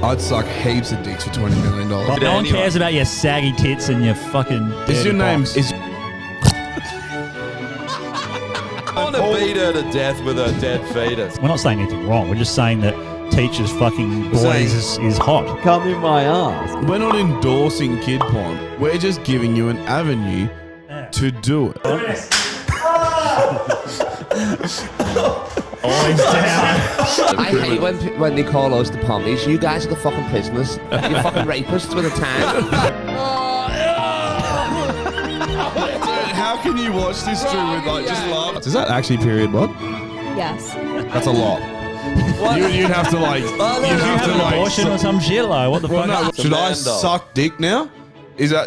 I'd suck heaps of dicks for $20 million. Like, no one cares about your saggy tits and your fucking. Is your name? box. I want to beat her to death with her dead fetus. We're not saying anything wrong. We're just saying that teachers fucking boys is hot. Come in my ass. We're not endorsing kid porn. We're just giving you an avenue to do it. Always down. I hate when they call us the pommies. You guys are the fucking prisoners. You fucking rapists with a tan. How can you watch this through with like just laugh? Is that actually period blood? Yes. That's a lot. You'd have to like. You'd You have have to an like. abortion or some shit, like what the fuck? No, should I man dog. suck dick now?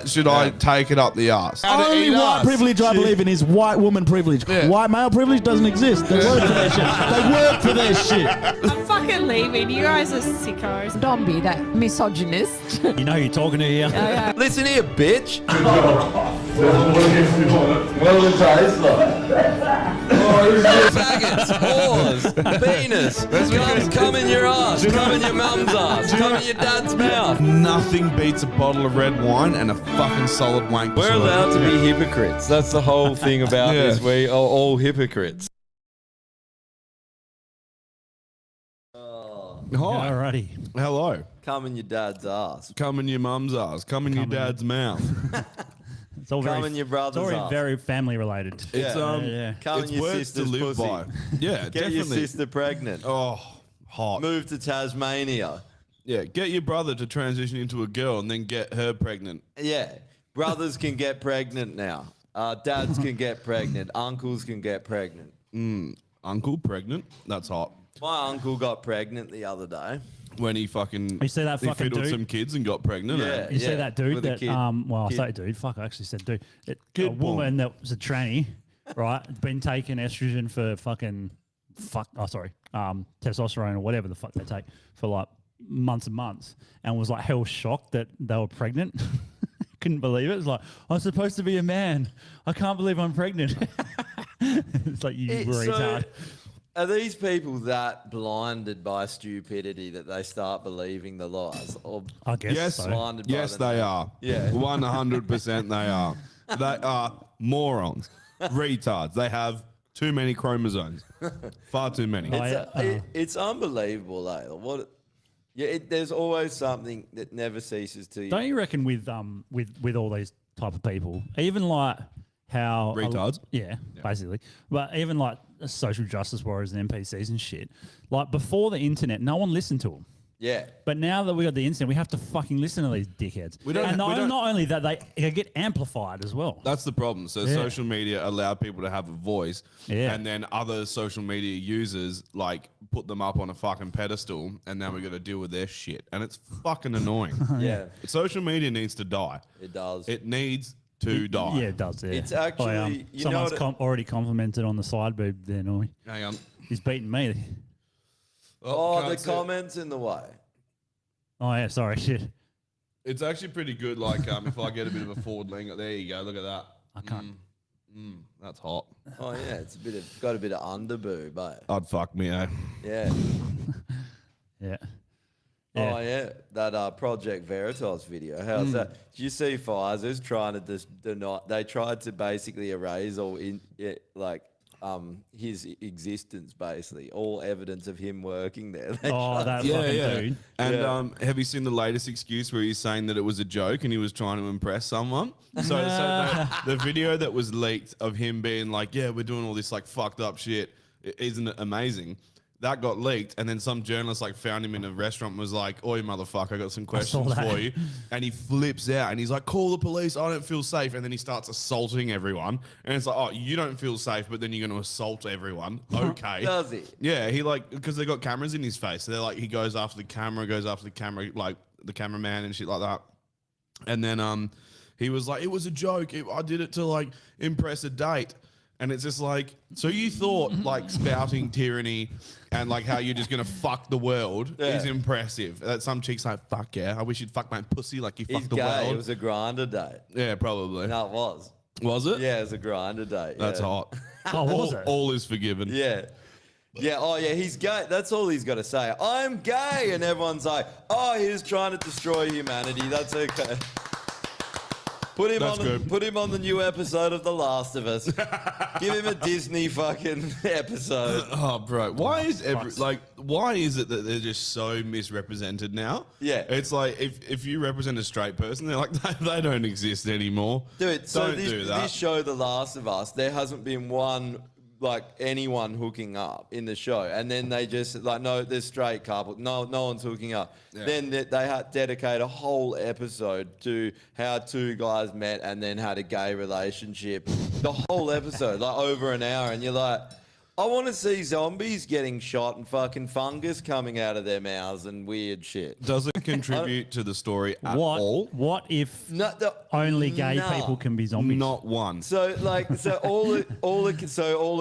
Should I take it up the ass? Only white privilege I believe in is white woman privilege. Yeah. White male privilege doesn't exist. They work for their shit. They work for their shit. I'm fucking leaving. You guys are sickos. Don't be that misogynist. You know who you're talking to here. Listen here, bitch. Faggots, whores, penis, come in your ass, come in your mum's ass, come in your dad's mouth. Nothing beats a bottle of red wine and a fucking solid wank. We're allowed to be hypocrites. That's the whole thing about Yeah. this. We are all hypocrites. Hi. Alrighty. Hello. Come in your dad's ass. Come in your mum's ass. Come in your dad's mouth. It's all Come very, in your brother's it's already ass. very family related. It's yeah. Come it's in your words sister's to live pussy. by. Yeah, Get your definitely. sister pregnant. Oh, hot. Move to Tasmania. Yeah, get your brother to transition into a girl and then get her pregnant. Yeah. Brothers can get pregnant now. Dads can get pregnant. Uncles can get pregnant. Uncle pregnant. That's hot. My uncle got pregnant the other day. When he fucking You see that he fucking fiddled dude? some kids and got pregnant. Yeah. You see that dude with a that kid. well, Kid. I say dude, fuck, I actually said dude. A Kid porn. woman that was a tranny, right? Been taking estrogen for testosterone or whatever the fuck they take for like months and months, and was like hell shocked that they were pregnant. Couldn't believe it. It's like, I'm supposed to be a man. I can't believe I'm pregnant. It's like, you retard. Are these people that blinded by stupidity that they start believing the lies? Or I guess Yes, so. blinded by yes, the they net? are. Yeah. 100% they are. They are morons, retards. They have too many chromosomes, far too many. It's unbelievable, though. There's always something that never ceases to. Don't you reckon with all these type of people, even like how Retards? Yeah, basically. But even like social justice warriors and NPCs and shit, like before the internet, no one listened to them. Yeah. But now that we got the internet, we have to fucking listen to these dickheads. And not only that, they get amplified as well. That's the problem. So social media allow people to have a voice, and then other social media users like put them up on a fucking pedestal, and now we got to deal with their shit, and it's fucking annoying. Yeah. Social media needs to die. It does. It needs to die. Yeah, it does. Yeah. It's actually- you know someone's what already complimented on the side boob there, Noi. Hang on. He's beating me. Oh, can't the see it. comments in the way. Oh yeah, sorry, shit. It's actually pretty good. Like if I get a bit of a forward lean, there you go. Look at that. I can't. That's hot. Oh yeah, it's got a bit of underboob, but I'd fuck me, eh? yeah. Yeah. Oh yeah, that Project Veritas video. How's that? Did you see Pfizer's trying to deny? They tried to basically erase all his existence, basically all evidence of him working there. They Oh, tried that to- fucking dude. And have you seen the latest excuse where he's saying that it was a joke and he was trying to impress someone? So the video that was leaked of him being like, "Yeah, we're doing all this like fucked up shit, isn't it amazing?" That got leaked, and then some journalist like found him in a restaurant and was like, "Oi, motherfucker, I got some questions that. for you." And he flips out and he's like, "Call the police, I don't feel safe." And then he starts assaulting everyone. And it's like, "Oh, you don't feel safe, but then you're going to assault everyone." Okay. Does he? Yeah, he like, because they got cameras in his face. So they're like, he goes after the camera, like the cameraman and shit like that. And then he was like, "It was a joke. I did it to like impress a date." And it's just like, so you thought like spouting tyranny and like how you're just gonna fuck the world is impressive. That some chick's like, "Fuck yeah, I wish you'd fuck my pussy like you He's fucked the gay. world." It was a grinder date. Yeah, probably. No, it was. Was it? Yeah, it was a grinder date. That's yeah. hot. Oh, was it? All is forgiven. Yeah. Yeah, oh yeah, he's gay. That's all he's got to say. I'm gay, and everyone's like, oh, he's trying to destroy humanity. That's okay. Put him on the new episode of The Last of Us. Give him a Disney fucking episode. Oh, bro, why is why is it that they're just so misrepresented now? Yeah. It's like if you represent a straight person, they're like they don't exist anymore. Dude, so Don't do that. this show, The Last of Us, there hasn't been anyone hooking up in the show, and then they just no, there's straight couple, no one's hooking up. Yeah. Then they had dedicate a whole episode to how two guys met and then had a gay relationship. The whole episode, over an hour, and you're like, I want to see zombies getting shot and fucking fungus coming out of their mouths and weird shit. Does it contribute to the story at all? What if No, only gay no. people can be zombies? Not one. So all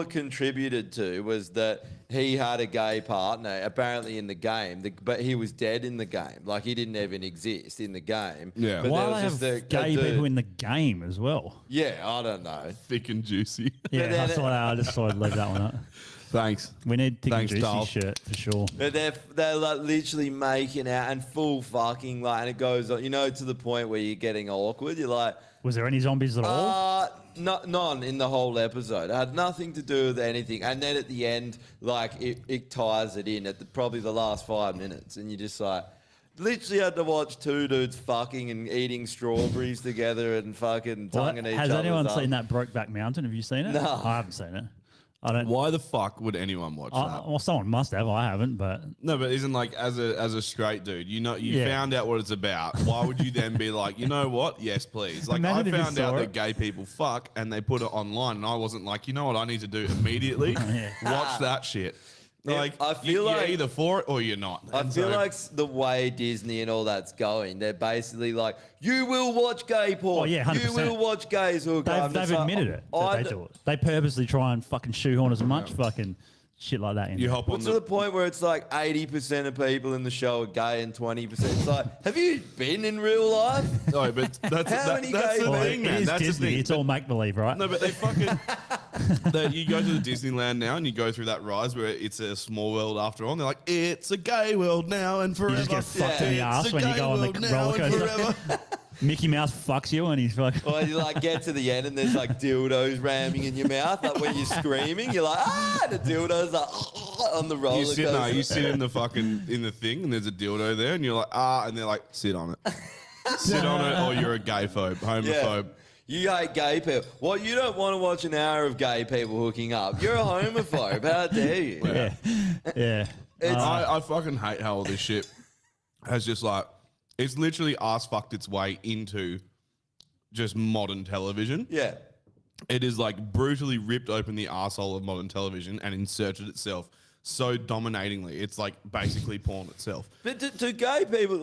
it contributed to was that he had a gay partner apparently in the game, but he was dead in the game. Like he didn't even exist in the game. Yeah. But Why there do was they have just gay dude. people in the game as well? Yeah, I don't know. Thick and juicy. Yeah, then I just thought I'd leave that one up. Thanks. We need thick and Thanks, juicy Dal. shirt for sure. But they're literally making out and full fucking and it goes on, to the point where you're getting awkward. You're like, Was there any zombies at all? none in the whole episode. It had nothing to do with anything. And then at the end, it ties it in at probably the last 5 minutes, and you just literally had to watch two dudes fucking and eating strawberries together and fucking tonguing each other. Has anyone seen that Brokeback Mountain? Have you seen it? No. I haven't seen it. I don't. Why the fuck would anyone watch that? Well, someone must have. I haven't, but No, but isn't as a straight dude, you Yeah. found out what it's about. Why would you then be like, you know what? Yes, please. Like Imagine if I you found saw out it. that gay people fuck and they put it online, and I wasn't like, you know what I need to do immediately? Watch that shit. Like I feel you're like- either for it or you're not. I And feel so- like the way Disney and all that's going, they're basically like, you will watch gay porn. Oh, yeah, 100%. You will watch gays who are gay. they've admitted it. That they do it. They purposely try and fucking shoehorn as much fucking shit like that in. you there. hop on To the point where it's 80% of people in the show are gay and 20%. It's like, have you been in real life? No, but that's How many that's gay the Well, thing, it man. is That's the Disney. thing. It's all make believe, right? No, but they fucking. You go to the Disneyland now and you go through that rise where it's a small world after all. And they're like, it's a gay world now and forever. You just get fucked in the Yeah, ass It's a when you gay go on the world now roller and coaster. forever. Mickey Mouse fucks you and he's fucking. Or you get to the end and there's dildos ramming in your mouth. When you're screaming, you're like, and the dildo's on the roller You coaster. sit, you sit in the fucking in the thing, and there's a dildo there, and you're like, and they're like, sit on it, sit on it, or you're a gay phobe, homophobe. You hate gay people. What, you don't want to watch an hour of gay people hooking up. You're a homophobe. How dare you? Yeah. Yeah. I fucking hate how all this shit has just it's literally ass fucked its way into just modern television. Yeah. It is brutally ripped open the arsehole of modern television and inserted itself so dominatingly. It's basically porn itself. But do gay people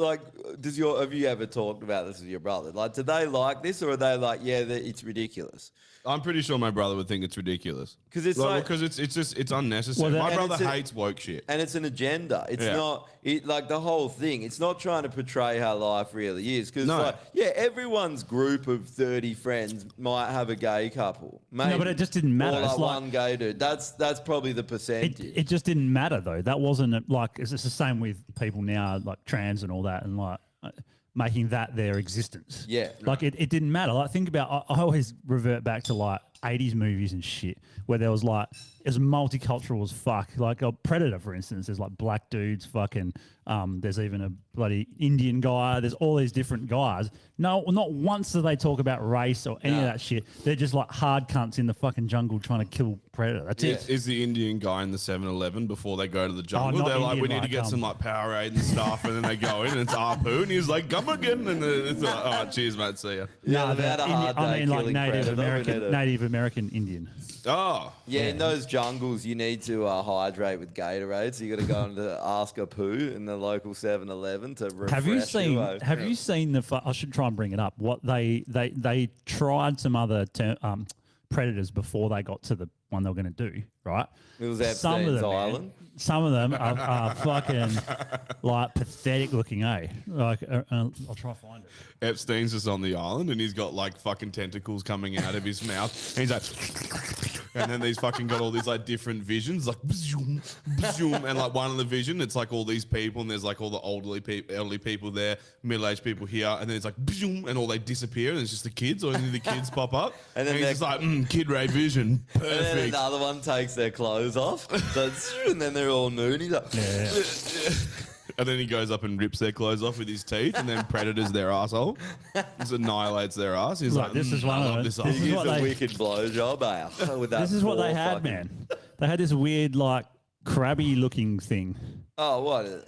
have you ever talked about this with your brother? Do they like this, or are they it's ridiculous? I'm pretty sure my brother would think it's ridiculous. 'Cause it's because it's unnecessary. Well, my and brother it's hates woke shit. And it's an agenda. It's Yeah. not the whole thing. It's not trying to portray how life really is. Because No. everyone's group of 30 friends might have a gay couple. Maybe. No, but it just didn't matter. Or It's one gay dude. That's probably the percentage. It just didn't matter though. That wasn't it's the same with people now, trans and all that, and making that their existence. Yeah. It didn't matter. Think about. I always revert back to 80s movies and shit where there was it was multicultural as fuck. A Predator, for instance. There's black dudes, fucking. There's even a bloody Indian guy. There's all these different guys. No, not once do they talk about race or any of that shit. They're just hard cunts in the fucking jungle trying to kill Predator. That's it. Is the Indian guy in the 7-Eleven before they go to the jungle? not They're like, we Indian, need to get some like, Powerade and stuff, and then they go in and it's Apu, and he's like, come again, and it's like, all right, cheers, mate, see ya. Yeah, they've had a hard day killing Predator. We need to- Native American Indian. Oh, Yeah, in those jungles, you need to hydrate with Gatorade. So you got to go into Ask a Poo in the local 7-Eleven to refresh Have you seen? you. Have you seen the? I should try and bring it up. What they tried some other predators before they got to the one they were going to do, right? It was Some of Epstein's them, man, Island. some of them are fucking like pathetic looking, eh? Like, I'll try to find it. Epstein's just on the island and he's got like fucking tentacles coming out of his mouth. And he's like, and then he's fucking got all these like different visions, like, bzoom, bzoom, and like one of the vision, it's like all these people and there's like all the elderly people there, middle-aged people here, and then it's like, bzoom, and all they disappear and it's just the kids, or only the kids pop up. And then he's they're- just like, Kid Ray vision, And then perfect. another one takes their clothes off. So it's, and then they're all nude. He's like, And then he goes up and rips their clothes off with his teeth, and then predators their asshole. Just annihilates their ass. He's Look, like, this is one I of love them. this This ass. is he gives what a they- wicked blowjob with that. This is what they four had, fucking- man. They had this weird, like, crabby looking thing. Oh, what?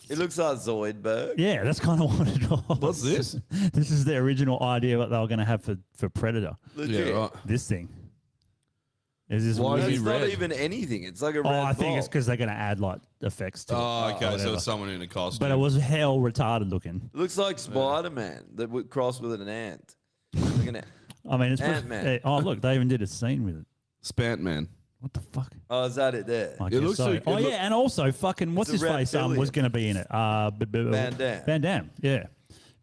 It looks like Zoidberg. Yeah, that's kind of what it was. What's this? This is the original idea what they were going to have for Predator. Legit. Yeah, right. This thing. Is this Why is weird? he It's not red? even anything. It's like a Oh, red I think it's ball. because they're going to add like effects to it. Oh, okay. So whatever. it's someone in a costume. But it was hell retarded looking. It looks like Spider-Man that would cross with an ant. Like an ant. I mean, it's Ant-Man. oh look, they even did a scene with it. Spant Man. What the fuck? Oh, is that it there? I It guess looks so. like- it oh look- yeah, and also fucking what's It's his a face was reptilian. going to be in it. Van Damme. Van Damme. Yeah,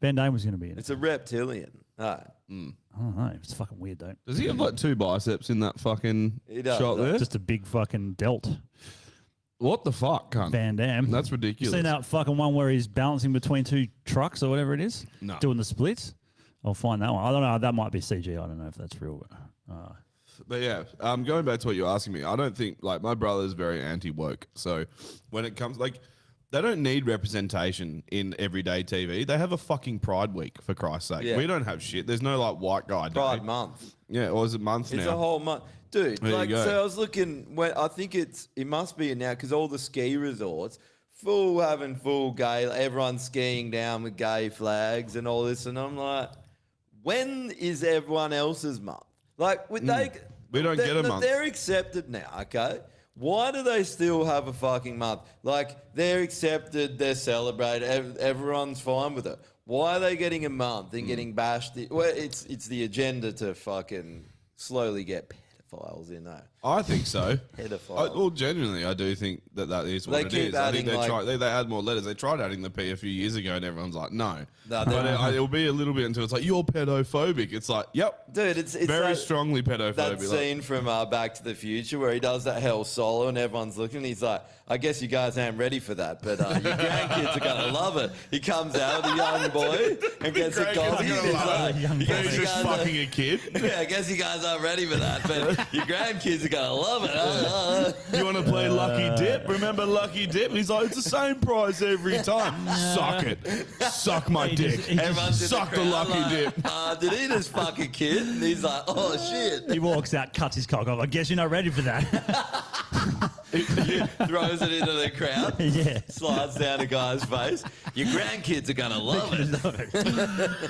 Van Damme was going to be in it. It's a reptilian. Right. I don't know. It's fucking weird though. Does he have like two biceps in that fucking He does, shot does. there? Just a big fucking delt. What the fuck, cunt? Van Damme. That's You ridiculous. seen that fucking one where he's balancing between two trucks or whatever it is? No. Doing the splits? I'll find that one. I don't know. That might be CG. I don't know if that's real. But yeah, going back to what you're asking me, I don't think like my brother's very anti-woke. So when it comes like they don't need representation in everyday TV. They have a fucking Pride Week for Christ's sake. Yeah. We don't have shit. There's no like white guy day. Pride month. Yeah, or is it month It's now? a whole month. Dude, There you like, go. so I was looking, when I think it must be now because all the ski resorts, having full gay, everyone's skiing down with gay flags and all this. And I'm like, when is everyone else's month? Like, We don't get a month. They're accepted now, okay? Why do they still have a fucking month? Like, they're accepted, they're celebrated, everyone's fine with it. Why are they getting a month and getting bashed? Well, it's the agenda to fucking slowly get pedophiles in there. I think so. Pedophile. Well, genuinely, I do think that is what They it keep is. I think adding, they add more letters. They tried adding the P a few years ago, and everyone's like, no. No, But they- it'll be a little bit until it's like you're pedophobic. It's like, yep, Dude, it's very like strongly pedophobic. that Like, scene from Back to the Future where he does that hell solo and everyone's looking. And he's like, I guess you guys aren't ready for that, but your grandkids are gonna love it. He comes out with a young boy and gets a grandkids coffee. are And gonna he's love like, it. Young "You guys- he's you just guys are- fucking a kid. Yeah, I guess you guys aren't ready for that, but your grandkids are gonna love it. You want to play Lucky Dip? Remember Lucky Dip? And he's like, it's the same prize every time. Suck it. Suck my He dick. just- he just- Everyone's in Suck the crowd Lucky like, Dip. did he just fuck a kid? And he's like, oh shit. He walks out, cuts his cock off. I guess you're not ready for that. Throws it into the crowd. yeah. Slides down a guy's face. Your grandkids are gonna love it.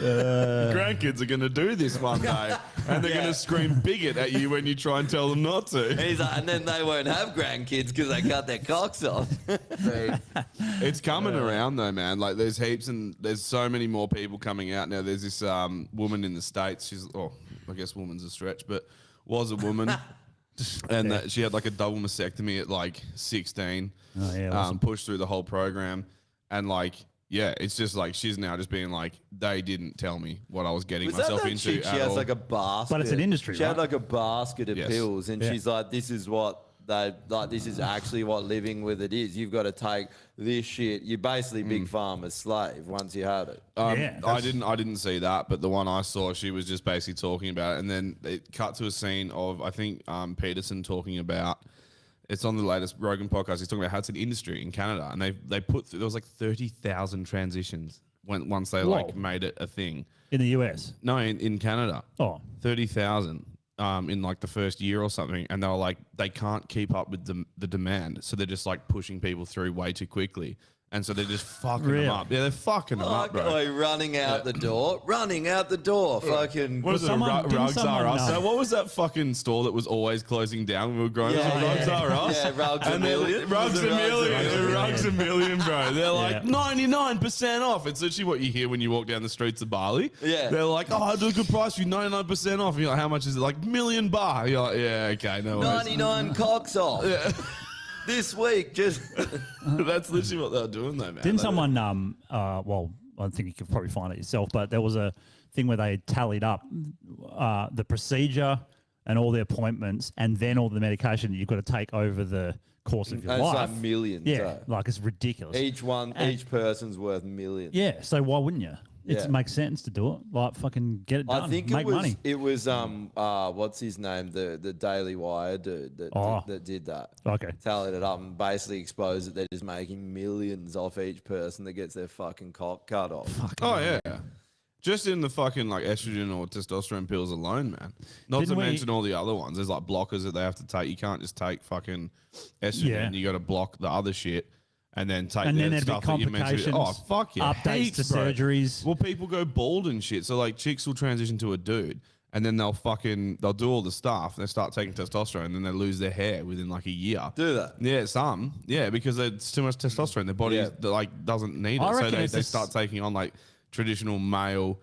Grandkids are going to do this one day. And they're Yeah. going to scream bigot at you when you try and tell them not And to. he's like, and then they won't have grandkids because they cut their cocks off. It's coming around though, man. Like there's heaps and there's so many more people coming out now. There's this woman in the States. She's, I guess woman's a stretch, but was a woman. And that she had like a double mastectomy at like 16. Oh, yeah, awesome. Pushed through the whole program. And like, yeah, it's just like she's now just being like, they didn't tell me what I was getting Was that myself that into. chick? She at has all. like a basket. But it's an industry, She had right? like a basket of Yes. pills, and Yeah. she's like, "This is what they like. This is actually what living with it is. You've got to take this shit. You're basically Big Pharma's slave once you have it." Yeah, I didn't see that, but the one I saw, she was just basically talking about it, and then it cut to a scene of I think Peterson talking about. It's on the latest Rogan podcast. He's talking about how it's an industry in Canada, and they put there was like 30,000 transitions once they like Whoa. made it a thing. In the US. No, in Canada, Oh. 30,000 in like the first year or something, and they were like they can't keep up with the demand, so they're just like pushing people through way too quickly. And so they're just fucking Really? them up. Yeah, they're fucking them up, bro. Like running out the door. Fucking. What is it? someone- didn't Rugs someone, Are Us. no. What was that fucking store that was always closing down when we were growing up? Yeah, Rugs yeah. Are Us. Yeah, Rugs a Million. Rugs Was a it Rugs a Million. Million? Rugs a Million, bro. They're like Yeah. 99% off. It's literally what you hear when you walk down the streets of Bali. Yeah. They're like, oh, I do a good price for you, 99% off. And you're like, how much is it? Like $1,000,000. You're like, yeah, okay, no worries. 99 cocks off. This week, just. That's literally what they're doing, though, man. Didn't someone, well, I think you could probably find it yourself, but there was a thing where they tallied up the procedure and all the appointments and then all the medication that you've got to take over the course of your And it's life. like millions. Yeah, like it's ridiculous. Each person's worth millions. Yeah, so why wouldn't you? Yeah. It makes sense to do it. Like fucking get it done. I think make money. it was what's his name, the Daily Wire dude that did that. Okay. Tallied it up and basically exposed that they're just making millions off each person that gets their fucking cock cut off. Oh, yeah. Just in the fucking like estrogen or testosterone pills alone, man. Not Didn't to we- mention all the other ones. There's like blockers that they have to take. You can't just take fucking estrogen. Yeah. You got to block the other shit and then take And the then there'd be stuff that you mentioned. complications, Oh, fuck yeah. updates Heaps, to bro. surgeries. Well, people go bald and shit. So like chicks will transition to a dude and then they'll do all the stuff. They start taking testosterone and then they lose their hair within like a year. Do that? Yeah, some. Yeah, because it's too much testosterone. Their body like doesn't need I it. So reckon they it's a start taking on like traditional male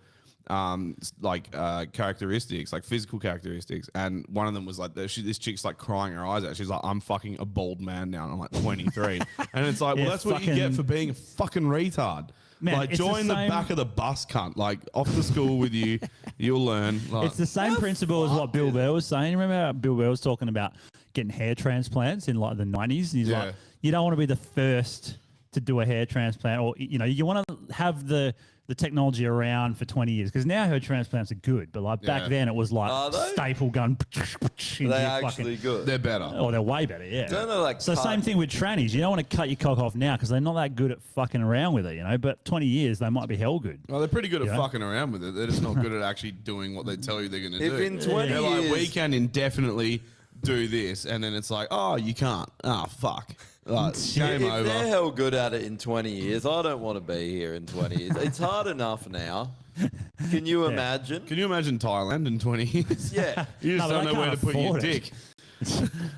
characteristics, like physical characteristics. And one of them was like this chick's like crying her eyes out. She's like, I'm fucking a bald man now. And I'm like 23. And it's like, well, Yeah, that's what you get for being a fucking retard. Man, like it's the join the same- back of the bus, cunt. Like off to school with you, you'll learn. Like, It's the same principle as what Bill Burr was saying. Remember how Bill Burr was talking about getting hair transplants in like the 90s? He's Yeah. like, you don't want to be the first to do a hair transplant, or you want to have the technology around for 20 years, because now hair transplants are good, but like back Yeah. then it was Are like they? staple gun. Are they actually good? they're better. Oh, they're way better, yeah. Don't they, like, so cut- same thing with trannies. You don't want to cut your cock off now because they're not that good at fucking around with it, But 20 years they might be hell good. Well, they're pretty good at Yeah. fucking around with it. They're just not good at actually doing what they tell you they're going to do. If in 20 they're like, we years- can indefinitely do this, and then it's like, oh, you can't. Oh, fuck. Like, game If over. they're hell good at it in 20 years, I don't want to be here in 20 years. It's hard enough now. Can you imagine? Can you imagine Thailand in 20 years? Yeah. You just No, but don't they know where to can't put your afford it. dick.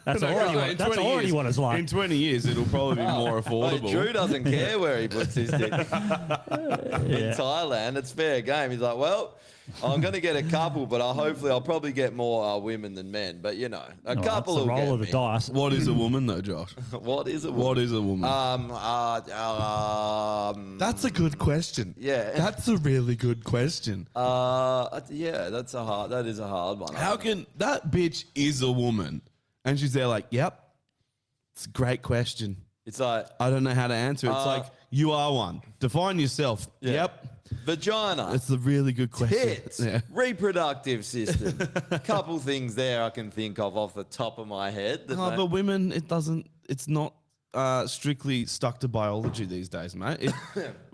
That's No, already, in what, that's 20 already years- what it's like. In 20 years, it'll probably be more Like, affordable. Drew doesn't care where he puts his dick. In Yeah. Thailand, it's fair game. He's like, well, I'm going to get a couple, but I'll probably get more women than men. But, a Oh, couple that's will the roll get of the me. dice. What is a woman, though, Josh? What is it? What is a woman? That's a good question. Yeah. That's a really good question. Yeah, that is a hard one. How can that bitch is a woman? And she's there like, yep. It's a great question. It's like I don't know how to answer. It's Uh, like, you are one. Define yourself. Yeah. Yep. vagina, It's a really good question. tits, Yeah. reproductive system. Couple things there I can think of off the top of my head. that No, they- but women, it's not strictly stuck to biology these days, mate.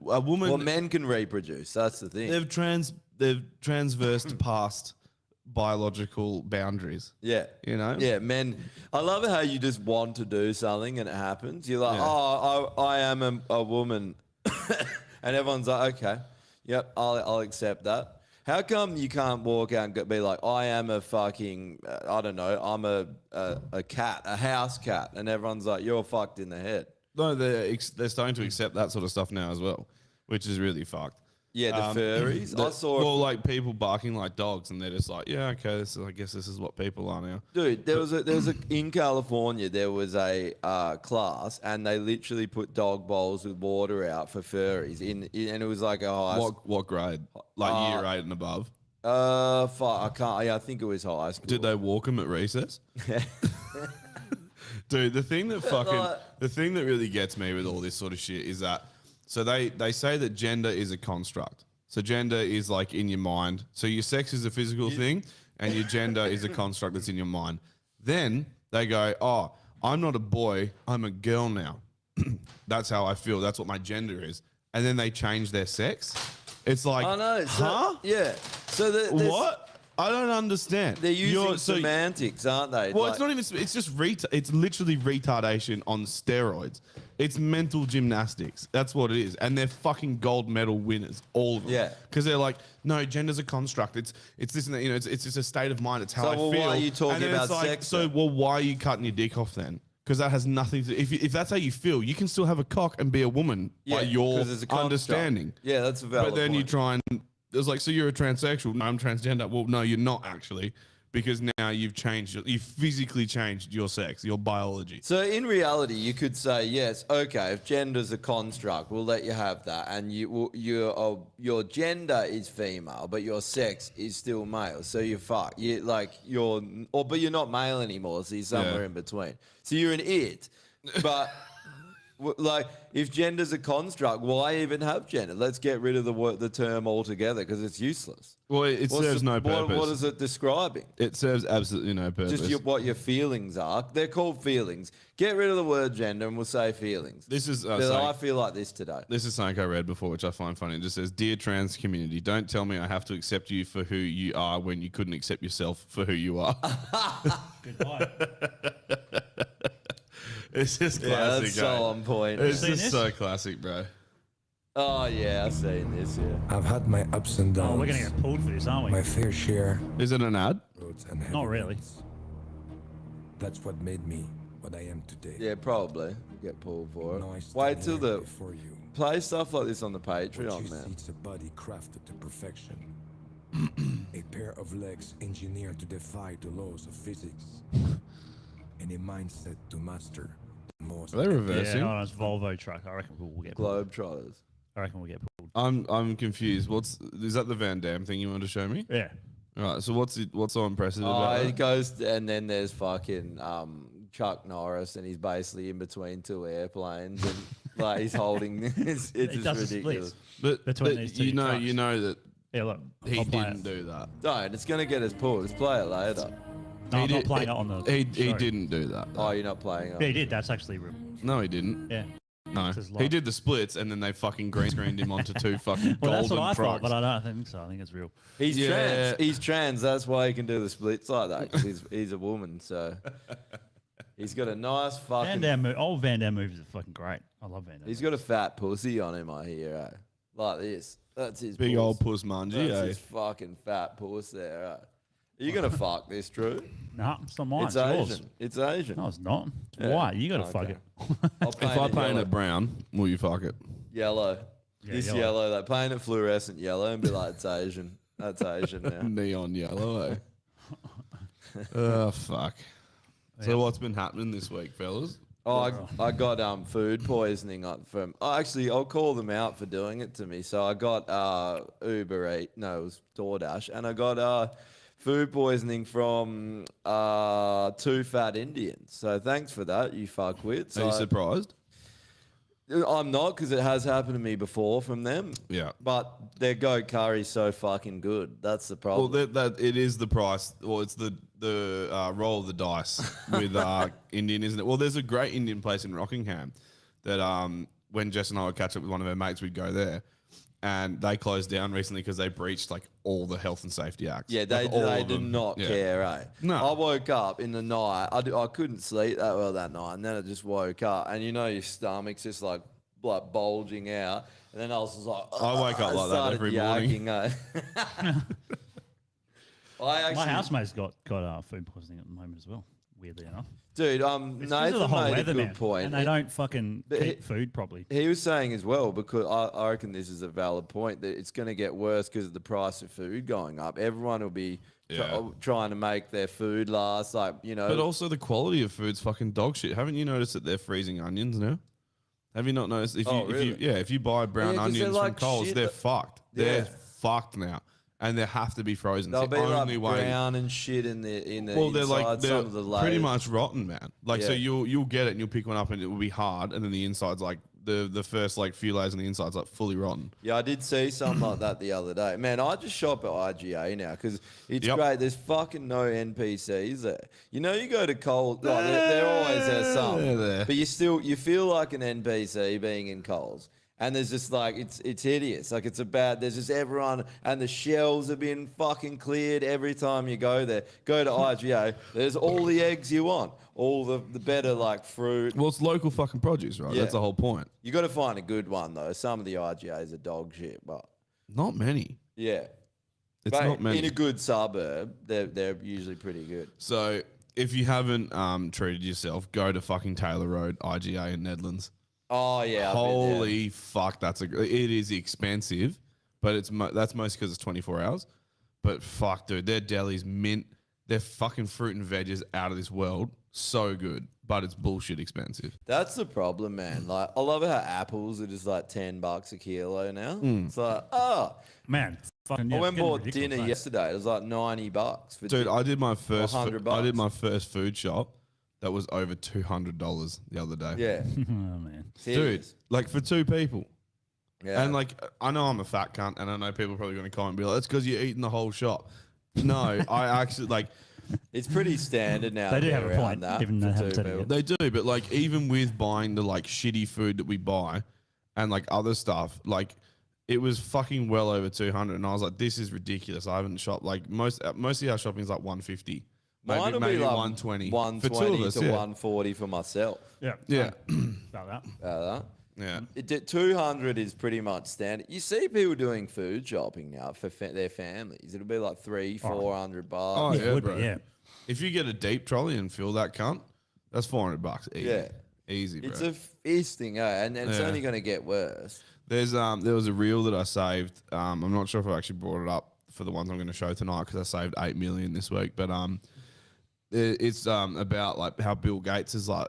A woman, well, men can reproduce. That's the thing. they've transversed past biological boundaries. Yeah. Yeah, men. I love how you just want to do something and it happens. You're like, Yeah. oh, I am a woman. And everyone's like, okay, yep, I'll accept that. How come you can't walk out and be like, I am a fucking, I don't know, I'm a cat, a house cat. And everyone's like, you're fucked in the head. No, they're starting to accept that sort of stuff now as well, which is really fucked. Yeah, the furries. I saw well, like people barking like dogs, and they're just like, yeah, okay, I guess this is what people are now. Dude, there was a in California. There was a class, and they literally put dog bowls with water out for furries. And it was like a high. What grade? Like year 8 and above. Fuck, I can't. Yeah, I think it was high school. Did they walk them at recess? Dude, the thing that really gets me with all this sort of shit is that so they say that gender is a construct. So gender is like in your mind. So your sex is a physical thing, and your gender is a construct that's in your mind. Then they go, oh, I'm not a boy, I'm a girl now. That's how I feel. That's what my gender is. And then they change their sex. It's like, I know. So, huh? Yeah. So there's- What? I don't understand. They're using You're- semantics, aren't they? Well, Like- it's not even. It's just It's literally retardation on steroids. It's mental gymnastics. That's what it is, and they're fucking gold medal winners, all of them. Yeah. Because they're like, no, gender's a construct. It's this and that. You know, it's just a state of mind. It's how So, I well, feel. why are you talking And then it's about like, sex So, then? well, why are you cutting your dick off then? Because that has nothing to. If that's how you feel, you can still have a cock and be a woman by your 'cause it's a construct. understanding. Yeah, that's a valid But then you point. try and it's like, so you're a transsexual? No, I'm transgender. Well, no, you're not actually, because now you've changed. You've physically changed your sex, your biology. So in reality, you could say yes. Okay, if gender's a construct, we'll let you have that, and your gender is female, but your sex is still male. So you're fucked. But you're not male anymore. So you're somewhere Yeah. in between. So you're an it, but. Like, if gender's a construct, why even have gender? Let's get rid of the term altogether because it's useless. Well, it What's serves the- no purpose. What is it describing? It serves absolutely no purpose. Just what your feelings are. They're called feelings. Get rid of the word gender and we'll say feelings. This is But I feel like this today. This is something I read before, which I find funny. It just says, "Dear trans community, don't tell me I have to accept you for who you are when you couldn't accept yourself for who you are." Goodbye. It's just Yeah, classic. that's so eh? on point. It's Seen just this? so classic, bro. Oh yeah, I've seen this. Yeah. I've had my ups and downs. Oh, we're gonna get pulled for this, aren't we? my fair share. Is it an ad? Roads and Not really. headwinds. That's what made me what I am today. Yeah, probably get pulled for it. Now I stand Wait till here the before you. play stuff like this on the What Patreon, you man. see is a body crafted to perfection. A pair of legs engineered to defy the laws of physics. And a mindset to master the most. Are they reversing? Yeah, on his Volvo truck. I reckon we'll get pulled. Globetrotters. I reckon we'll get pulled. I'm confused. Is that the Van Damme thing you want to show me? Yeah. All right. So what's so impressive Oh, about it that? goes, and then there's fucking Chuck Norris, and he's basically in between two airplanes, and like he's holding. It's He just does the ridiculous. splits. But, between but these two you trucks. know that Yeah, look. he I'll play didn't it. do that. Don't. It's gonna get us pulled. Let's play it later. No, I'm He not did- playing it on the. He show. didn't do that. Oh, you're not playing Yeah, he it. did. That's actually real. No, he didn't. Yeah. No, It's his he life. did the splits, and then they fucking green screened him onto two fucking Well, that's golden what I trucks. thought, but I don't think so. I think it's real. He's Yeah. trans. He's trans. That's why he can do the splits like that. 'Cause he's a woman. So he's got a nice Van fucking. Damme, old Van Damme movies are fucking great. I love Van Damme. He's got a fat pussy on him. I hear. Eh? Like this. That's his Big puss. old puss mangy. That's Eh? his fucking fat puss there. Eh? Are you gonna fuck this, Drew? Nah, it's not mine. It's It's yours. Asian. It's Asian. No, it's not. It's Yeah. white. You got to fuck Okay. it. I'll If I it paint yellow. it brown, will you fuck it? Yellow. Yeah, This yellow. yellow. They paint it fluorescent yellow and be like, it's Asian. That's Asian now. Neon yellow. Eh? Oh fuck. So what's been happening this week, fellas? Oh, I got food poisoning from. Oh, actually, I'll call them out for doing it to me. So I got Uber Eat. No, it was DoorDash, and I got food poisoning from two fat Indians. So thanks for that, you fuckwits. Are you surprised? I'm not, because it has happened to me before from them. Yeah. But their goat curry's so fucking good. That's the Well, problem. that it is the price. Well, it's the roll of the dice with Indian, isn't it? Well, there's a great Indian place in Rockingham that when Jess and I would catch up with one of our mates, we'd go there, and they closed down recently because they breached like all the health and safety acts. Yeah, Like, all they of did them. not Yeah. care, eh? No. I woke up in the night. I couldn't sleep that well that night, and then I just woke up, and you know your stomach's just like bulging out, and then I was just like, I wake up like that started every morning. yakking, eh? I actually, My housemate's got food poisoning at the moment as well. Weirdly enough, dude, it's 'cause of the Nathan whole made a weather, good man. point. and they don't fucking But keep food properly. He was saying as well, because I reckon this is a valid point, that it's going to get worse because of the price of food going up. Everyone will be Yeah. trying to make their food last, like, you know. But also the quality of food's fucking dog shit. Haven't you noticed that they're freezing onions now? Have you not noticed? If you buy brown Yeah, 'cause they're onions like from Coles, shit they're that- fucked. Yeah. They're fucked now, and they have to be frozen. They'll It's be the like only way. brown and shit in the Well, they're like inside, they're some of the pretty layers. much rotten, man. Like so, Yeah. you'll get it and you'll pick one up and it will be hard, and then the inside's like the first like few layers on the inside's like fully rotten. Yeah, I did see something like that the other day. Man, I just shop at IGA now because it's Yep. great. There's fucking no NPCs there. You know, you go to Coles, there always has some, They're there. but you feel like an NPC being in Coles. And there's just like it's hideous. Like there's just everyone, and the shelves have been fucking cleared every time you go there. Go to IGA. There's all the eggs you want, all the better like fruit. Well, it's local fucking produce, right? Yeah. That's the whole point. You got to find a good one though. Some of the IGAs are dog shit, but Not many. yeah, It's But not many. in a good suburb. They're usually pretty good. So if you haven't treated yourself, go to fucking Taylor Road, IGA in Nedlands. Oh yeah, I've been there. Holy fuck, it is expensive, but that's mostly because it's 24 hours. But fuck, dude, their deli's mint. Their fucking fruit and veg is out of this world. So good, but it's bullshit expensive. That's the problem, man. Like, I love how apples are just like $10 a kilo now. Mm. It's like, oh, Man, fucking, yeah, I it's went and getting bought ridiculous, dinner mate. yesterday. It was like $90 for Dude, dinner. I did my first. $100. Food shop that was over $200 the other day. Yeah, Oh, man. dude, serious. like for two people. Yeah. And like, I know I'm a fat cunt, and I know people are probably going to comment and be like, "That's because you're eating the whole shop." No, I actually like. It's pretty standard now. They do to have be a around point, that even though for they haven't two said it people. yet. They do, but like even with buying the like shitty food that we buy and like other stuff, like it was fucking well over 200, and I was like, this is ridiculous. I haven't shopped like most of our shopping is like 150, Mine will maybe be like 120, 120 for two of us, to yeah. 140 for myself. Yeah. Yeah, About that. About yeah. that. 200 is pretty much standard. You see people doing food shopping now for their families. It'll be like $300-400. Oh Yeah, yeah, it would bro. be, yeah. If you get a deep trolley and fill that cunt, that's $400 easy. Yeah. Easy, bro. It's a feasting, and it's Yeah. only going to get worse. There was a reel that I saved. I'm not sure if I actually brought it up for the ones I'm going to show tonight because I saved 8 million this week. But it's about like how Bill Gates is like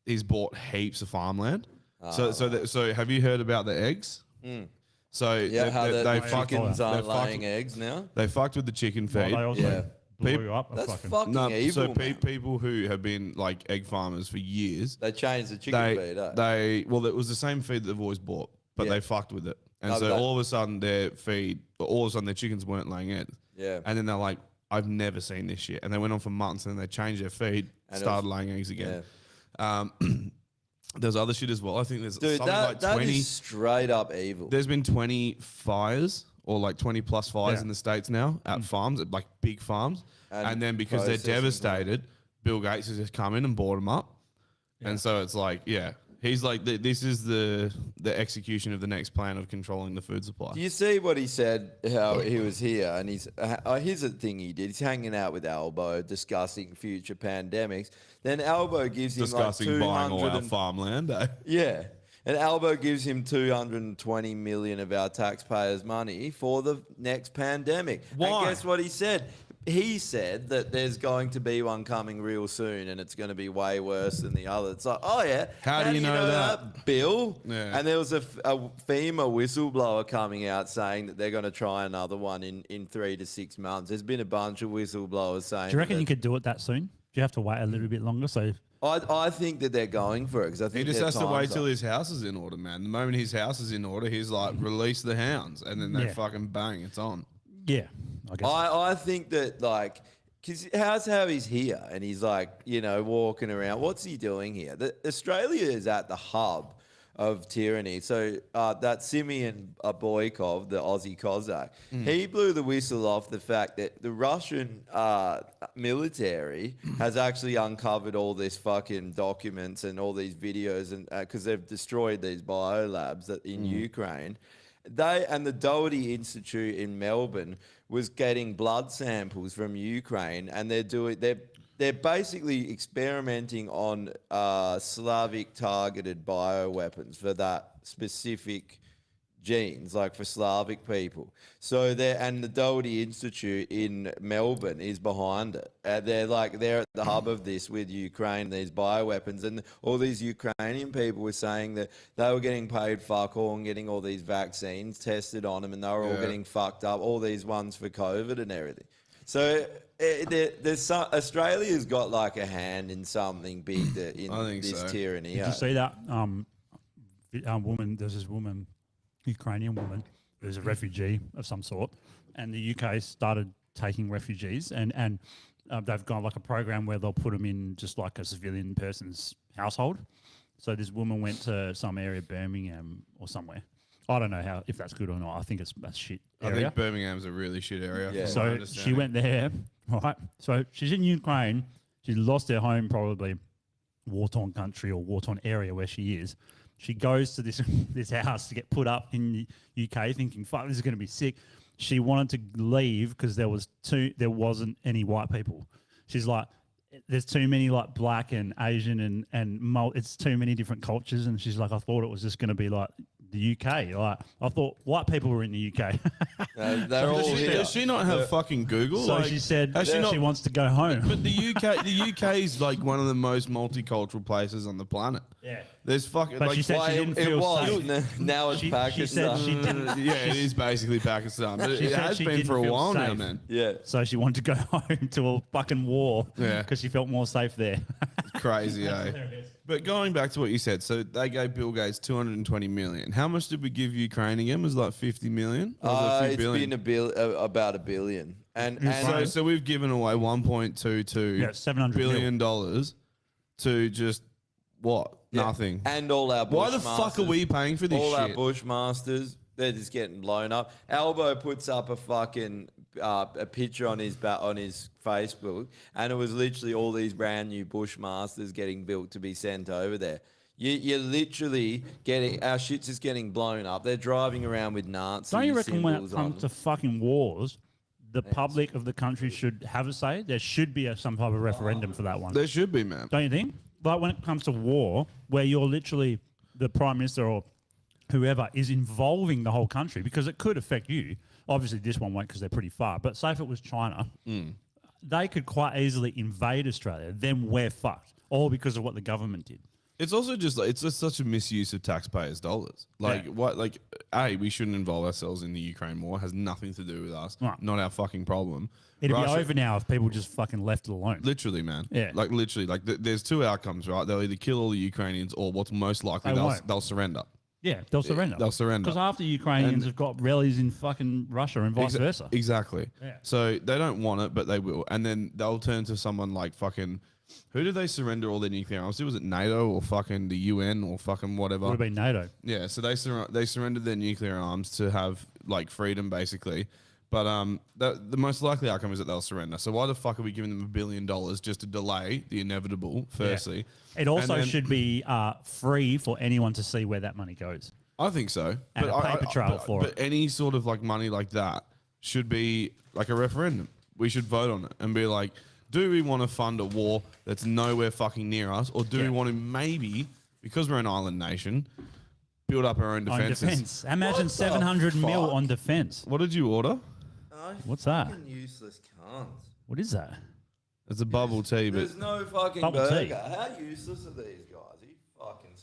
he's bought heaps of farmland. So have you heard about the eggs? So Yeah, how the fucked- chickens aren't they fucked- laying eggs now. They fucked with the chicken Well, feed. they also Yeah. blew Peop- you up. That's fucking, fucking No, evil, so man. people who have been like egg farmers for years, They changed the chicken feed, eh? well, it was the same feed that they've always bought, but Yeah. they fucked with it, and No, so but- all of a sudden their chickens weren't laying eggs. Yeah. And then they're like, I've never seen this shit, and they went on for months, and then they changed their feed, And it started was- laying eggs again. There's other shit as well. I think there's Dude, something like that 20. is straight up evil. There's been 20 fires or like 20 plus fires Yeah. in the States now at farms, at like big farms. And And then because they're processing devastated, Bill Gates has just come in and bought them up. And so it's like, yeah, he's like, this is the execution of the next plan of controlling the food supply. Do you see what he said? How he was here, and here's the thing he did. He's hanging out with Albo, discussing future pandemics. Then Albo gives him Discussing like buying all 200 our and, farmland. Eh? yeah, and Albo gives him 220 million of our taxpayers' money for the next pandemic. Why? And guess what he said? He said that there's going to be one coming real soon, and it's going to be way worse than the other. It's like, oh yeah, How do you know that? Bill? Yeah. And there was a FEMA whistleblower coming out saying that they're going to try another one in 3 to 6 months. There's been a bunch of whistleblowers saying. Do you reckon that you could do it that soon? Do you have to wait a little bit longer? So I think that they're going for it because I He think just their has to wait time's till up. his house is in order, man. The moment his house is in order, he's like, release the hounds. And then they Yeah. fucking bang, it's on. yeah, I guess. I think that like. Because how's how he's here and he's like, walking around. What's he doing here? Australia is at the hub of tyranny. So that Simeon Boykov, the Aussie Cossack, he blew the whistle off the fact that the Russian military has actually uncovered all this fucking documents and all these videos, and because they've destroyed these biolabs in Ukraine. They and the Doherty Institute in Melbourne was getting blood samples from Ukraine, and they're basically experimenting on Slavic targeted bioweapons for that specific genes, like for Slavic people. So and the Doherty Institute in Melbourne is behind it. They're at the hub of this with Ukraine, these bioweapons, and all these Ukrainian people were saying that they were getting paid fuck all and getting all these vaccines tested on them, and they were all getting fucked up, all these ones for COVID and everything. So Australia's got like a hand in something big in I think this so. tyranny. Did you see that woman? There's this woman, Ukrainian woman, who's a refugee of some sort, and the UK started taking refugees, and they've got like a program where they'll put them in just like a civilian person's household. So this woman went to some area, Birmingham or somewhere, I don't know how if that's good or not. I think that's shit I area. think Birmingham's a really shit area. Yeah. from my So she understanding. went there, right? So she's in Ukraine. She lost her home, probably war-torn country or war-torn area where she is. She goes to this this house to get put up in the UK, thinking, "Fuck, this is going to be sick." She wanted to leave because there wasn't any white people. She's like, "There's too many like black and Asian and it's too many different cultures." And she's like, "I thought it was just going to be like the UK. Like I thought white people were in the UK." They're all here. Does she not have fucking Google? So Like, she said has she, not- wants to go home. But the UK is like one of the most multicultural places on the planet. Yeah. There's fucking But like she said Why she didn't it feel was. safe. Now it's She Pakistan. said she didn't. yeah, it is basically Pakistan, but She it said has she been didn't for a feel while now, safe. man. Yeah. So she wanted to go home to a fucking war. Yeah. Because she felt more safe there. Crazy, eh? But going back to what you said, so they gave Bill Gates 220 million. How much did we give Ukraine again? Was it like 50 million? Or was it a few It's billion? been about $1 billion. And So we've given away 1.22 Yeah, 700 billion dollars to just what? yeah, Nothing. And all our Why the fuck are we paying for this all our shit? Bushmasters, they're just getting blown up. Albo puts up a fucking a picture on his Facebook, and it was literally all these brand new Bushmasters getting built to be sent over there. You're literally getting our shit's just getting blown up. They're driving around with Nazi Don't you reckon when it symbols on comes to them. fucking wars, the public of the country should have a say? There should be some type of referendum for that one. There should be, man. Don't you think? Like when it comes to war, where you're literally the prime minister or whoever is involving the whole country, because it could affect you. Obviously, this one won't because they're pretty far. But say if it was China, they could quite easily invade Australia. Then we're fucked, all because of what the government did. It's also just like it's just such a misuse of taxpayers' dollars. Like Yeah. what? Like we shouldn't involve ourselves in the Ukraine war. It has nothing to do with us. Right. Not our fucking problem. It'd Russia- be over now if people just fucking left it alone. Literally, man. Yeah. Like literally, like there's two outcomes, right? They'll either kill all the Ukrainians, or what's most likely They won't. they'll surrender. Yeah, they'll surrender. they'll surrender. Because half the Ukrainians And- have got rallies in fucking Russia and vice versa. Exactly. Yeah. So they don't want it, but they will, and then they'll turn to someone like fucking. Who did they surrender all their nuclear arms to? Was it NATO or fucking the UN or fucking whatever? Would have been NATO. Yeah, so they surrendered their nuclear arms to have like freedom, basically. But the most likely outcome is that they'll surrender. So why the fuck are we giving them $1 billion just to delay the inevitable? Firstly, It also And then- should be free for anyone to see where that money goes. I think so. And a paper trail for but any sort of like money like that should be like a referendum. We should vote on it and be like, do we want to fund a war that's nowhere fucking near us, or do we want to maybe, because we're an island nation, build up our own On defenses? defense. Imagine 700 mil fuck? on defense. What did you order? What's that? Fucking useless cunts. What is that? It's a bubble tea, but There's no fucking Bubble tea. burger. How useless are these guys? Are you fucking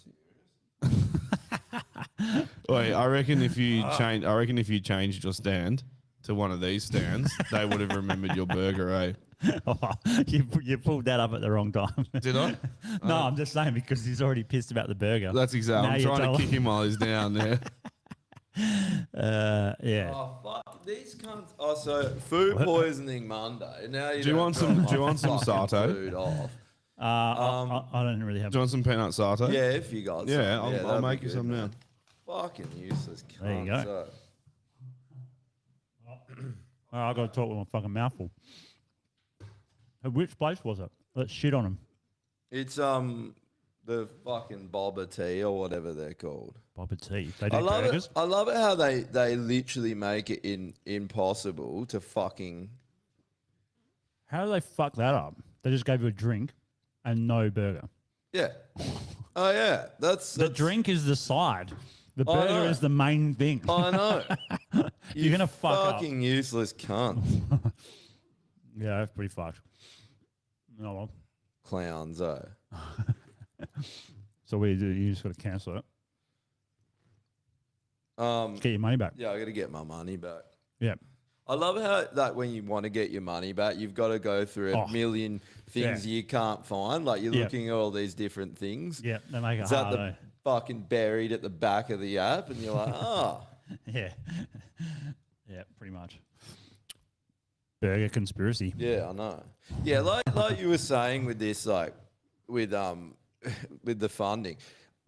serious? wait, I reckon if you changed your stand to one of these stands, they would have remembered your burger, eh? you pulled that up at the wrong time. Did I? No, I'm just saying because he's already pissed about the burger. That's exactly. Now I'm you trying tell to him. kick him while he's down there. Yeah. Oh fuck! These cunts. Oh, so food poisoning Monday. Now you Do you don't want some- drop do you my want some fucking satay? food off. I don't really have. Do you want some peanut satay? Yeah, if you got. Yeah, some. I'll that'd make be you good, some now. man. Fucking useless cunts. There you go. I got to talk with my fucking mouth full. Which place was it? Let's shit on him. It's the fucking Boba tea or whatever they're called. Boba Tea. They do I love burgers. it. I love it how they literally make it impossible to fucking. How do they fuck that up? They just gave you a drink and no burger. Yeah. Oh yeah, that's The drink is the side. The I burger know. is the main thing. I know. You're gonna fuck up. fucking useless cunt. Yeah, that's pretty fucked. No, well. Clowns, eh? So what do? You just got to cancel it. Get your money back. Yeah, I got to get my money back. Yeah. I love how that when you want to get your money back, you've got to go through a Oh. million things Yeah. you can't find. Like you're Yeah. looking at all these different things. Yeah, they make it It's at hard. the fucking buried at the back of the app, and you're like, oh, Yeah. Yeah, pretty much. Burger conspiracy. yeah, I know. Yeah, like you were saying with this, like with with the funding,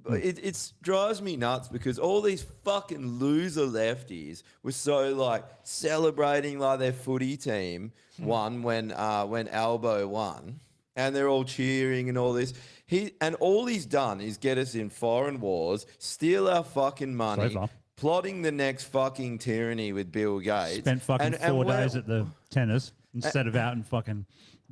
But it drives me nuts because all these fucking loser lefties were so like celebrating like their footy team won when Albo won, and they're all cheering and all this. All he's done is get us in foreign wars, steal our fucking money, far. plotting the next fucking tyranny with Bill Gates. Spent fucking And 4 we're- days at the tennis instead of out in fucking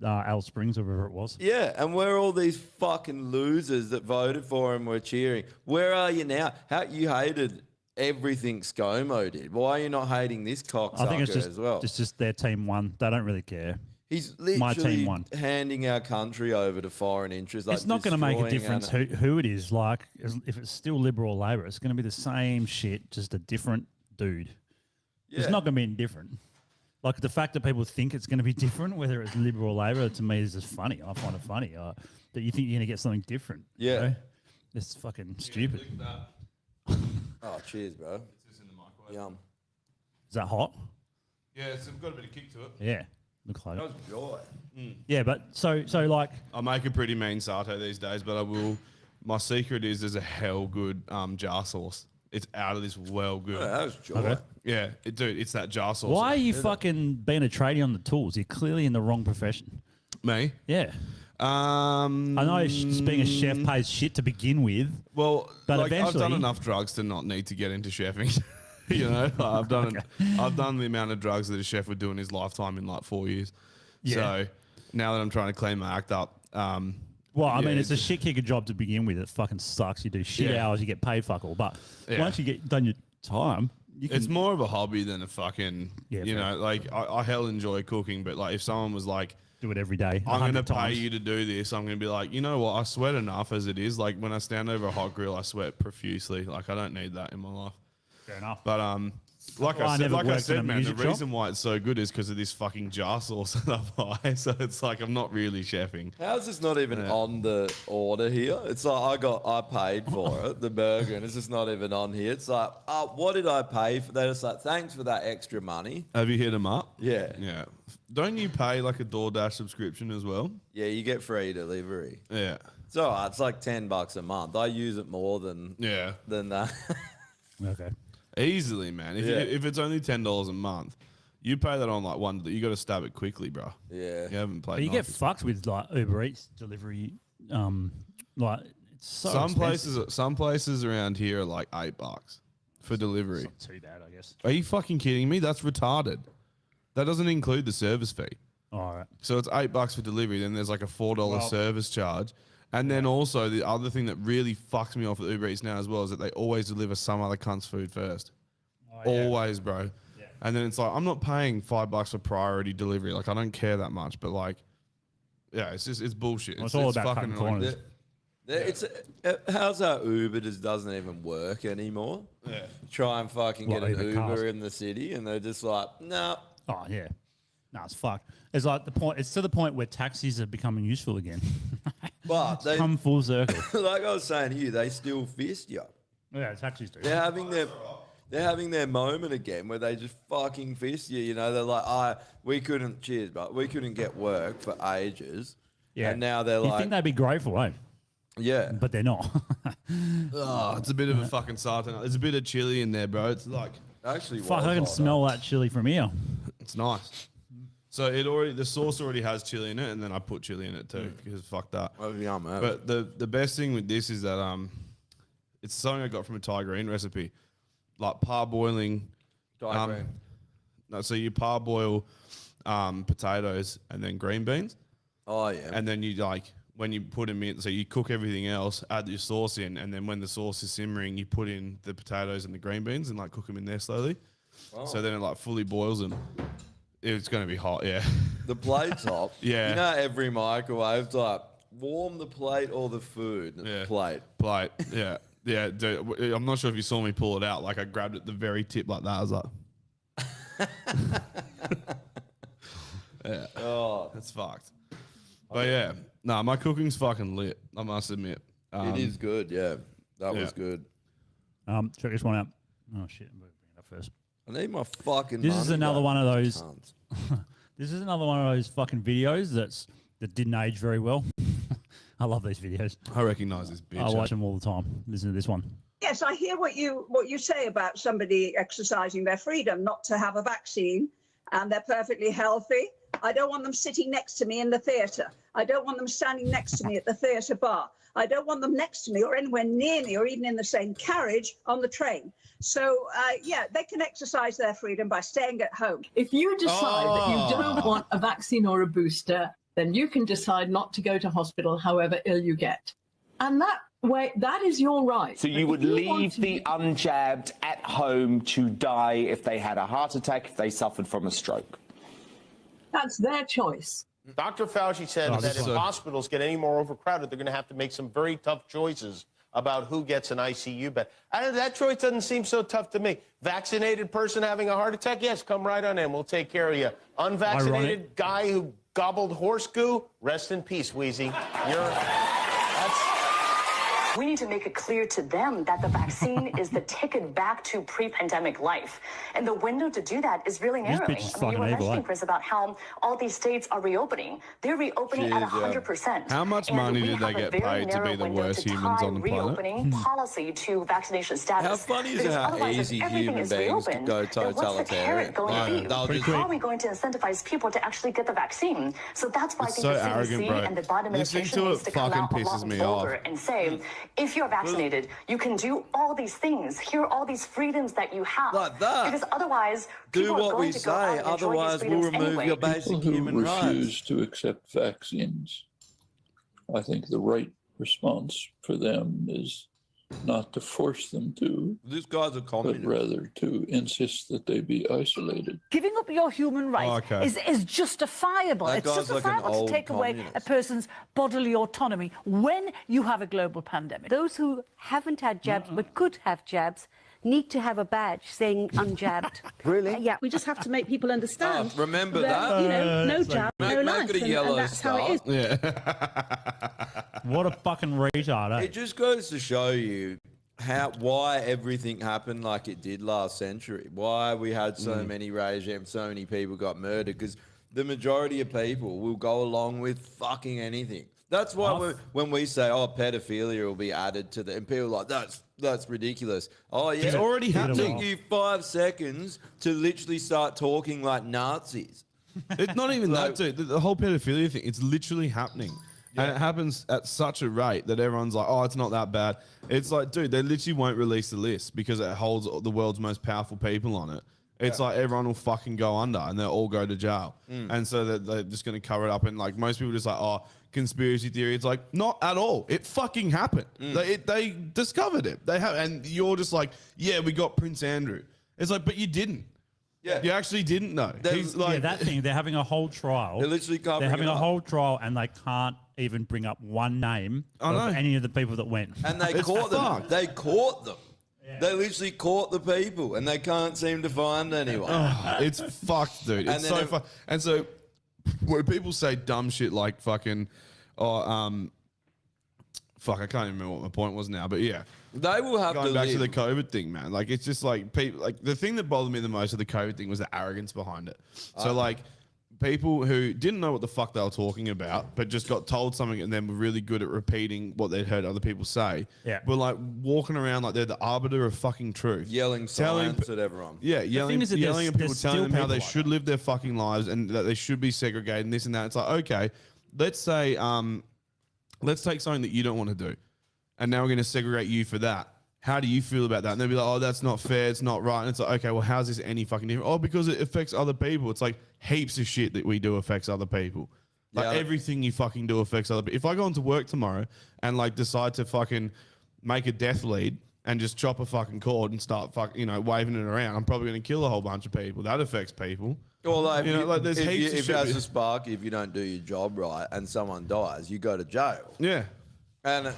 Alice Springs or wherever it was. Yeah, and where all these fucking losers that voted for him were cheering. Where are you now? How you hated everything ScoMo did. Why are you not hating this cocksucker I think it's as well? just their team won. They don't really care. He's my team literally won. handing our country over to foreign interests. Like It's not going to make a destroying difference our- who it is. Like, if it's still Liberal or Labor, it's going to be the same shit, just a different dude. It's Yeah. not going to be any different. Like, the fact that people think it's going to be different, whether it's Liberal or Labor, to me is just funny. I find it funny that you think you're going to get something different. you Yeah. know? It's fucking stupid. Oh, cheers, bro. Yum. Is that hot? Yeah, it's got a bit of kick to it. Yeah. Looks like That it. was joy. Yeah, but so like, I make a pretty mean satay these days, but I will. My secret is there's a hell good jar sauce. It's out of this well good. Yeah, that was joy. Okay. Yeah, dude, it's that jar sauce. why are you fucking being a tradie on the tools? You're clearly in the wrong profession. Me? Yeah. I know being a chef pays shit to begin with. Well, But like, I've done eventually- enough drugs to not need to get into chefing. You know, I've done the amount of drugs that a chef would do in his lifetime in like 4 years. Yeah. So now that I'm trying to clean my act up, Well, I yeah, mean, it's a shit kicker job to begin with. It fucking sucks. You do shit Yeah. hours, you get paid fuck all. But Yeah. once you get done your time, you can. it's more of a hobby than a fucking, Yeah, you fair. know, like I hell enjoy cooking, but like if someone was like, do it every day. I'm going to 100 pay times. you to do this, I'm going to be like, you know what? I sweat enough as it is. Like when I stand over a hot grill, I sweat profusely. Like I don't need that in my life. Fair enough. But like Well, I I said, never like I worked in said, a man, the music shop. reason why it's so good is because of this fucking jar sauce that I buy. So it's like I'm not really chefing. How's this not even on the order here? It's like I paid for it, the burger, and it's just not even on here. It's like, what did I pay for that? It's like, thanks for that extra money. Have you hit them up? Yeah. Yeah. Don't you pay like a DoorDash subscription as well? Yeah, you get free delivery. Yeah. It's all right. It's like $10 a month. I use it more than Yeah. that. Okay. Easily, man. Yeah. If it's only $10 a month, you pay that on like one. You got to stab it quickly, bro. Yeah. You haven't played. But you get nice. fucked with like Uber Eats delivery. Like it's so Some places around here are like $8 for delivery. Not too bad, I guess. Are you fucking kidding me? That's retarded. That doesn't include the service fee. All right. So it's $8 for delivery. Then there's like a $4 service charge. And then also the other thing that really fucks me off with Uber Eats now as well is that they always deliver some other cunt's food first. Always, bro. Yeah. And then it's like, I'm not paying $5 for priority delivery. Like, I don't care that much. But like, yeah, it's bullshit. Well, it's all about cutting annoying. corners. It's how's our Uber just doesn't even work anymore? Yeah. Try and fucking What, get an Uber Uber cars? in the city, and they're just like, no. Oh yeah. No, it's fucked. It's like the point. It's to the point where taxis are becoming useful again. But they, Come full circle. like I was saying to you, they still fist you. Yeah, taxis do. They're having their moment again where they just fucking fist you. You know, they're like, we couldn't get work for ages. Yeah. And now they're You like, think they'd be grateful, eh? yeah. But they're not. Oh, it's a bit of a fucking sartan. There's a bit of chili in there, bro. It's like, Actually, Fuck, was I can hot, smell that chili from here. it's nice. So the sauce already has chili in it, and then I put chili in it too because fuck that. Oh, yum, man. But the best thing with this is that it's something I got from a Thai green recipe, like parboiling. Diagram. No, so you parboil potatoes and then green beans, Oh, yeah. and then you like when you put them in, so you cook everything else, add your sauce in, and then when the sauce is simmering, you put in the potatoes and the green beans and like cook them in there slowly. So then it like fully boils them. It's going to be hot, yeah. The plate top. Yeah. You know, every microwave's like, warm the plate or the food. Yeah. Plate. Plate, yeah. Yeah, dude, I'm not sure if you saw me pull it out. Like, I grabbed it at the very tip like that. I was like, yeah, Oh, that's fucked. But yeah, no, my cooking's fucking lit, I must admit. it is good, yeah. That was yeah. good. Check this one out. Oh shit, I'm gonna bring it up first. I need my fucking This is money another back, one of those. cunts. This is another one of those fucking videos that didn't age very well. I love these videos. I recognize this bitch. I watch them all the time. Listen to this one. Yes, I hear what you say about somebody exercising their freedom not to have a vaccine, and they're perfectly healthy. I don't want them sitting next to me in the theatre. I don't want them standing next to me at the theatre bar. I don't want them next to me or anywhere near me or even in the same carriage on the train. So, they can exercise their freedom by staying at home. If you decide that you don't want a vaccine or a booster, then you can decide not to go to hospital however ill you get. And that way, that is your right. So you would leave the unjabbed at home to die if they had a heart attack, if they suffered from a stroke? That's their choice. Dr. Fauci said that if hospitals get any more overcrowded, they're going to have to make some very tough choices about who gets an ICU bed. That choice doesn't seem so tough to me. Vaccinated person having a heart attack, yes, come right on in. We'll take care of you. Unvaccinated guy who gobbled horse goo, rest in peace, Wheezy. We need to make it clear to them that the vaccine is the ticket back to pre-pandemic life. And the window to do that is really narrowing. I mean, you were mentioning, Chris, about how all these states are reopening. They're reopening at 100%. How much money did they get paid to be the worst humans on the planet? Reopening policy to vaccination status. How funny is it how easy human beings to go totalitarian? How are we going to incentivize people to actually get the vaccine? So that's why I think the CDC and the Biden administration needs to come out a lot bolder and say, if you're vaccinated, you can do all these things. Here are all these freedoms that you have. Like that. Because otherwise, do what we say. Otherwise, we'll remove your basic human rights. People who refuse to accept vaccines, I think the right response for them is not to force them to. These guys are communists. But rather to insist that they be isolated. Giving up your human rights is justifiable. That it's guy's justifiable like an to take away communist. a person's bodily autonomy when you have a global pandemic. Those who haven't had jabs but could have jabs need to have a badge saying unjabbed. Really? Yeah. We just have to make people understand. Remember that? You know, no jab, no Make life, it a yellow and that's how it is. What a fucking retard, eh? It just goes to show you why everything happened like it did last century. Why we had so many regimes, so many people got murdered, because the majority of people will go along with fucking anything. That's why when we say, pedophilia will be added to the, and people are like, that's ridiculous. Oh yeah, It's already happening. It took you 5 seconds to literally start talking like Nazis. It's not even that, dude. The whole pedophilia thing, it's literally happening. And it happens at such a rate that everyone's like, it's not that bad. It's like, dude, they literally won't release the list because it holds the world's most powerful people on it. It's like everyone will fucking go under and they'll all go to jail. And so they're just going to cover it up. And like most people just like, conspiracy theory. It's like, not at all. It fucking happened. They discovered it. They have, and you're just like, yeah, we got Prince Andrew. It's like, but you didn't. Yeah. You actually didn't know. He's like, that thing, they're having a whole trial. They're literally covering They're having it a up. whole trial and they can't even bring up one name of any of the people that went. And they caught them. They caught them. Yeah. They literally caught the people, and they can't seem to find anyone. It's fucked, dude. It's so fucked. And so when people say dumb shit like fucking, I can't even remember what my point was now, but yeah. They will have going to back live. to the COVID thing, man. Like, it's just like people, like the thing that bothered me the most of the COVID thing was the arrogance behind it. So like people who didn't know what the fuck they were talking about, but just got told something and then were really good at repeating what they'd heard other people say. Yeah. Were like walking around like they're the arbiter of fucking truth. Yelling science at everyone. Yeah, yelling at people, there's telling them still how they people like should live their fucking lives and that they should be segregated and this and that. It's like, okay, let's say, let's take something that you don't want to do. And now we're going to segregate you for that. How do you feel about that? And they'll be like, that's not fair. It's not right. And it's like, okay, well, how's this any fucking different? Because it affects other people. It's like heaps of shit that we do affects other people. Like everything you fucking do affects other people. If I go into work tomorrow and like decide to fucking make a death lead and just chop a fucking cord and start waving it around, I'm probably going to kill a whole bunch of people. That affects people. Or like, there's heaps of if shit. as a spark, if you don't do your job right and someone dies, you go to jail. Yeah. And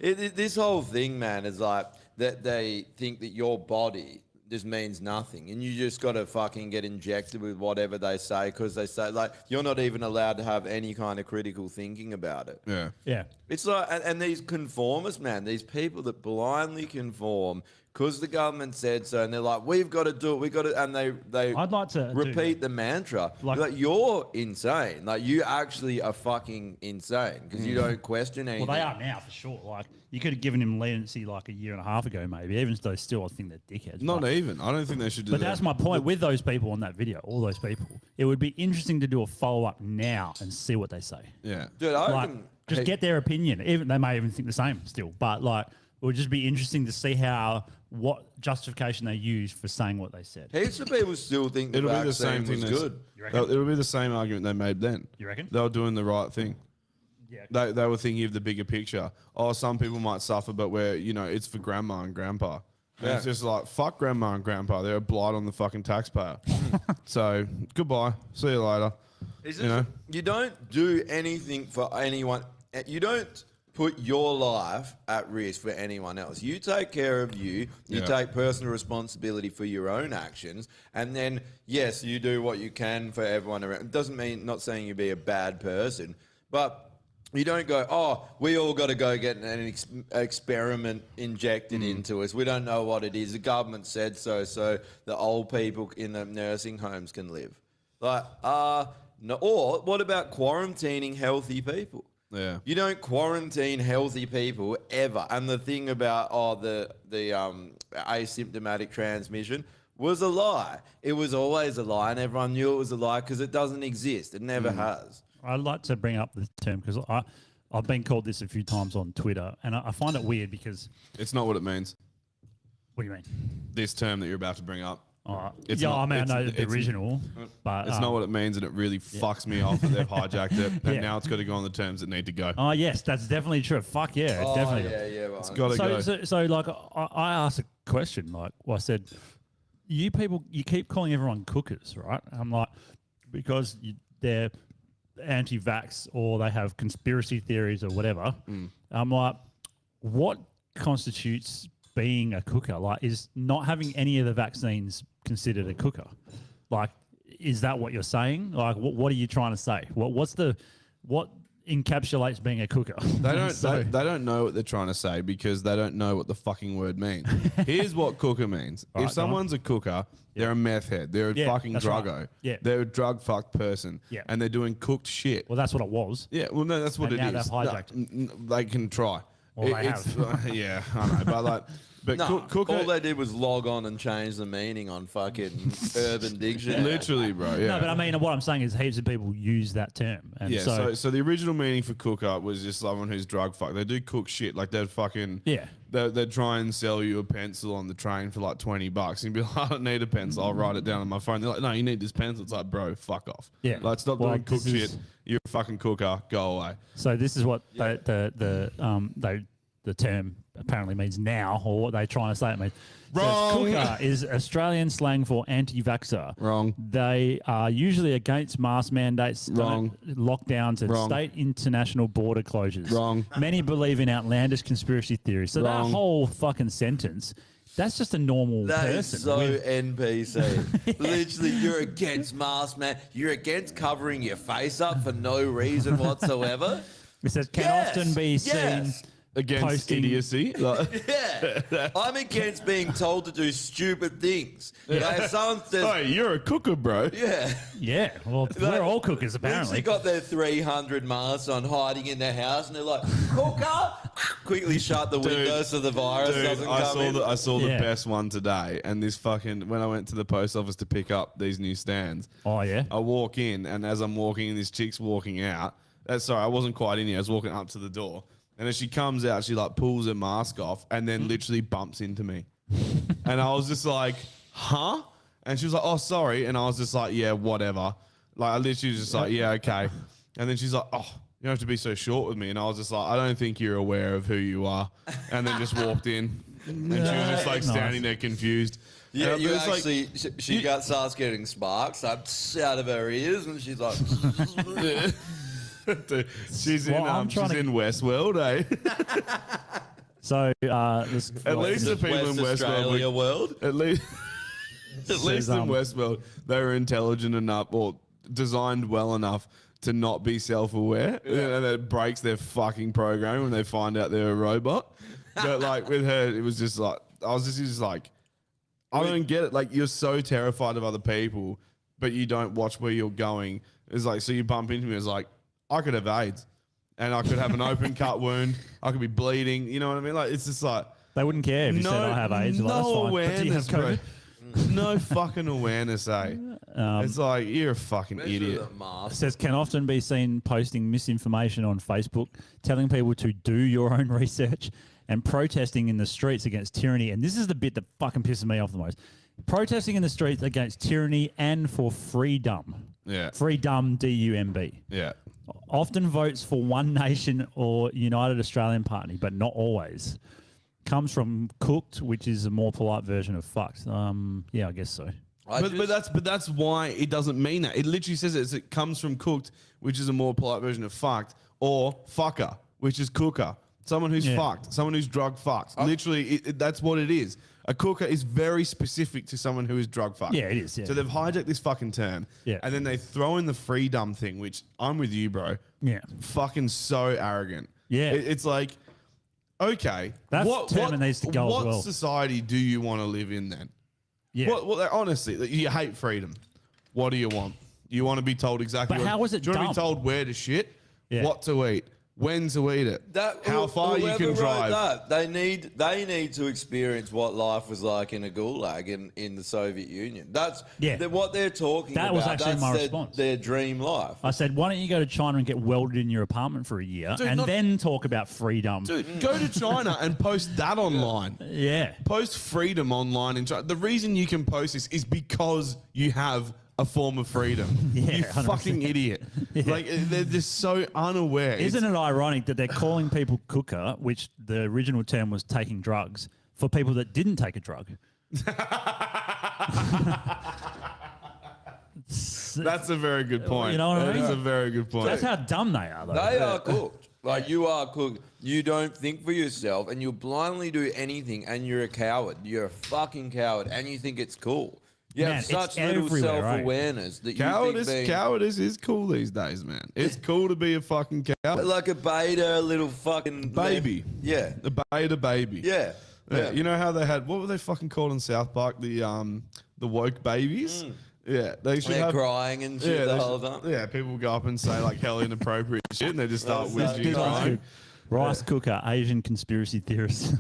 this whole thing, man, is like that they think that your body just means nothing. And you just got to fucking get injected with whatever they say because they say, like, you're not even allowed to have any kind of critical thinking about it. Yeah. Yeah. It's like, and these conformists, man, these people that blindly conform because the government said so, and they're like, we've got to do it, we've got to, and they I'd like to repeat the mantra. Like, you're insane. Like, you actually are fucking insane because you don't question anything. Well, they are now for sure. Like, you could have given him leniency like a year and a half ago, maybe. Even though still, I think they're dickheads. Not even. I don't think they should do that. But that's my point with those people on that video. All those people. It would be interesting to do a follow up now and see what they say. Yeah, dude. I Like, reckon, just get their opinion. Even they may even think the same still, but like it would just be interesting to see what justification they use for saying what they said. heaps of people still think the It'll be the vaccine same thing. was good. It'll be the same argument they made then. You reckon? They were doing the right thing. Yeah. They were thinking of the bigger picture. Oh, some people might suffer, but it's for grandma and grandpa. And Yeah. it's just like, fuck grandma and grandpa. They're a blight on the fucking taxpayer. So, goodbye. See you later. You don't do anything for anyone. You don't put your life at risk for anyone else. You take care of you. You Yeah. take personal responsibility for your own actions. And then, yes, you do what you can for everyone around. It doesn't mean, not saying you be a bad person, but you don't go, oh, we all got to go get an experiment injected into us. We don't know what it is. The government said so the old people in the nursing homes can live. Like, no. Or what about quarantining healthy people? Yeah. You don't quarantine healthy people ever. And the thing about the asymptomatic transmission was a lie. It was always a lie, and everyone knew it was a lie because it doesn't exist. It never has. I'd like to bring up the term because I've been called this a few times on Twitter, and I find it weird because It's not what it means. What do you mean? This term that you're about to bring up. I not- mean, I know the it's- original, but it's not what it means, and it really fucks me off that they've hijacked it, and now it's got to go on the terms that need to go. Oh yes, that's definitely true. Fuck yeah, Oh, definitely. yeah, It's got to go. So like, I asked a question. Like, I said, you people, you keep calling everyone cookers, right? I'm like, because they're anti-vax or they have conspiracy theories or whatever. I'm like, what constitutes being a cooker? Like, is not having any of the vaccines considered a cooker? Like, is that what you're saying? Like, what are you trying to say? What encapsulates being a cooker? They don't. They don't know what they're trying to say because they don't know what the fucking word means. Here's what cooker means. All If right, go on. someone's a cooker, they're a meth head. They're a Yeah, fucking that's right. druggo. Yeah. They're a drug fucked person. Yeah. And they're doing cooked shit. Well, that's what it was. Yeah. Well, no, that's what And it now is. they've hijacked They can try. Well, they It's- have. yeah, I know, but like, but No, cooker. all they did was log on and change the meaning on fucking Urban Dictionary. Literally, bro. Yeah. No, but I mean, what I'm saying is heaps of people use that term. And Yeah, so the original meaning for cooker was just someone who's drug fucked. They do cook shit. Like they'd fucking They'd try and sell you a pencil on the train for like $20, and you'd be like, I don't need a pencil. I'll write it down on my phone. They're like, no, you need this pencil. It's like, bro, fuck off. Yeah. Like stop Well, doing cook this is- shit. You're a fucking cooker. Go away. So this is what the term apparently means now, or what they're trying to say it means. Wrong. It says cooker is Australian slang for anti-vaxxer. Wrong. They are usually against mask mandates, Wrong. lockdowns, and Wrong. state international border closures. Wrong. Many believe in outlandish conspiracy theories. So Wrong. that whole fucking sentence, that's just a normal That person. is so with- NPC. Literally, you're against mask, man. You're against covering your face up for no reason whatsoever. It says can Yes, often be seen yes. Against posting- idiocy. Like, Yeah, I'm against being told to do stupid things. Like, if someone says, hey, you're a cooker, bro. yeah. Yeah, well, we're all cookers apparently. Literally got their 300 masks on, hiding in their house, and they're like, cooker! Quickly shut the windows so the virus doesn't come in. I saw the Yeah. best one today, and this fucking when I went to the post office to pick up these new stands. Oh yeah. I walk in, and as I'm walking in, this chick's walking out. Sorry, I wasn't quite in here. I was walking up to the door, and as she comes out, she like pulls her mask off, and then literally bumps into me. And I was just like, "Huh?" And she was like, "Oh, sorry." And I was just like, "Yeah, whatever." Like I literally was just like, "Yeah, okay." And then she's like, "Oh, you don't have to be so short with me." And I was just like, "I don't think you're aware of who you are." And then just walked in, and she was just like standing there confused. Yeah, And you it's like- actually, she starts getting sparks out of her ears, and she's like, Dude, she's Well, I'm she's trying to- in Westworld, eh? So this, At least the people in West Australia Westworld, world. at least Says, in Westworld, they were intelligent enough or designed well enough to not be self-aware, and it breaks their fucking program when they find out they're a robot. But like with her, it was just like I was just like, I don't get it. Like, you're so terrified of other people, but you don't watch where you're going. It's like, so you bump into me. It's like, I could have AIDS, and I could have an open cut wound. I could be bleeding. You know what I mean? Like, it's just like they wouldn't care if you said I have AIDS. You're like, that's fine. But do you have COVID? No fucking awareness, eh? It's like, you're a fucking idiot. It says can often be seen posting misinformation on Facebook, telling people to do your own research, and protesting in the streets against tyranny. And this is the bit that fucking pisses me off the most. Protesting in the streets against tyranny and for freedom. Yeah. Freedom, D-U-M-B. Yeah. Often votes for One Nation or United Australian Party, but not always. Comes from cooked, which is a more polite version of fucked. Yeah, I guess so. But that's why it doesn't mean that. It literally says it comes from cooked, which is a more polite version of fucked, or fucker, which is cooker. Someone who's fucked, someone who's drug fucked. Literally, that's what it is. A cooker is very specific to someone who is drug fucked. Yeah, it is. Yeah. So they've hijacked this fucking term, and then they throw in the freedom thing, which I'm with you, bro. Yeah, fucking so arrogant. Yeah, it's like, okay, that term needs to go as well. What society do you want to live in then? Yeah. Honestly, you hate freedom. What do you want? You want to be told exactly. But how is it Do you want to be dumb? told where to shit, Yeah. what to eat, when to eat it, how far you can drive? They need to experience what life was like in a gulag in the Soviet Union. That's what they're talking about. That was actually That's my their, response. Their dream life. I said, why don't you go to China and get welded in your apartment for a year and then talk about freedom? Dude, go to China and post that online. Yeah. Post freedom online in China. The reason you can post this is because you have a form of freedom. Yeah, you 100%. fucking idiot. Like, they're just so unaware. Isn't it ironic that they're calling people cooker, which the original term was taking drugs, for people that didn't take a drug? That's a very good point. You know what I mean? That is a very good point. That's how dumb they are, though. They are cooked. Like, you are cooked. You don't think for yourself, and you blindly do anything, and you're a coward. You're a fucking coward, and you think it's cool. You have such little self-awareness that you think cowardice is cool these days, man. It's cool to be a fucking coward. like a beta, little fucking Baby. Yeah. A beta baby. Yeah. Yeah. You know how they had, what were they fucking called in South Park? The woke babies? Yeah. They should They're have crying and shit the whole time. Yeah, people go up and say like hell inappropriate shit and they just start whizzing and crying. Rice cooker, Asian conspiracy theorist.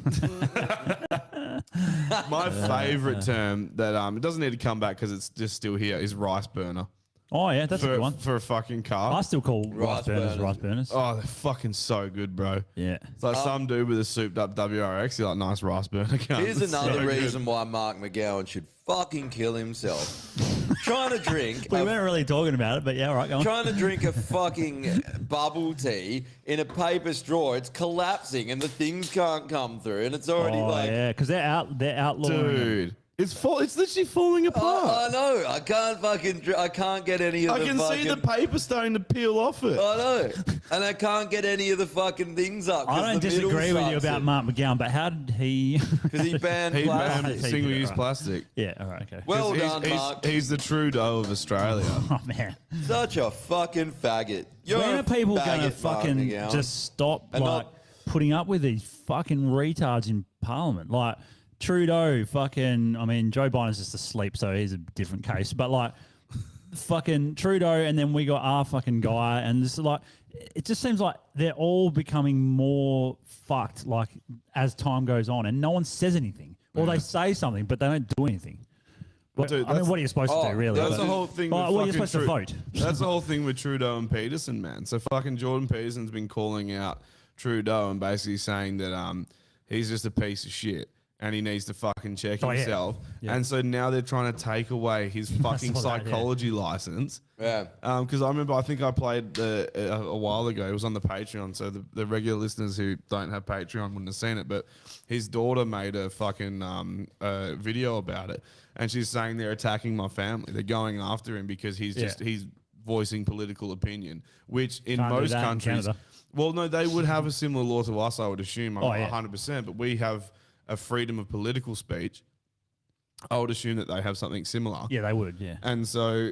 My favorite term that it doesn't need to come back because it's just still here is rice burner. Oh yeah, that's a good one. For a fucking car. I still call rice burners rice burners. Oh, they're fucking so good, bro. Yeah. It's like some dude with a souped up WRX, you're like, nice rice burner car. Here's It's another so good. reason why Mark McGowan should fucking kill himself. Trying to drink. We weren't really talking about it, but yeah, all right, go on. Trying to drink a fucking bubble tea in a paper straw. It's collapsing and the things can't come through, and it's already yeah, because they're outlawing them. Dude. It's literally falling apart. I know. I can't I can't get any of I the can see the paper starting to peel off it. I know. And I can't get any of the fucking things up. I don't disagree with you about Mark McGowan, but how did he? Because he banned He plastic. banned single-use plastic. Yeah, all right, okay. Well 'Cause done, he's, Mark. He's the Trudeau of Australia. Oh, man. Such a fucking faggot. You're When a are people going to faggot, Mark fucking McGowan. just stop And like not- putting up with these fucking retards in Parliament? Like Trudeau, fucking. I mean, Joe Biden's just asleep, so he's a different case. But like, fucking Trudeau, and then we got our fucking guy, and this is like, it just seems like they're all becoming more fucked. Like as time goes on, and no one says anything, or they say something, but they don't do anything. But, Dude, I mean, what are you supposed to do, really? That's the whole thing. Like, with well, you're fucking supposed to vote. That's the whole thing with Trudeau and Peterson, man. So fucking Jordan Peterson's been calling out Trudeau and basically saying that he's just a piece of shit and he needs to fucking check himself. Yeah. And so now they're trying to take away his fucking saw that, yeah. psychology license. Yeah. Because I remember, I think I played a while ago. It was on the Patreon, so the regular listeners who don't have Patreon wouldn't have seen it. But his daughter made a fucking video about it, and she's saying they're attacking my family. They're going after him because he's voicing political opinion, which in Can't do most that in countries, Canada. well, no, they would have a similar law to us. I would assume, Oh, yeah. 100%. But we have a freedom of political speech. I would assume that they have something similar. Yeah, they would. Yeah. And so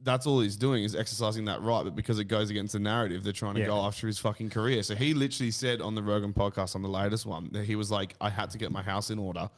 that's all he's doing is exercising that right, but because it goes against the narrative, they're trying to Yeah. go after his fucking career. So he literally said on the Rogan podcast, on the latest one, that he was like, I had to get my house in order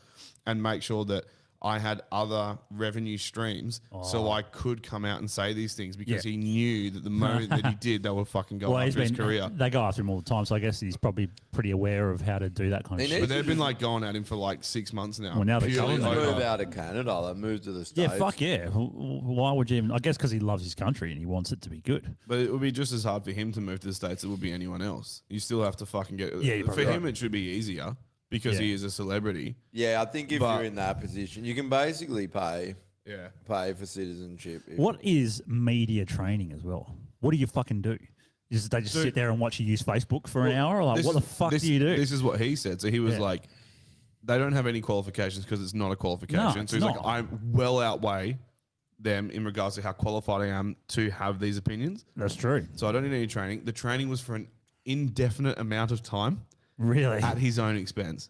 and make sure that I had other revenue streams so I could come out and say these things because he knew that the moment that he did, they would fucking go after his career. They go after him all the time, so I guess he's probably pretty aware of how to do that kind of shit. But they've been like going at him for like 6 months now. Well, now they're Purely going Move out of Canada, like move to the States. Yeah, fuck yeah. Why would you even? I guess because he loves his country and he wants it to be good. But it would be just as hard for him to move to the States as it would be anyone else. You still have to fucking get... Yeah, for him, it should be easier because he is a celebrity. Yeah, I think if you're in that position, you can basically pay for citizenship. What is media training as well? What do you fucking do? They just sit there and watch you use Facebook for an hour? Like, what the fuck do you do? This is what he said. So he was like, they don't have any qualifications because it's not a qualification. it's so he's not. like, I well outweigh them in regards to how qualified I am to have these opinions. That's true. So I don't need any training. The training was for an indefinite amount of time. Really? At his own expense.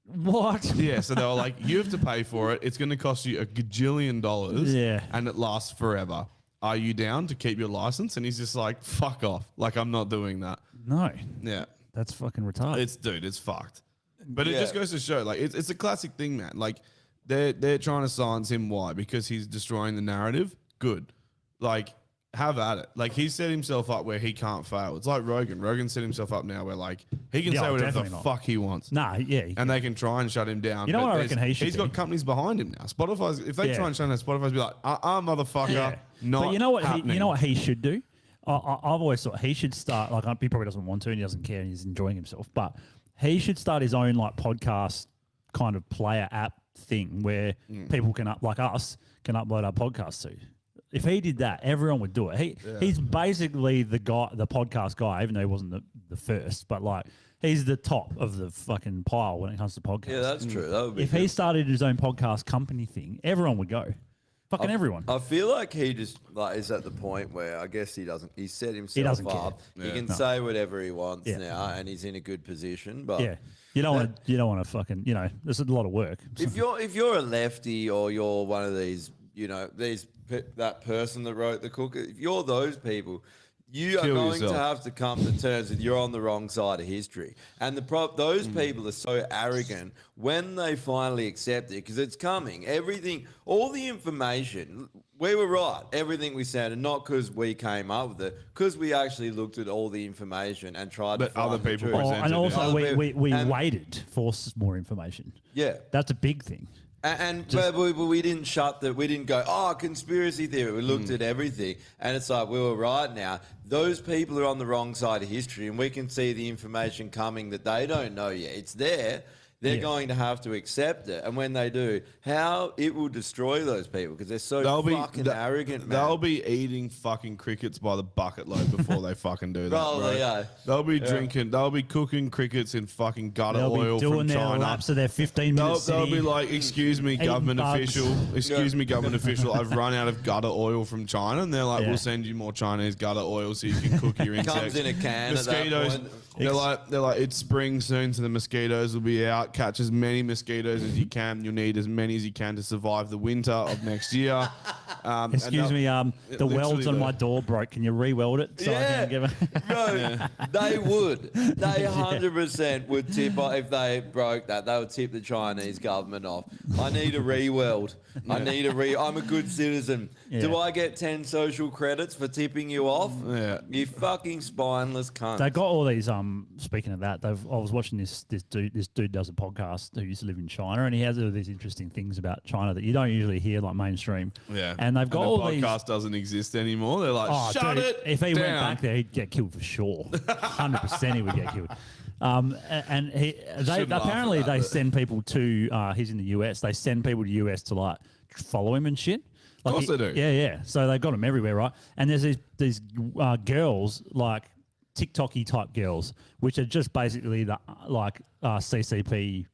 What? Yeah, so they were like, you have to pay for it. It's going to cost you $1 gajillion. Yeah. And it lasts forever. Are you down to keep your license? And he's just like, fuck off. Like, I'm not doing that. No. Yeah. That's fucking retarded. It's fucked. But it just goes to show, like, it's a classic thing, man. Like, they're trying to silence him. Why? Because he's destroying the narrative? Good. Like, have at it. Like, he set himself up where he can't fail. It's like Rogan. Rogan set himself up now where, like, he can say whatever the fuck he wants. Nah, yeah. And they can try and shut him down. You know But what I reckon he should He's do? got companies behind him now. Spotify's, if they try and shut him down, Spotify's be like, motherfucker, not But you know what? happening. You know what he should do. I've always thought he should start. Like, he probably doesn't want to, and he doesn't care, and he's enjoying himself. But he should start his own like podcast kind of player app thing where people can like us can upload our podcasts to. If he did that, everyone would do it. He's basically the podcast guy, even though he wasn't the first, but like he's the top of the fucking pile when it comes to podcasts. Yeah, that's true. That would be if he started his own podcast company thing, everyone would go. Fucking everyone. I feel like he just like is at the point where I guess he set himself doesn't up. care. He Yeah. can No. say whatever he wants Yeah. now, and he's in a good position. But Yeah, you don't want to fucking there's a lot of work. if you're a lefty or you're one of these, that person that wrote the cook, if you're those people, you are Kill going to yourself. have to come to terms with you're on the wrong side of history. And those people are so arrogant when they finally accept it, because it's coming. Everything, all the information, we were right. Everything we said, and not because we came up with it, because we actually looked at all the information and tried to But find other the people truth. And also Other we people- and- waited for more information. Yeah. That's a big thing. But we didn't we didn't go, conspiracy theory. We looked at everything, and it's like, we were right now. Those people are on the wrong side of history, and we can see the information coming that they don't know yet. It's there. They're going to have to accept it. And when they do, how it will destroy those people, because they're so fucking arrogant, man. They'll be eating fucking crickets by the bucket load before they fucking do that. Probably, bro. yeah. They'll be Yeah. drinking. They'll be cooking crickets in fucking gutter They'll oil be doing from their China. laps of their 15 minutes. They'll be like, excuse me, eating government bugs. official. Excuse me, government official. I've run out of gutter oil from China. And they're like, Yeah. we'll send you more Chinese gutter oil so you can cook your insects. Comes in a can at that Mosquitoes. point. They're like, it's spring soon, so the mosquitoes will be out. Catch as many mosquitoes as you can. You'll need as many as you can to survive the winter of next year. Excuse me, the welds on my door broke. Can you re-weld it? So I can give it? Bro, they would. They 100% would tip if they broke that. They would tip the Chinese government off. I need a re-weld. I'm a good citizen. Do Yeah. I get 10 social credits for tipping you off? Yeah. You fucking spineless cunt. They got all these. Speaking of that, I was watching this dude. This dude does a podcast who used to live in China, and he has all these interesting things about China that you don't usually hear like mainstream. Yeah. And they've got the all these. podcast doesn't exist anymore. They're like, Oh, shut dude, it if he went down. back there, he'd get killed for sure. 100% he would get killed. And they Shouldn't laugh apparently at that, they but- send people to. He's in the US. They send people to US to like follow him and shit. Like Of course they do. Yeah, yeah. So they've got him everywhere, right? And there's these girls like TikTok-y type girls, which are just basically the CCP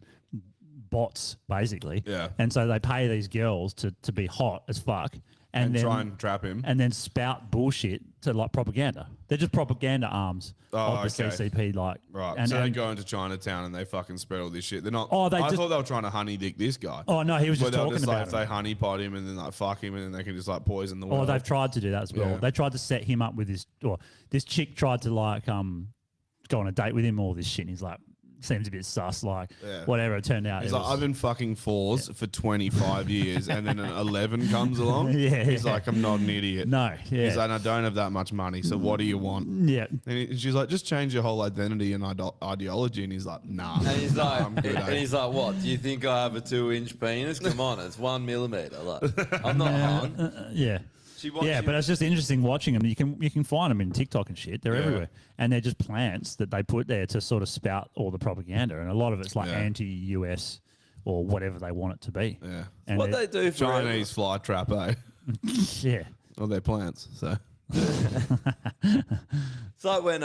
bots, basically. Yeah. And so they pay these girls to be hot as fuck. And then try and trap him. and then spout bullshit to like propaganda. They're just propaganda arms of the CCP. Like, Right. And, so they and- go into Chinatown and they fucking spread all this shit. They're not. Oh, they I just- thought they were trying to honey dick this guy. Oh, no, he was Where just they'll talking like, about they him. honey pot him and then like fuck him and then they can just like poison the Oh, world. they've tried to do that as well. Yeah. They tried to set him up with this. Or this chick tried to like go on a date with him, all this shit. And he's like, seems a bit sus. Like Yeah. whatever it turned out. He's it like, was- I've been fucking fours for 25 years, and then an 11 comes along. Yeah, He's yeah. like, I'm not an idiot. No, yeah. He's like, I don't have that much money, so what do you want? Yeah. And she's like, just change your whole identity and ideology. And he's like, nah. And he's like, I'm good, and eh? he's like, what? Do you think I have a 2-inch penis? Come on, it's 1 millimeter. Like, I'm not Han. Yeah. Yeah, but it's just interesting watching them. You can find them in TikTok and shit. They're Yeah. everywhere, and they're just plants that they put there to sort of spout all the propaganda. And a lot of it's like Yeah. anti-US or whatever they want it to be. Yeah. And What they do for Chinese fly trap, eh? Yeah. Well, they're plants, so. It's like when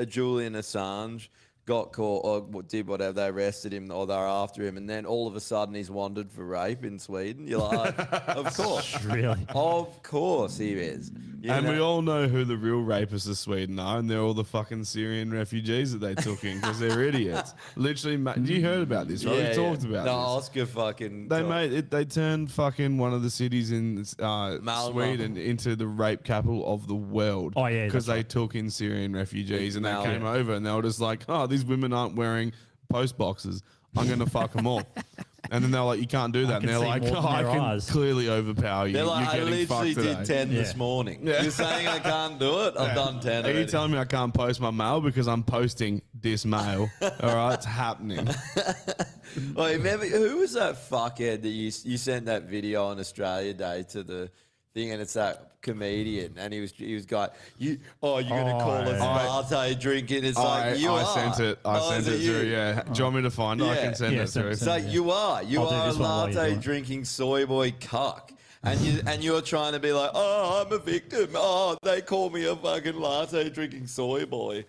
Julian Assange got caught or did whatever, they arrested him or they were after him, and then all of a sudden he's wanted for rape in Sweden. You're like, of course. Really? Of course he is. You And know? we all know who the real rapists of Sweden are, and they're all the fucking Syrian refugees that they took in because they're idiots. Literally, you heard about this, right? Yeah, we talked yeah. about No, this. Oscar fucking. They made it. They turned fucking one of the cities in Malmö. Sweden into the rape capital of the world. Oh, yeah, because that's they took in Syrian refugees and they Malmö. came over and they were just like, "Oh, these women aren't wearing post boxes. I'm gonna fuck them all." And then they're like, "You can't do that." And can they're see like, more than "I their can eyes." clearly overpower you. They're like, I You're getting literally fucked did today." 10 this morning. Yeah. You're saying I can't do it? I've done 10 Are you already. telling me I can't post my mail because I'm posting this mail? All right, it's happening. Wait, remember who was that fuckhead that you sent that video on Australia Day to the thing, and it's that comedian, and he was going, you're gonna call us latte drinking? It's like you I are. sent it. I Oh, sent is it you? through. Yeah. Do you want me to find it? I can send it through. So you are I'll do a this one while you do latte it. drinking soy boy cuck. And you're trying to be like, oh, I'm a victim. Oh, they call me a fucking latte drinking soy boy.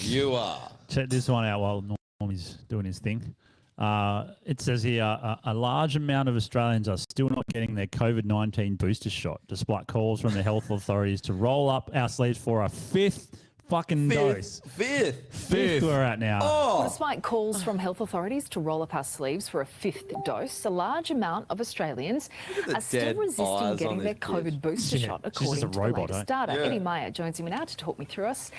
You are. Check this one out while Normie's doing his thing. It says here a large amount of Australians are still not getting their COVID-19 booster shot, despite calls from the health authorities to roll up our sleeves for a fifth fucking dose. Fifth we're at now. Oh. Despite calls from health authorities to roll up our sleeves for a fifth dose, a large amount of Australians the are still dead resisting eyes getting on their this bitch. COVID booster Yeah, shot, she's just according a to robot, the latest eh? data. Yeah. Eddie Meyer joins me now to talk me through us.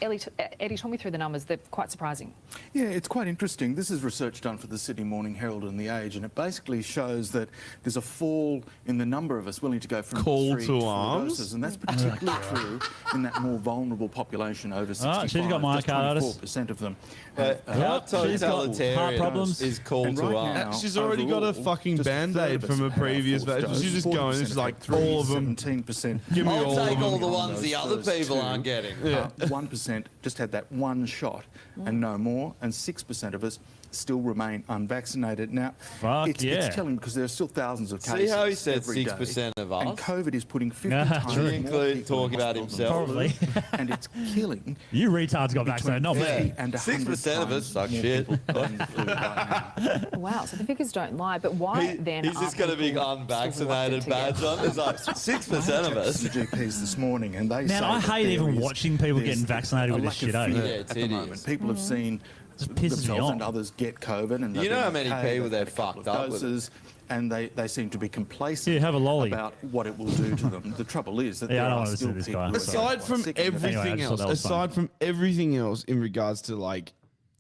Eddie, talk me through the numbers. They're quite surprising. Yeah, it's quite interesting. This is research done for the Sydney Morning Herald and The Age, and it basically shows that there's a fall in the number of us willing to go from Call 3 to to 4 arms? doses, and that's particularly true in that more vulnerable population over 65. she's got my Just myocarditis. 24% of them. How she's got totalitarian heart problems. is called And to right arms? now, She's already got a overall, fucking just a Band-Aid third of from us a had our previous fourth vaccine. dose, She's just going, 40% it's like had 3, all of them. 17%. Give me I'll all take of all them. the ones the Those other first people two. aren't getting. 1% just had that one shot and no more, and 6% of us still remain unvaccinated. Now, Fuck it's yeah. telling because there are still thousands of See cases. how he said every day, 6% of and us? COVID is putting 50 Nah, times true. more Including people talking in about hospital than himself. before, and it's killing. You retards got vaccinated, not me. 50 and 100 6% of us times suck more shit. people than the flu right now. Wow, so the figures don't lie. But why then He's are just got a big people still unvaccinated reluctant to badge on. It's like 6% of us. The GPs this morning, and they say Man, I that hate there even is- watching people there's getting vaccinated a with this lack shit, of eh? fear Yeah, it's at the hideous. moment. People have seen Just pisses me themselves off. and others get COVID, and You they've know been how many okay, people they've had they've a couple of fucked up with it? doses, and they seem to be complacent Yeah, have a lolly. about what it will do to them. The trouble is that Yeah, I there don't are wanna listen still to this people guy. who are Aside from sick and Anyway, I everything just thought else, that was funny. aside from everything else in regards to like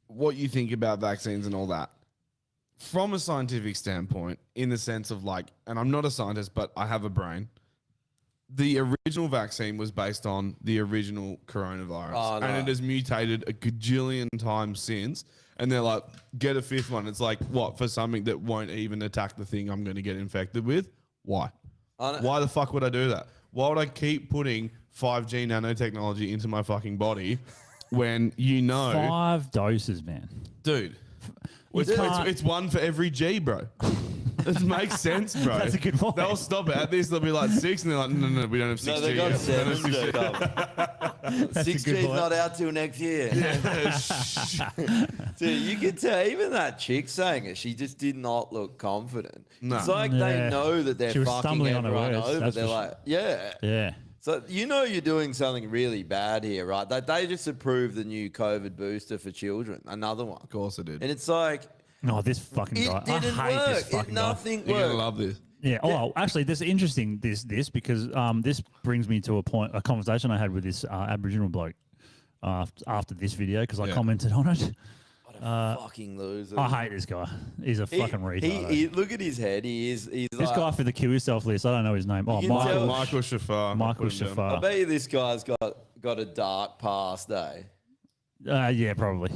what you think about vaccines and all that, from a scientific standpoint, in the sense of like, and I'm not a scientist, but I have a brain. The original vaccine was based on the original coronavirus, Oh, no. and it has mutated a gajillion times since. And they're like, get a fifth one. It's like, what, for something that won't even attack the thing I'm going to get infected with? Why? Why the fuck would I do that? Why would I keep putting 5G nanotechnology into my fucking body when you know, 5 doses, man. dude, You can't- it's one for every G, bro. It makes sense, bro. That's a good point. They'll stop at this. They'll be like 6, and they're like, no, we don't have 6G. No, they got yet. We don't 7. have 6G. 6G's not out till next year. Dude, you could tell, even that chick saying it, she just did not look confident. No. It's like Yeah. they know that they're She was fucking stumbling on her everyone words, over. that's They're for like, yeah. Yeah. So you know you're doing something really bad here, right? They just approved the new COVID booster for children, another one. Of course it did. And it's like, No, this fucking it guy. didn't I hate work. this fucking guy. Nothing You're going worked. to love this. Yeah. Oh, well, actually, this is interesting. This because this brings me to a conversation I had with this Aboriginal bloke after this video because I Yeah. commented on it. fucking loser. I hate this guy. He's a fucking retard. He look at his head. He's this like, guy for the kill yourself list. I don't know his name. Oh, You can tell- Michael Shafar. Michael I put him down. Shafar. I bet you this guy's got a dark past, eh? Yeah, probably.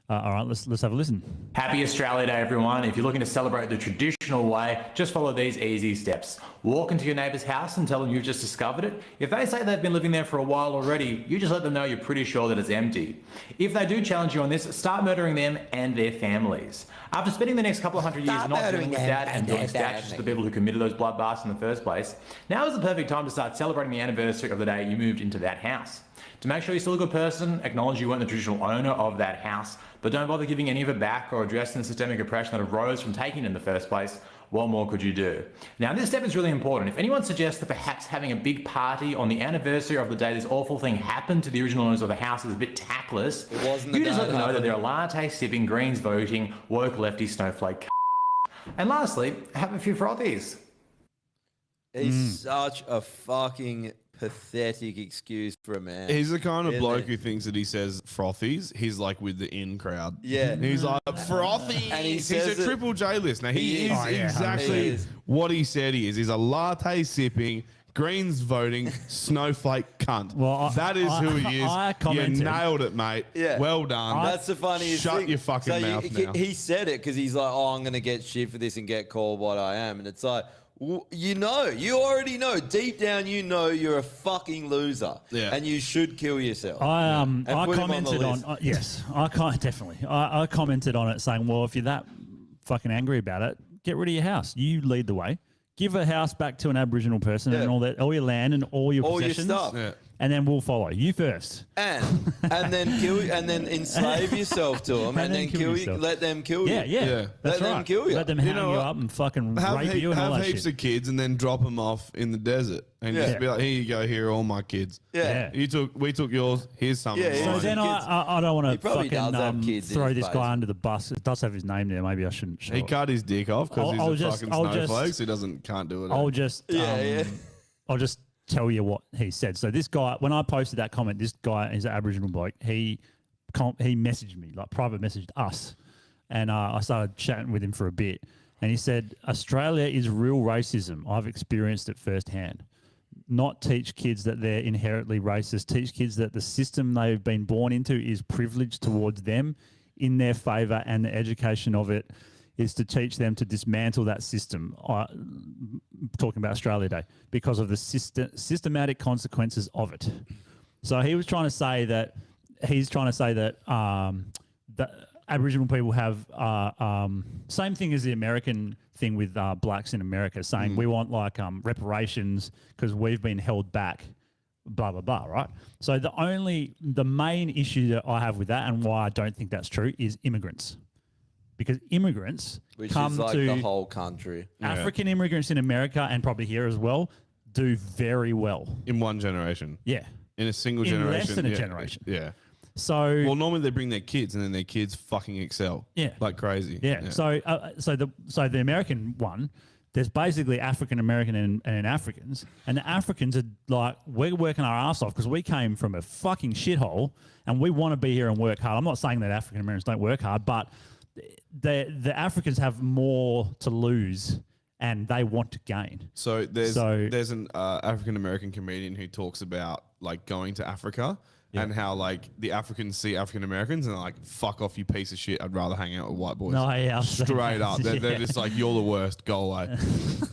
All right, let's have a listen. Happy Australia Day, everyone. If you're looking to celebrate the traditional way, just follow these easy steps. Walk into your neighbour's house and tell them you've just discovered it. If they say they've been living there for a while already, you just let them know you're pretty sure that it's empty. If they do challenge you on this, start murdering them and their families. After spending the next couple of hundred years Start not murdering dealing with them that and and doing their statues to the family. people who committed those bloodbaths in the first place, now is the perfect time to start celebrating the anniversary of the day you moved into that house. To make sure you're still a good person, acknowledge you weren't the traditional owner of that house, but don't bother giving any of it back or addressing the systemic oppression that arose from taking it in the first place. What more could you do? Now, this step is really important. If anyone suggests that perhaps having a big party on the anniversary of the day this awful thing happened to the original owners of the house is a bit tactless, It wasn't the you just day let it them know that happened. they're a latte sipping, Greens voting, woke lefty snowflake. And lastly, have a few frothies. He's such a fucking pathetic excuse for a man. He's the kind of Isn't bloke he? who thinks that he says frothies. He's like with the in crowd. Yeah. He's like frothies. And he He's says a it- Triple J list. Now he He is is. Oh, yeah, exactly he is. what he said he is. He's a latte sipping, Greens voting, snowflake cunt. Well, that is who he is. I commented. You nailed it, mate. Yeah. Well done. That's the funniest Shut thing. your fucking So mouth now. He said it because he's like, oh, I'm going to get shit for this and get called what I am. And it's like, you already know. Deep down, you know you're a fucking loser. Yeah. And you should kill yourself. I And put him on the commented on, list. yes, definitely. I commented on it saying, well, if you're that fucking angry about it, get rid of your house. You lead the way. Give a house back to an Aboriginal person and all your land and all your All your possessions, stuff. Yeah. and then we'll follow you first. And then enslave yourself to them, and then kill kill you. yourself. Let them kill you. Yeah. That's Let them right. kill you. Let them hang you up and fucking rape you and all have that heaps shit. of kids and then drop them off in the desert and Yeah. just be like, here you go, here are all my kids. Yeah. We took yours. Here's some. Yeah, of yeah. So mine. then kids. I don't want He to probably does have fucking kids in throw his this guy basement. under the bus. It does have his name there. Maybe I shouldn't show He it. cut his dick off because I'll he's a just- fucking I'll just- snowflake, so he can't do it. I'll just Yeah. I'll just tell you what he said. So this guy, when I posted that comment, this guy is an Aboriginal bloke. He messaged me, like private messaged us, and I started chatting with him for a bit. And he said, Australia is real racism. I've experienced it firsthand. Not teach kids that they're inherently racist. Teach kids that the system they've been born into is privileged towards them in their favour, and the education of it is to teach them to dismantle that system. Talking about Australia Day, because of the systematic consequences of it. So he was trying to say that that Aboriginal people have same thing as the American thing with blacks in America, saying we want like reparations because we've been held back, blah blah blah. Right. So the main issue that I have with that, and why I don't think that's true, is immigrants. Because immigrants Which come is like to the whole country. African immigrants in America and probably here as well do very well. in one generation. Yeah. In a single In generation. less than a yeah, generation. Yeah. So Well, normally they bring their kids, and then their kids fucking excel. Yeah. Like crazy. yeah. So the American one, there's basically African American and Africans, and the Africans are like, we're working our ass off because we came from a fucking shithole and we want to be here and work hard. I'm not saying that African Americans don't work hard, but the Africans have more to lose and they want to gain. So there's an African American comedian who talks about like going to Africa and how like the Africans see African Americans and they're like, fuck off, you piece of shit. I'd rather hang out with white boys. No, yeah, I've seen straight that. up. They're Yeah. just like, you're the worst. Go away.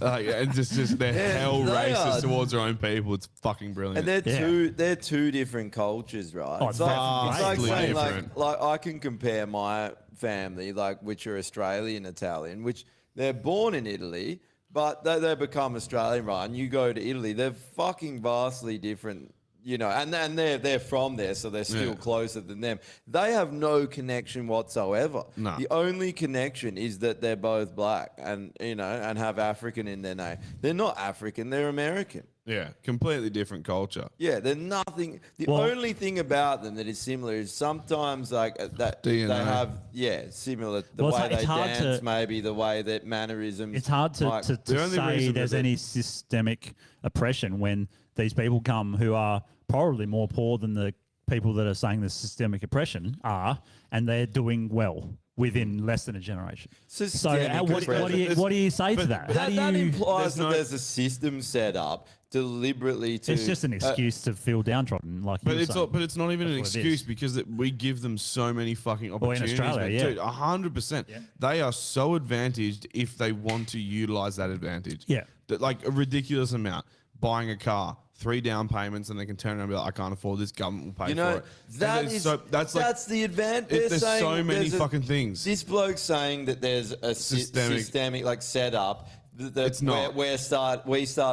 And just they're hell they racist are. towards their own people. It's fucking brilliant. And they're two different cultures, right? Oh, it's like vastly saying different. like I can compare my family, like which are Australian Italian, which they're born in Italy, but they become Australian, right? And you go to Italy, they're fucking vastly different. You know, and they're from there, so they're still Yeah. closer than them. They have no connection whatsoever. No. The only connection is that they're both black and and have African in their name. They're not African; they're American. Yeah, completely different culture. Yeah, they're nothing. The Well- only thing about them that is similar is sometimes like that DNA. they have similar the Well, way it's they hard dance, to- maybe the way that mannerisms. It's hard to like- say there's any systemic oppression when these people come who are probably more poor than the people that are saying the systemic oppression are, and they're doing well within less than a generation. What do you say to that? That implies that there's a system set up deliberately to. It's just an excuse to feel downtrodden, like. But it's not even an excuse because we give them so many fucking opportunities. Australia, Dude, 100%. They are so advantaged if they want to utilize that advantage. Yeah. Like a ridiculous amount. Buying a car, 3 down payments, and they can turn around and be like, I can't afford this, government will pay for it. That's the advantage. There's so many fucking things. This bloke's saying that there's a systemic like setup. It's not. We start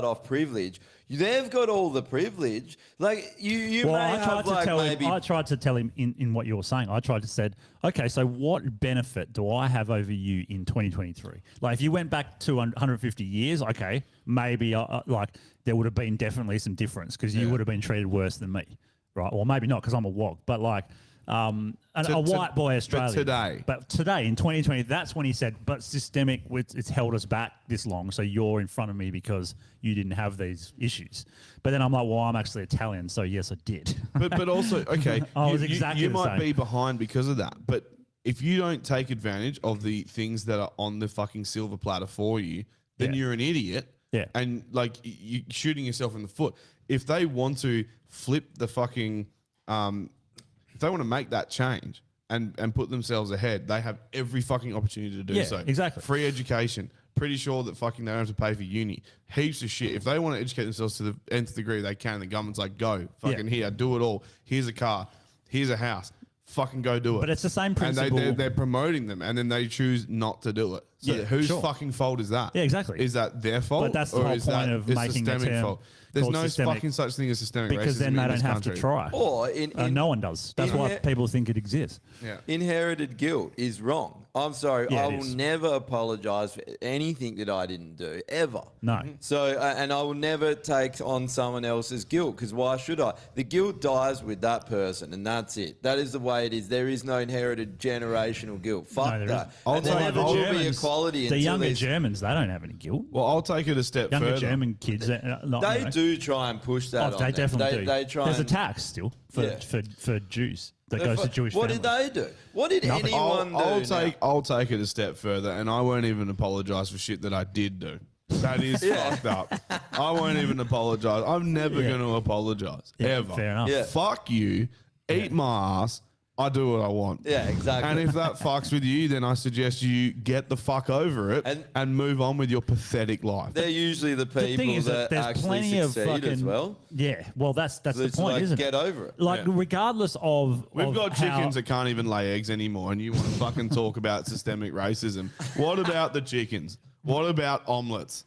off privilege. They've got all the privilege. Like you Well, may have like maybe. I tried to tell him in what you were saying. I tried to said, okay, so what benefit do I have over you in 2023? Like, if you went back to 150 years, okay, maybe like there would have been definitely some difference because you would have been treated worse than me, right? Or maybe not because I'm a wog, but like. A white boy Australian. But today in 2020, that's when he said, but systemic, it's held us back this long, so you're in front of me because you didn't have these issues. But then I'm like, well, I'm actually Italian, so yes, I did. But also, okay, I was exactly you the might same. be behind because of that. But if you don't take advantage of the things that are on the fucking silver platter for you, then you're an idiot. Yeah. And like you shooting yourself in the foot. If they want to flip the fucking if they want to make that change and put themselves ahead, they have every fucking opportunity to do so. Exactly. Free education. Pretty sure that fucking they don't have to pay for uni. Heaps of shit. If they want to educate themselves to the nth degree they can, the government's like, go. Fucking here, do it all. Here's a car. Here's a house. Fucking go do it. But it's the same principle. And they're promoting them, and then they choose not to do it. So whose fucking fault is that? Yeah, exactly. Is that their fault? But that's the whole point of making a term There's called no systemic, fucking such thing as systemic racism because then they in don't this have country. to try. Or no one does. That's why people think it exists. Yeah. Inherited guilt is wrong. I'm sorry. Yeah, I it will is. never apologize for anything that I didn't do, ever. No. So, and I will never take on someone else's guilt, because why should I? The guilt dies with that person, and that's it. That is the way it is. There is no inherited generational guilt. Fuck there that. isn't. And there never will be equality The until younger there's- Germans, they don't have any guilt. Well, I'll take it a step Younger further. German kids, They do try and push that on they them. definitely do. They try There's a and- tax still for Jews that goes to Jewish What families. did they do? What did Nothing. anyone do? I'll take it a step further, and I won't even apologize for shit that I did do. That is fucked up. I won't even apologize. I'm never going to apologize ever. fair enough. Yeah. Fuck you. Eat my ass. I do what I want. Yeah, exactly. And if that fucks with you, then I suggest you get the fuck over it and move on with your pathetic life. They're usually the The thing people is that that there's actually plenty of succeed fucking as well. Yeah, well, that's So the it's point, like, isn't get it? over it. Like, regardless of We've of got how- chickens that can't even lay eggs anymore, and you want to fucking talk about systemic racism. What about the chickens? What about omelets?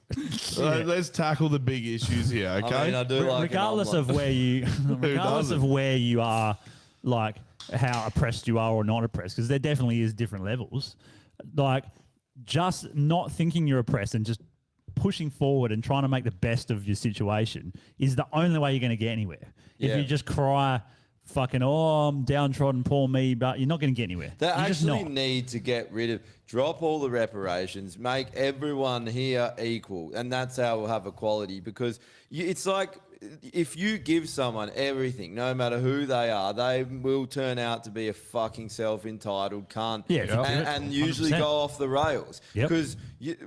Let's tackle the big issues here, okay? I mean, I do like regardless of where you, regardless of where you are, like how oppressed you are or not oppressed, because there definitely is different levels. Like, just not thinking you're oppressed and just pushing forward and trying to make the best of your situation is the only way you're going to get anywhere. If Yeah. you just cry, fucking, oh, I'm downtrodden, poor me, but you're not going to get anywhere. They You're just actually not. need to get rid of, drop all the reparations, make everyone here equal, and that's how we'll have equality. Because it's like, if you give someone everything, no matter who they are, they will turn out to be a fucking self-entitled cunt. Yeah, if you do it, and usually 100%. go off the rails. Yep. Because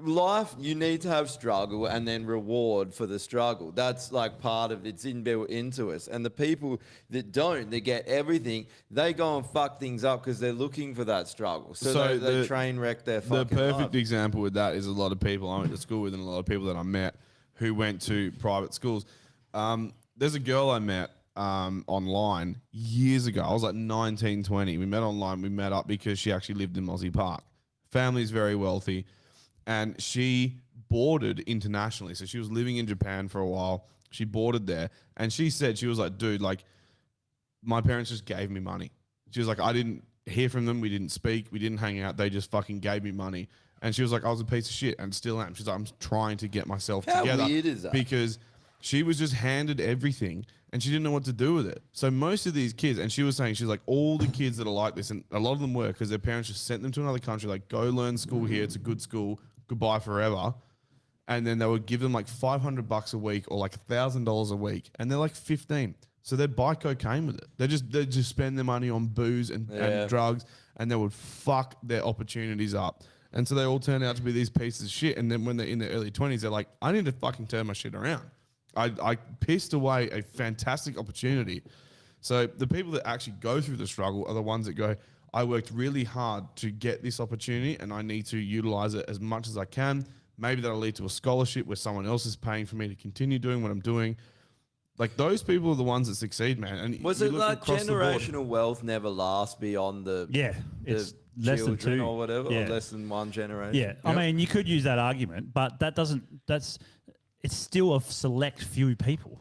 life, you need to have struggle and then reward for the struggle. That's like part of it's inbuilt into us. And the people that don't, they get everything, they go and fuck things up because they're looking for that struggle. So, they train wreck their fucking The perfect life. example with that is a lot of people I went to school with and a lot of people that I met who went to private schools. There's a girl I met online years ago. I was like 19, 20. We met online. We met up because she actually lived in Mozzie Park. Family's very wealthy. And she boarded internationally. So she was living in Japan for a while. She boarded there. And she said, she was like, dude, like, my parents just gave me money. She was like, I didn't hear from them. We didn't speak. We didn't hang out. They just fucking gave me money. And she was like, I was a piece of shit and still am. She's like, I'm trying to get myself How together. weird is that? Because she was just handed everything and she didn't know what to do with it. So most of these kids, and she was saying, she's like, all the kids that are like this, and a lot of them were because their parents just sent them to another country, like, go learn school here. It's a good school. Goodbye forever. And then they would give them like $500 a week or like $1,000 a week. And they're like 15. So they buy cocaine with it. They just spend their money on booze and drugs, and they would fuck their opportunities up. And so they all turn out to be these pieces of shit. And then when they're in their early 20s, they're like, I need to fucking turn my shit around. I pissed away a fantastic opportunity. So the people that actually go through the struggle are the ones that go, I worked really hard to get this opportunity and I need to utilize it as much as I can. Maybe that'll lead to a scholarship where someone else is paying for me to continue doing what I'm doing. Like, those people are the ones that succeed, man. And Was it like generational wealth never lasts beyond the it's less than children two or whatever, Yeah. or less than one generation? Yeah, I mean, you could use that argument, but it's still a select few people.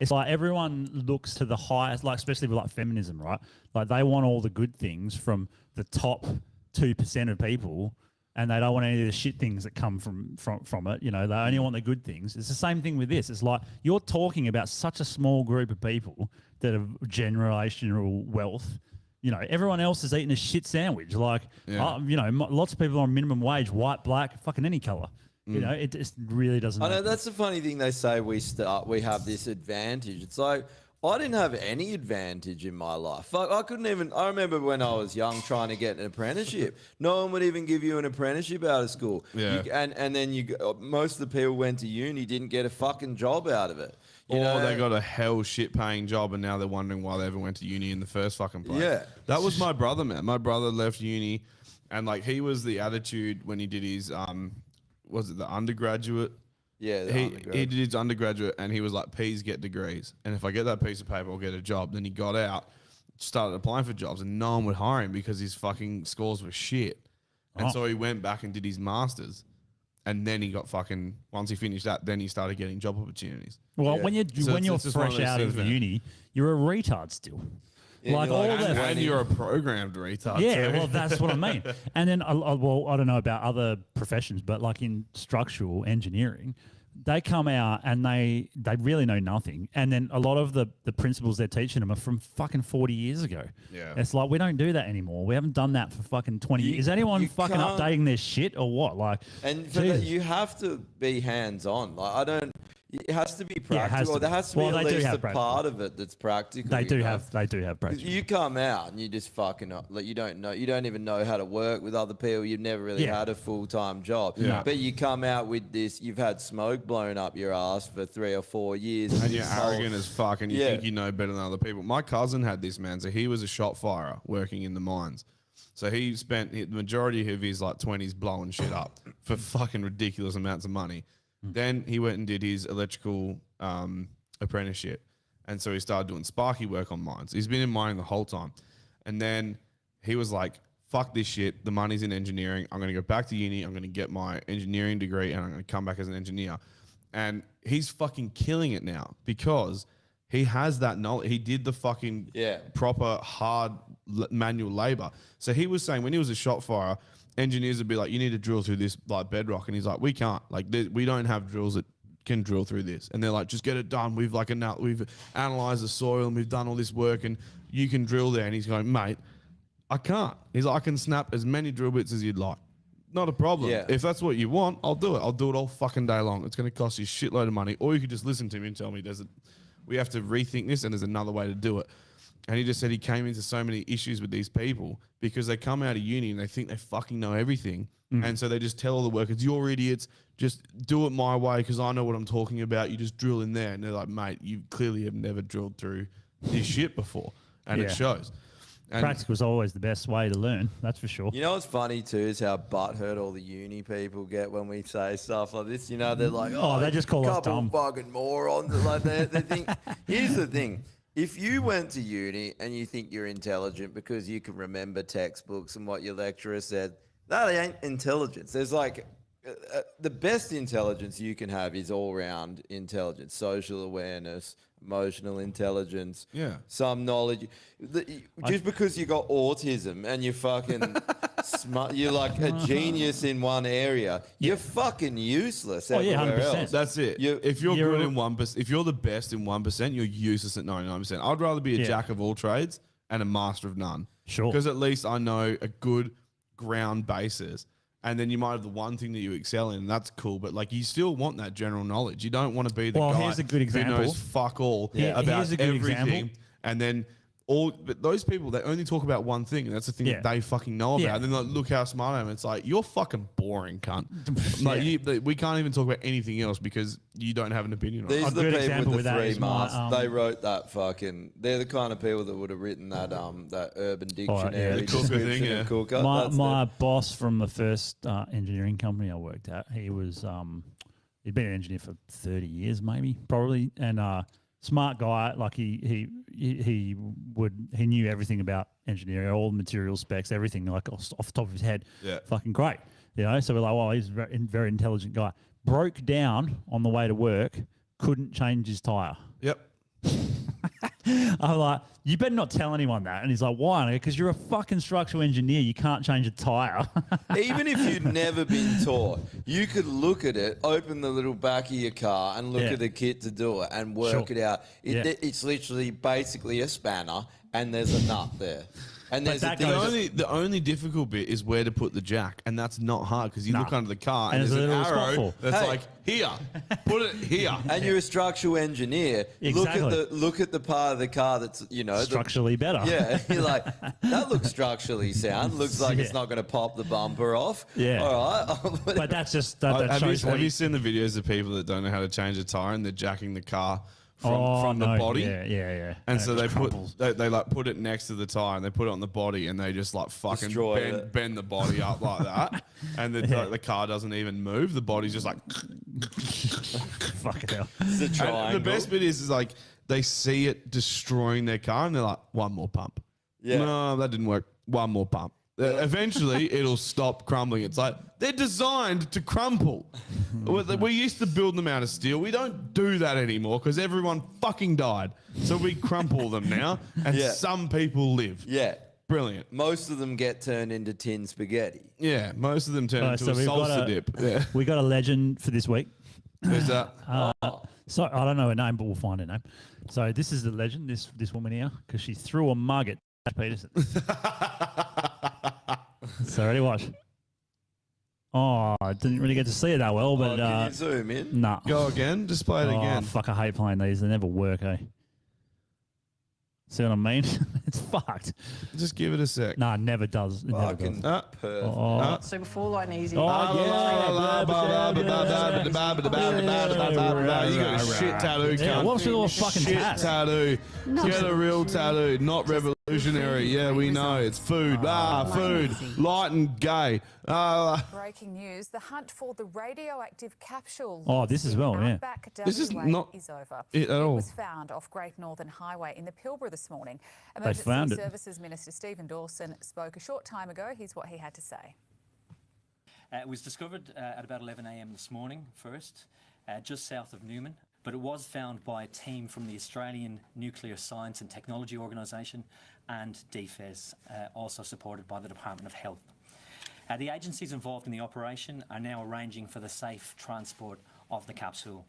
It's like everyone looks to the highest, like especially with like feminism, right? Like they want all the good things from the top 2% of people, and they don't want any of the shit things that come from it. You know, they only want the good things. It's the same thing with this. It's like you're talking about such a small group of people that have generational wealth. You know, everyone else is eating a shit sandwich. Like, you know, lots of people are on minimum wage, white, black, fucking any color. You know, it just really doesn't. I know matter. that's the funny thing. They say we have this advantage. It's like, I didn't have any advantage in my life. Like, I couldn't even. I remember when I was young trying to get an apprenticeship. No one would even give you an apprenticeship out of school. Yeah. And then most of the people went to uni, didn't get a fucking job out of it. You or know? they got a hell shit paying job and now they're wondering why they ever went to uni in the first fucking place. Yeah. That was my brother, man. My brother left uni and like he was the attitude when he did his was it the undergraduate? Yeah, the he undergrad. did his undergraduate and he was like, P's get degrees. And if I get that piece of paper, I'll get a job. Then he got out, started applying for jobs and no one would hire him because his fucking scores were shit. And so he went back and did his master's. And then he got fucking, once he finished that, then he started getting job opportunities. Well, when you're So when you're it's just one fresh those out things, of man. uni, you're a retard still. Yeah, like you're all like, that, and you're a programmed retard. Yeah, too. well, that's what I mean. And then, well, I don't know about other professions, but like in structural engineering, they come out and they really know nothing. And then a lot of the principles they're teaching them are from fucking 40 years ago. Yeah. It's like, we don't do that anymore. We haven't done that for fucking 20 years. Is anyone fucking can't- updating their shit or what? Like, And for that, Jesus. you have to be hands-on. Like, I don't. It has to be Yeah, it has practical. to be. There has to Well, be they at do least have a practical. part of it that's practical. They you do know? have 'Cause practical. you come out and you just fucking up. Like, you don't even know how to work with other people. You've never really Yeah. had a full-time job. Yeah. But you come out with this. You've had smoke blown up your ass for 3 or 4 years. And you're this whole- arrogant as fuck and you Yeah. think you know better than other people. My cousin had this, man. So he was a shot firer working in the mines. So he spent the majority of his like 20s blowing shit up for fucking ridiculous amounts of money. Then he went and did his electrical apprenticeship. And so he started doing sparky work on mines. He's been in mining the whole time. And then he was like, fuck this shit. The money's in engineering. I'm going to go back to uni. I'm going to get my engineering degree and I'm going to come back as an engineer. And he's fucking killing it now because he has that knowledge. He did the fucking proper hard manual labor. So he was saying when he was a shot firer, engineers would be like, you need to drill through this like bedrock. And he's like, we can't. Like, we don't have drills that can drill through this. And they're like, just get it done. We've analyzed the soil and we've done all this work and you can drill there. And he's going, mate, I can't. He's like, I can snap as many drill bits as you'd like. Not a problem. Yeah. If that's what you want, I'll do it. I'll do it all fucking day long. It's going to cost you a shitload of money. Or you could just listen to me and tell me we have to rethink this and there's another way to do it. And he just said he came into so many issues with these people because they come out of uni and they think they fucking know everything. And so they just tell all the workers, you're idiots, just do it my way because I know what I'm talking about. You just drill in there. And they're like, mate, you clearly have never drilled through this shit before. And it shows. And Practical is always the best way to learn, that's for sure. You know what's funny too is how butthurt all the uni people get when we say stuff like this. You know, they're like, Oh, they just call us couple dumb. fucking morons. Like they think. Here's the thing: if you went to uni and you think you're intelligent because you can remember textbooks and what your lecturer said, that ain't intelligence. There's like the best intelligence you can have is all-round intelligence, social awareness, emotional intelligence, some knowledge. Just because you got autism and you're fucking smart, you're like a genius in one area, you're fucking useless everywhere 100%. else. That's it. If you're good in 1%, if you're the best in 1%, you're useless at 99%. I'd rather be a jack of all trades and a master of none. Sure. Because at least I know a good ground basis. and then you might have the one thing that you excel in, and that's cool. But like, you still want that general knowledge. You don't want to be the guy here's a good example. who knows fuck all about here's a good everything, example. and then. But those people, they only talk about one thing, and that's the thing that they fucking know about. Yeah. And then like, look how smart I am. It's like, you're fucking boring, cunt. Like, we can't even talk about anything else because you don't have an opinion on it. These are the people with the three masks. my, They wrote that fucking. They're the kind of people that would have written that that Urban Dictionary The Cooker thing, description of Cooker. My, That's my boss from the first engineering company I worked at, he was he'd been an engineer for 30 years, maybe, probably, and smart guy. Like he knew everything about engineering, all the material specs, everything, like off the top of his head. Yeah. Fucking great. You know, so we're like, well, he's a very intelligent guy. Broke down on the way to work, couldn't change his tire. Yep. I'm like, you better not tell anyone that. And he's like, why? Because you're a fucking structural engineer. You can't change a tire. Even if you'd never been taught, you could look at it, open the little back of your car and look at the kit to do it and work it out. It's literally basically a spanner and there's a nut there. And there's the only difficult bit is where to put the jack, and that's not hard because you look under the car and And there's an there's a little arrow spot for. that's Hey. like, here, put it here. And you're a structural engineer. Exactly. Look at the part of the car that's Structurally better. Yeah, you're like, that looks structurally sound. Looks like it's not going to pop the bumper off. Yeah. All right. But that's just that shows Have you seen the videos of people that don't know how to change a tire and they're jacking the car from the body? Yeah. And so it they just crumples. they like put it next to the tire and they put it on the body and they just like fucking Destroy it. bend the body up like that, and the car doesn't even move. The body's just like fucking hell. It's a And triangle. the best bit is like they see it destroying their car and they're like, one more pump. Yeah. No, that didn't work. One more pump. Eventually, it'll stop crumbling. It's like they're designed to crumple. We used to build them out of steel. We don't do that anymore because everyone fucking died. So we crumple them now, and Yeah. some people live. Yeah. Brilliant. Most of them get turned into tin spaghetti. Yeah, most of them turn into So a we've got salsa dip. Yeah. We got a legend for this week. Who's that? So I don't know her name, but we'll find her name. So this is the legend. This woman here, because she threw a mug at Peterson. So ready, watch. Oh, I didn't really get to see it that well, but Can you zoom in? nah. Go again. Just play it again. Fuck, I hate playing these. They never work, eh? See what I mean? It's fucked. Just give it a sec. Nah, it never does. It never Fucking does. perfect. Oh. Super full light and easy. Oh, You got a shit tattoo, Yeah, cunt. what's with all the fucking shit tats? tattoo? Get a real tattoo, not revolutionary. Yeah, we know. It's food. Food. Light and gay. Breaking news: the hunt for the radioactive capsule. Oh, this as well, yeah. Outback This is WA not is over. it at all. It was found off Great Northern Highway in the Pilbara this morning. They Emergency found it. Services Minister Stephen Dawson spoke a short time ago. Here's what he had to say. It was discovered at about 11 a.m. this morning first, just south of Newman, but it was found by a team from the Australian Nuclear Science and Technology Organisation and DFES, also supported by the Department of Health. The agencies involved in the operation are now arranging for the safe transport of the capsule.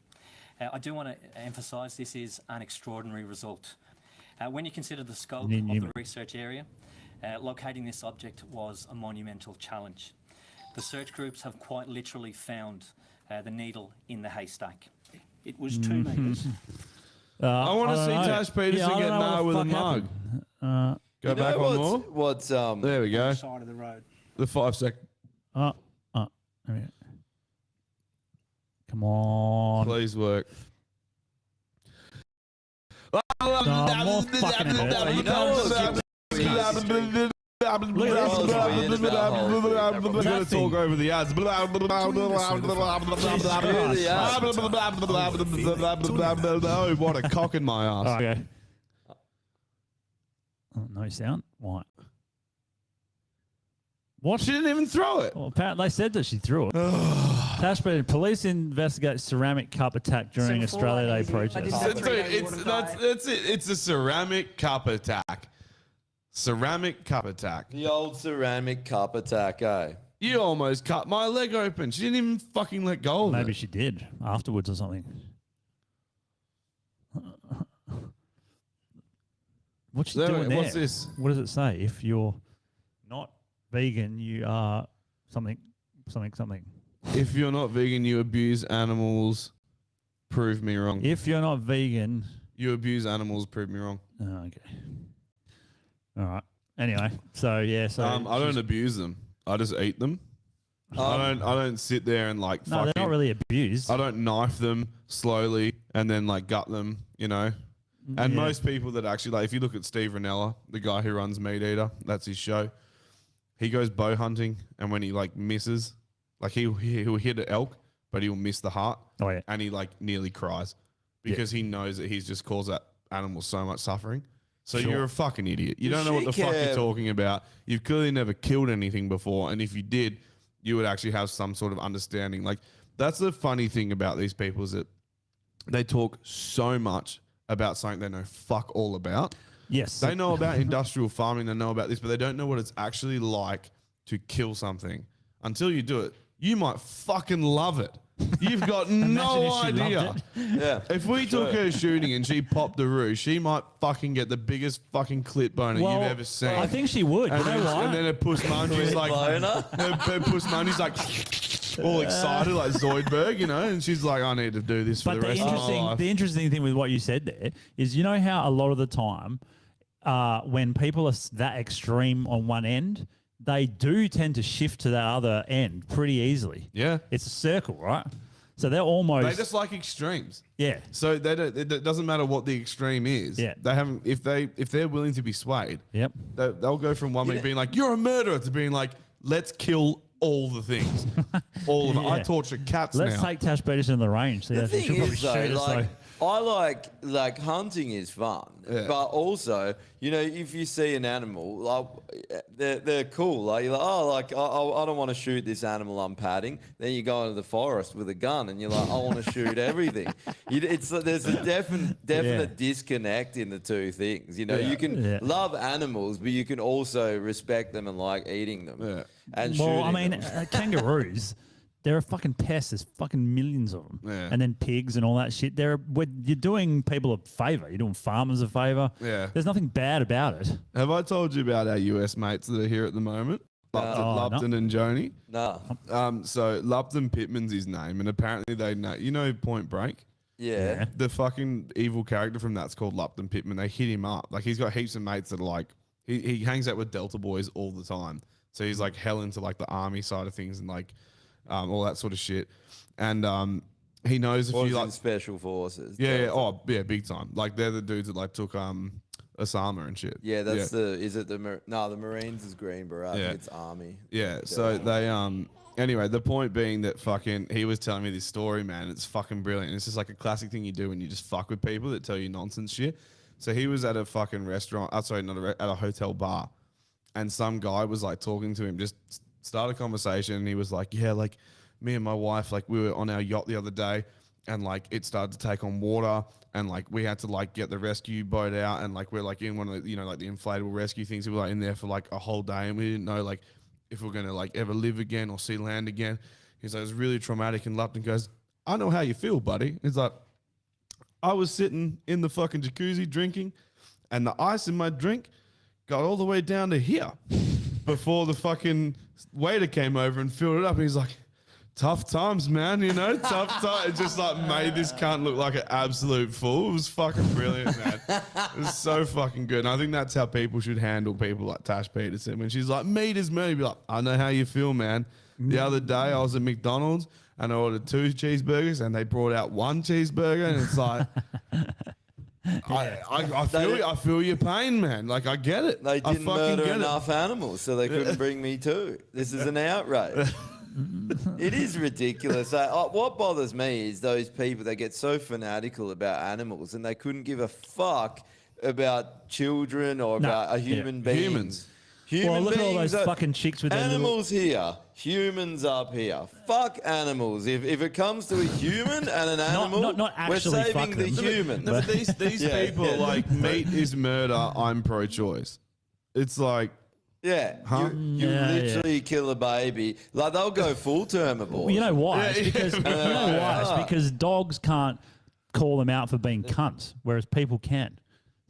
I do want to emphasise this is an extraordinary result. When you consider the scope of the research area, locating this object was a monumental challenge. The search groups have quite literally found the needle in the haystack. It was 2 metres. I want to see Tash Peterson get nailed with a mug. Go back one more. What's There we go. Side of the road. The 5 second. There we go. Come on. Please work. more fucking effort. You know what? We're going to talk over the ads. Oh, what a cock in my ass. Okay. Oh, no sound? Why? What? She didn't even throw it. Well, apparently they said that she threw it. Tash Peterson, police investigate ceramic cup attack during Australia Day protest. That's it. It's a ceramic cup attack. Ceramic cup attack. The old ceramic cup attack, eh? You almost cut my leg open. She didn't even fucking let go of it. Maybe she did afterwards or something. What's she doing there? What's this? What does it say? If you're not vegan, you are something something. If you're not vegan, you abuse animals. Prove me wrong. If you're not vegan, you abuse animals. Prove me wrong. Oh, okay. All right. Anyway, so yeah, so I don't abuse them. I just eat them. I don't sit there and like. No, they're not really abused. I don't knife them slowly and then like gut them. You know. And Yeah. most people that actually like, if you look at Steve Ranella, the guy who runs Meat Eater, that's his show. He goes bow hunting, and when he like misses, like he'll hit an elk, but he'll miss the heart. Oh yeah. And he like nearly cries because he knows that he's just caused that animal so much suffering. So Sure. you're a fucking idiot. You don't know what the She fuck you're can- talking about. You've clearly never killed anything before, and if you did, you would actually have some sort of understanding. Like that's the funny thing about these people is that they talk so much about something they know fuck all about. Yes. They know about industrial farming, they know about this, but they don't know what it's actually like to kill something. Until you do it, you might fucking love it. You've got no Imagine if she idea. loved Yeah. If we took her shooting and she popped a roo, she might fucking get the biggest fucking clit boner Well, you've ever seen. I think she would. And You know then, why? and then her puss munchie's Clit like, boner? her puss munchie's like all excited like Zoidberg, you know, and she's like, I need to do this for But the rest of my life. the interesting thing with what you said there is, you know how a lot of the time, when people are that extreme on one end, they do tend to shift to that other end pretty easily. Yeah. It's a circle, right? So they're almost They just like extremes. Yeah. So they don't. It doesn't matter what the extreme is. Yeah. They haven't. If they're willing to be swayed. Yep. They'll go from one week being like, "You're a murderer," to being like, "Let's kill all the things, all of it." I Yeah. torture cats Let's now. take Tash Peterson in the range. So The yeah, thing she'll probably is, though, shoot us. like, So. I like hunting is fun, but also, you know, if you see an animal, like they're cool. Like you're like, oh, like I don't want to shoot this animal I'm patting. Then you go into the forest with a gun, and you're like, I want to shoot everything. There's a definite disconnect in the two things. You know, you can love animals, but you can also respect them and like eating them. Yeah. And Well, shooting I mean, them. Kangaroos, they're a fucking pest. There's fucking millions of them. Yeah. And then pigs and all that shit. You're doing people a favor. You're doing farmers a favor. Yeah. There's nothing bad about it. Have I told you about our US mates that are here at the moment? Lupton and Joni. No. So Lupton Pittman's his name, and apparently they know. You know Point Break. Yeah. The fucking evil character from that's called Lupton Pittman. They hit him up. Like he's got heaps of mates that are like he hangs out with Delta boys all the time. So he's like hell into like the army side of things and like all that sort of shit. And he knows a Was few in like special forces. yeah, oh yeah, big time. Like they're the dudes that like took Osama and shit. Yeah, that's the Marines is Green Beret. I think it's Army. Yeah, so they anyway, the point being that fucking he was telling me this story, man. It's fucking brilliant. It's just like a classic thing you do when you just fuck with people that tell you nonsense shit. So he was at a fucking restaurant, at a hotel bar, and some guy was like talking to him, just start a conversation, and he was like, yeah, like me and my wife, like we were on our yacht the other day, and like it started to take on water, and like we had to like get the rescue boat out, and like we're like in one of the, you know, like the inflatable rescue things. We were like in there for like a whole day, and we didn't know like if we're gonna like ever live again or see land again. He's like, it was really traumatic. And Lupton goes, I know how you feel, buddy. He's like, I was sitting in the fucking jacuzzi drinking, and the ice in my drink got all the way down to here before the fucking waiter came over and filled it up. And he's like, tough times, man, you know, tough times. It just like made this cunt look like an absolute fool. It was fucking brilliant, man. It was so fucking good. And I think that's how people should handle people like Tash Peterson. When she's like, meat is murder, be like, I know how you feel, man. The other day I was at McDonald's and I ordered 2 cheeseburgers and they brought out 1 cheeseburger, and it's like, I feel your pain, man. Like I get it. They I didn't fucking murder get enough it. animals, so they couldn't bring me too. This is an outrage. It is ridiculous. What bothers me is those people that get so fanatical about animals and they couldn't give a fuck about children or about a human being. Humans. Well, look at all those are- fucking chicks with their little- animals here, humans up here. Fuck animals. If it comes to a human and an animal, not we're actually saving fuck the them. human. No, but these people like meat is murder. I'm pro-choice. It's like, Yeah, Huh? you Yeah, literally kill a baby. Like they'll go full term abort. Well, you know why? It's because you know why? It's Ah. because dogs can't call them out for being cunts, whereas people can.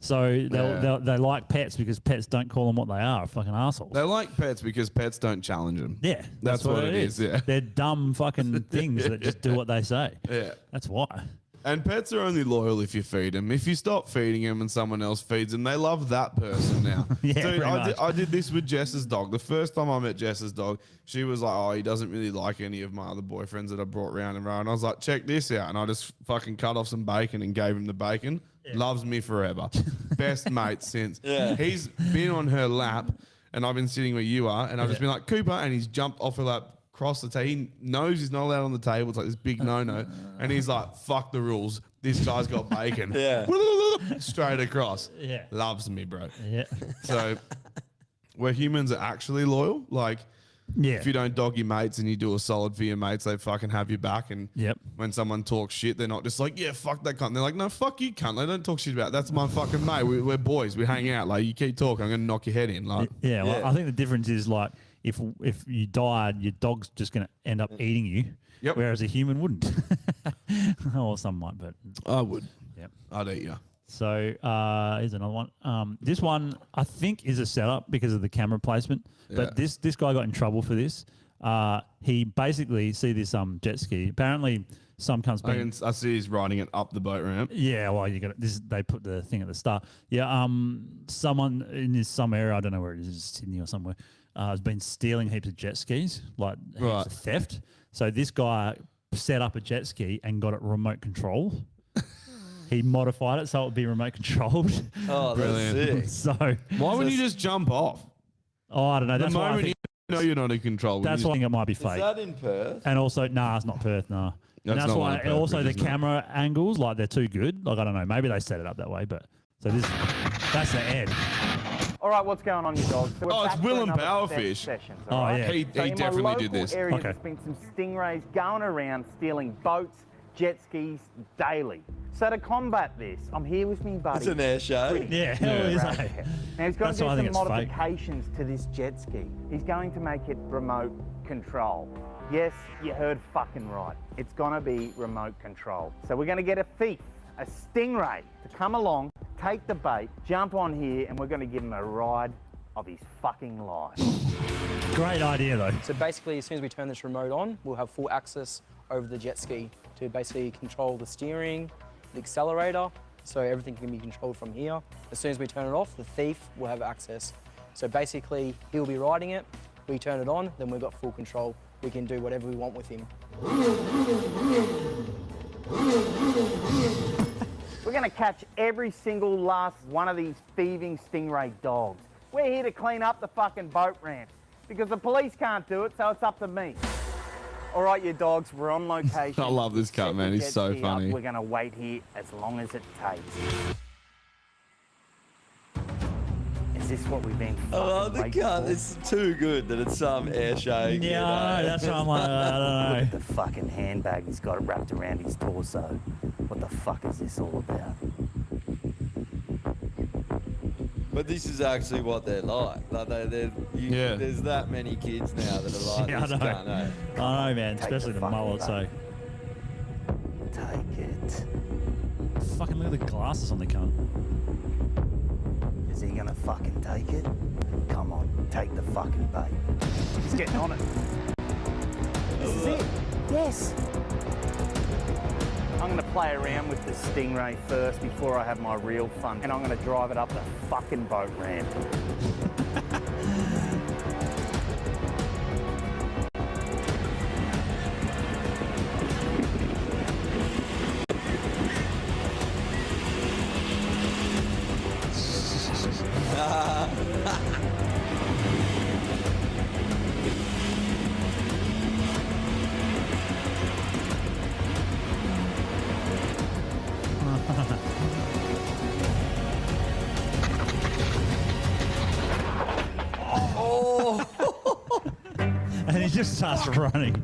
So they like pets because pets don't call them what they are, fucking assholes. They like pets because pets don't challenge them. Yeah, that's what it is. Yeah, they're dumb fucking things that just do what they say. Yeah, that's why. And pets are only loyal if you feed them. If you stop feeding them and someone else feeds them, they love that person now. Yeah, Dude, pretty much. I did this with Jess's dog. The first time I met Jess's dog, she was like, "Oh, he doesn't really like any of my other boyfriends that I brought round and round." And I was like, "Check this out," and I just fucking cut off some bacon and gave him the bacon. Loves me forever. Best mate since. Yeah. He's been on her lap, and I've been sitting where you are, and I've just been like, "Cooper," and he's jumped off her lap, crossed the table. He knows he's not allowed on the table. It's like this big no-no, and he's like, "Fuck the rules. This guy's got bacon." Yeah. Straight across. Yeah. Loves me, bro. Yeah. So where humans are actually loyal, like if you don't dog your mates and you do a solid for your mates, they fucking have your back. And when someone talks shit, they're not just like, "Yeah, fuck that cunt." They're like, "No, fuck you, cunt. They don't talk shit about it. That's my fucking mate. We're boys. We hang out. Like, you keep talking, I'm going to knock your head in." Like, Yeah, well, I think the difference is like if you died, your dog's just going to end up eating you. Yep. Whereas a human wouldn't. Or some might, but I would. Yep. I'd eat you. So here's another one. This one I think is a setup because of the camera placement. But this guy got in trouble for this. He basically see this jet ski. Apparently some cunts been. I see he's riding it up the boat ramp. Yeah, well, you got this. They put the thing at the start. Yeah, someone in some area, I don't know where it is, Sydney or somewhere, has been stealing heaps of jet skis, like heaps of theft. So this guy set up a jet ski and got it remote control. He modified it so it would be remote controlled. Oh, that's sick. So why wouldn't you just jump off? Oh, I don't know. The That's why I moment think, you know you're not in control. that's why I think it might be Is fake. that in Perth? And also, nah, it's not Perth, nah. And That's that's not why one of Perth also the bridges, no. camera angles, like they're too good. Like I don't know, maybe they set it up that way, but so that's the end. All right, what's going on, you dogs? So we're Oh, it's back for Willem another Powerfish. sessions, Oh, all right? yeah. He So in my definitely did local this. area, Okay. there's been some stingrays going around stealing boats, jet skis daily. So to combat this, I'm here with me buddy. It's an air show. Pretty. Yeah, hell is Right. it? Now he's going That's to why I do think some it's fake. modifications to this jet ski. He's going to make it remote control. Yes, you heard fucking right. It's going to be remote control. So we're going to get a thief, a stingray, to come along, take the bait, jump on here, and we're going to give him a ride of his fucking life. Great idea though. So basically, as soon as we turn this remote on, we'll have full access over the jet ski to basically control the steering, the accelerator, so everything can be controlled from here. As soon as we turn it off, the thief will have access. So basically, he'll be riding it, we turn it on, then we've got full control. We can do whatever we want with him. We're going to catch every single last one of these thieving stingray dogs. We're here to clean up the fucking boat ramps because the police can't do it, so it's up to me. All right, you dogs, we're on location. I love this cut, Set man. the He's jet so ski up. funny. We're going to wait here as long as it takes. Is this what we've been fucking Oh, the waiting gun. for? It's too good that it's some air show. Yeah, I know, that's what I'm like, I don't know. Look at the fucking handbag he's got it wrapped around his torso. What the fuck is this all about? But this is actually what they're like. Like there's that many kids now that are like Yeah, this. I know. Can't, eh? I know, man. Take Especially the the fucking mullet. bait. So Take it. fucking look at the glasses on the cunt. Is he gonna fucking take it? Come on, take the fucking bait. He's getting on it. This is it. Yes. I'm gonna play around with the stingray first before I have my real fun, and I'm gonna drive it up the fucking boat ramp. And he just starts running.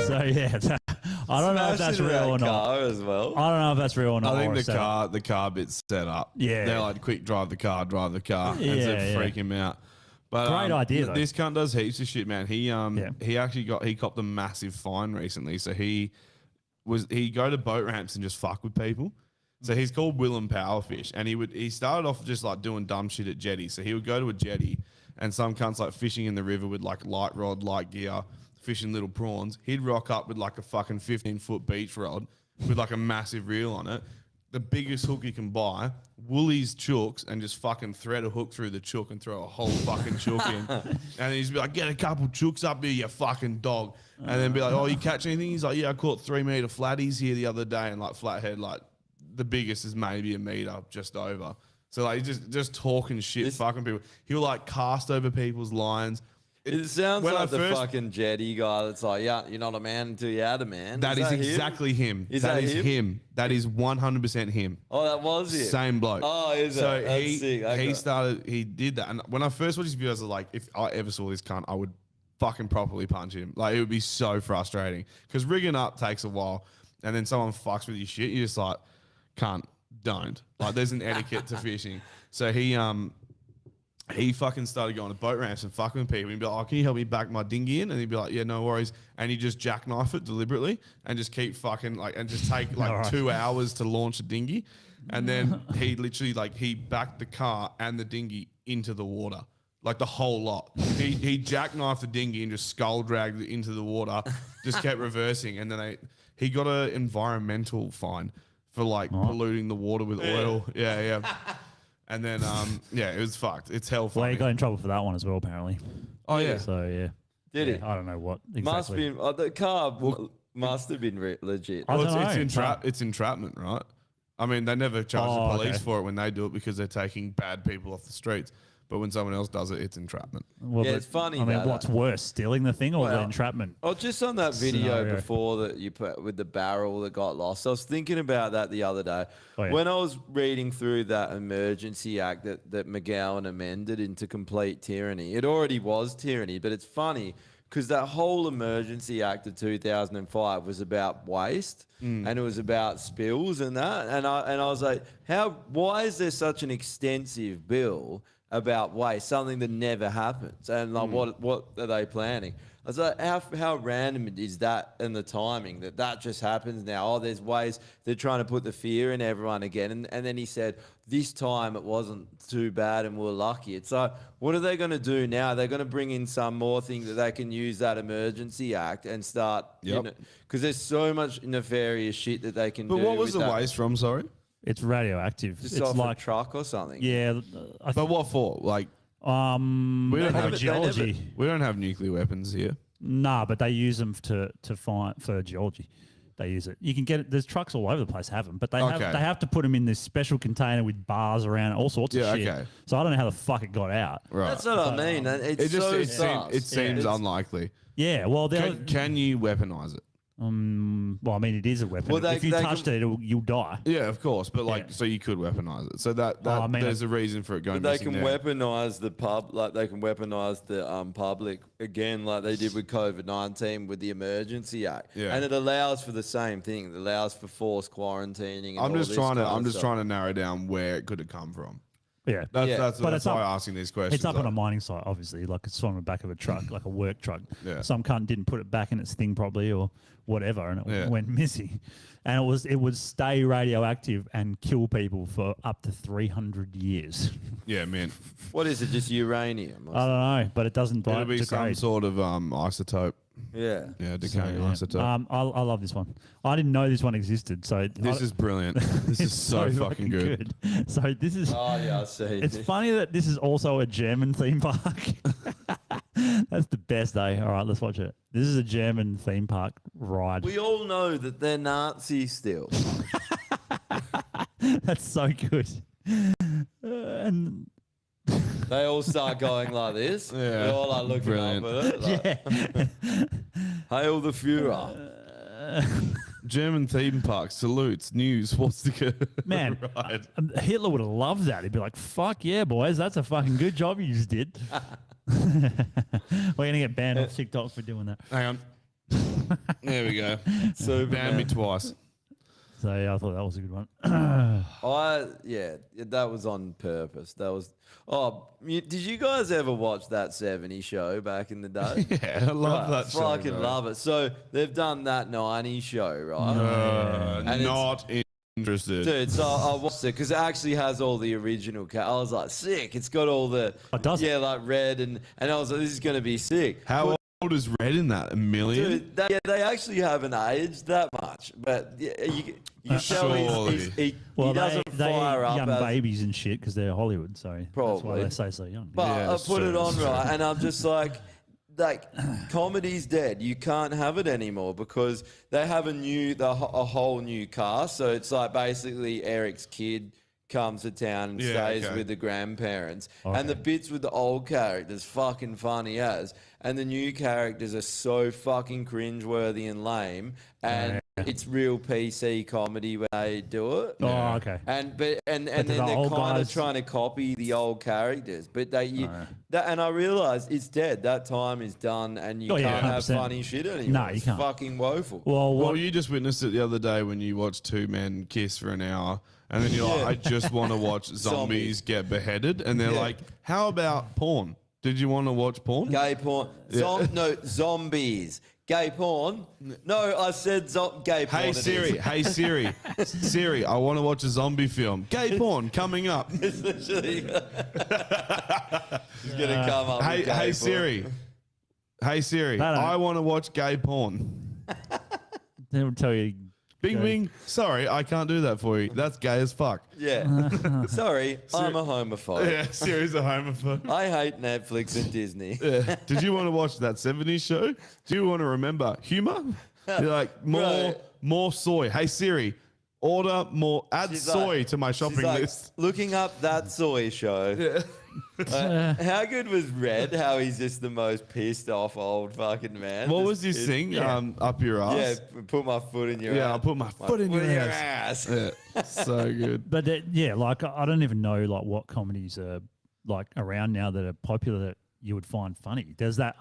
So yeah, I don't know if that's Smashed into real or that not. car as well. I don't know if that's real or not. I think or a the setup. car bit's set up. Yeah. They're like, quick, drive the car, Yeah, and yeah. freak him out. But Great idea, though. This cunt does heaps of shit, man. He he copped a massive fine recently. So he go to boat ramps and just fuck with people. So he's called Willem Powerfish, and he started off just like doing dumb shit at jetties. So he would go to a jetty, and some cunts like fishing in the river with like light rod, light gear, fishing little prawns. He'd rock up with like a fucking 15-foot beach rod with like a massive reel on it, the biggest hook you can buy, Woolies chooks, and just fucking thread a hook through the chook and throw a whole fucking chook in. And he'd be like, get a couple chooks up here, you fucking dog. And then be like, oh, you catch anything? He's like, yeah, I caught 3 meter flatties here the other day, and like flathead, like the biggest is maybe a meter, just over. So like just talking shit, fucking people. He'll like cast over people's lines. It sounds like the fucking jetty guy that's like, yeah, you're not a man until you're out a man. That is exactly him. That is him. That is 100% him. Oh, that was it. Same bloke. Oh, is it? So That's sick. Okay. he did that. And when I first watched his videos, I was like, if I ever saw this cunt, I would fucking properly punch him. Like, it would be so frustrating. Because rigging up takes a while. And then someone fucks with your shit. You're just like, cunt, don't. Like, there's an etiquette to fishing. So he fucking started going to boat ramps and fucking with people. He'd be like, oh, can you help me back my dinghy in? And he'd be like, yeah, no worries. And he'd just jackknife it deliberately and just keep fucking like, and just take like 2 hours to launch a dinghy. And then he literally he backed the car and the dinghy into the water. Like the whole lot. He jackknifed the dinghy and just skull dragged it into the water, just kept reversing. And then he got an environmental fine for like polluting the water with oil. Yeah. And then, it was fucked. It's hell funny. Well, he got in trouble for that one as well, apparently. Oh, yeah. So, yeah. Did yeah, he? I don't know what exactly. Must have been, the car must have been legit. It's entrapment, right? I mean, they never charge the police for it when they do it because they're taking bad people off the streets. But when someone else does it, it's entrapment. Well, it's funny. I mean, what's worse, stealing the thing or the entrapment? Oh, just on that video Scenario. before that you put with the barrel that got lost. I was thinking about that the other day. When I was reading through that emergency act that McGowan amended into complete tyranny. It already was tyranny, but it's funny because that whole emergency act of 2005 was about waste and it was about spills and that. And I was like, why is there such an extensive bill about waste, something that never happens, and like what are they planning? I was like, how random is that and the timing that just happens now? Oh, there's ways they're trying to put the fear in everyone again, and then he said this time it wasn't too bad and we're lucky. It's like, what are they going to do now? They're going to bring in some more thing that they can use that emergency act and start, because there's so much nefarious shit that they can do. But what was with the that. waste from? Sorry. It's radioactive. Just it's off like a truck or something. Yeah. But what for? Like, we don't have geology. We don't have nuclear weapons here. Nah, but they use them to find for geology. They use it. You can get it. There's trucks all over the place have them, but they have to put them in this special container with bars around it, all sorts of shit. Okay. So I don't know how the fuck it got out. Right. That's what I mean. It seems unlikely. Yeah. Well, can you weaponize it? Well, I mean, it is a weapon. Well, if you touched it, you'll die. Yeah, of course. But so you could weaponize it. So there's a reason for it going. But they missing can there. weaponize the they can weaponize the public again, like they did with COVID-19 with the Emergency Act. Yeah. And it allows for the same thing. It allows for forced quarantining. And I'm just trying trying to narrow down where it could have come from. Yeah, that's but why I'm asking these questions. It's up on a mining site, obviously. Like it's on the back of a truck, like a work truck. Yeah. Some cunt didn't put it back in its thing probably, or whatever, and it Yeah. went missing. And it would stay radioactive and kill people for up to 300 years. Yeah, man. What is it? Just uranium? I don't know, but it doesn't It'll be some degrade. sort of isotope. Yeah. Yeah, decaying isotope. I love this one. I didn't know this one existed, so This is brilliant. This is so fucking good. So this is. Oh yeah, I see. It's funny that this is also a German theme park. That's the best, eh? All right, let's watch it. This is a German theme park ride. We all know that they're Nazis still. That's so good. And they all start going like this. Yeah. They're all like looking Brilliant. up at it. Like, Hail the Führer. German theme park salutes news swastika. Man, ride. Hitler would have loved that. He'd be like, "Fuck yeah, boys, that's a fucking good job you just did." We're gonna get banned off TikTok for doing that. Hang on. There we go. So Banned me twice. So yeah, I thought that was a good one. That was on purpose. That was. Did you guys ever watch that 70s show back in the day? Yeah, I love that show. Fucking love it. So they've done that 90s show, right? No, And not interested. Dude, so I watched it because it actually has all the original. I was like, sick. It's got all the like Red and I was like, this is gonna be sick. How old is Red in that? 1 million? Dude, they actually haven't aged that much, but you tell he doesn't fire up young as babies and shit because they're Hollywood, so that's why Probably. they say so young. But I put it on right, and I'm just like, comedy's dead. You can't have it anymore because they have a whole new cast. So it's like basically Eric's kid comes to town and stays with the grandparents, and the bits with the old characters fucking funny as, and the new characters are so fucking cringeworthy and lame, and it's real PC comedy when they do it. Oh, okay. And then they're kind of trying to copy the old characters, but and I realized it's dead. That time is done, and you can't have 100%. funny shit anymore. No, you it's can't. fucking woeful. Well, you just witnessed it the other day when you watched two men kiss for an hour, and then you're like, I just want to watch zombies get beheaded, and they're like, how about porn? Did you want to watch porn? Gay porn. No, zombies. Gay porn? No, I said gay porn. Hey it Siri, is. hey Siri, Siri, I want to watch a zombie film. Gay porn coming up. It's literally it's gonna come up. Hey, with gay hey porn. Siri, hey Siri, I want to watch gay porn. They will tell you. Bing bing. Sorry, I can't do that for you. That's gay as fuck. Yeah. Sorry, I'm a homophobe. Yeah, Siri's a homophobe. I hate Netflix and Disney. Yeah. Did you want to watch that 70s show? Do you want to remember humor? You're like, more soy. Hey Siri, order more, add She's soy like- to my shopping she's like, list. Looking up that soy show. How good was Red? How he's just the most pissed off old fucking man. What Just was his pissed- thing? Up your ass? Yeah, put my foot in your ass. Yeah, I'll put my foot in your ass. Yeah, so good. But like I don't even know like what comedies are like around now that are popular that you would find funny. There's that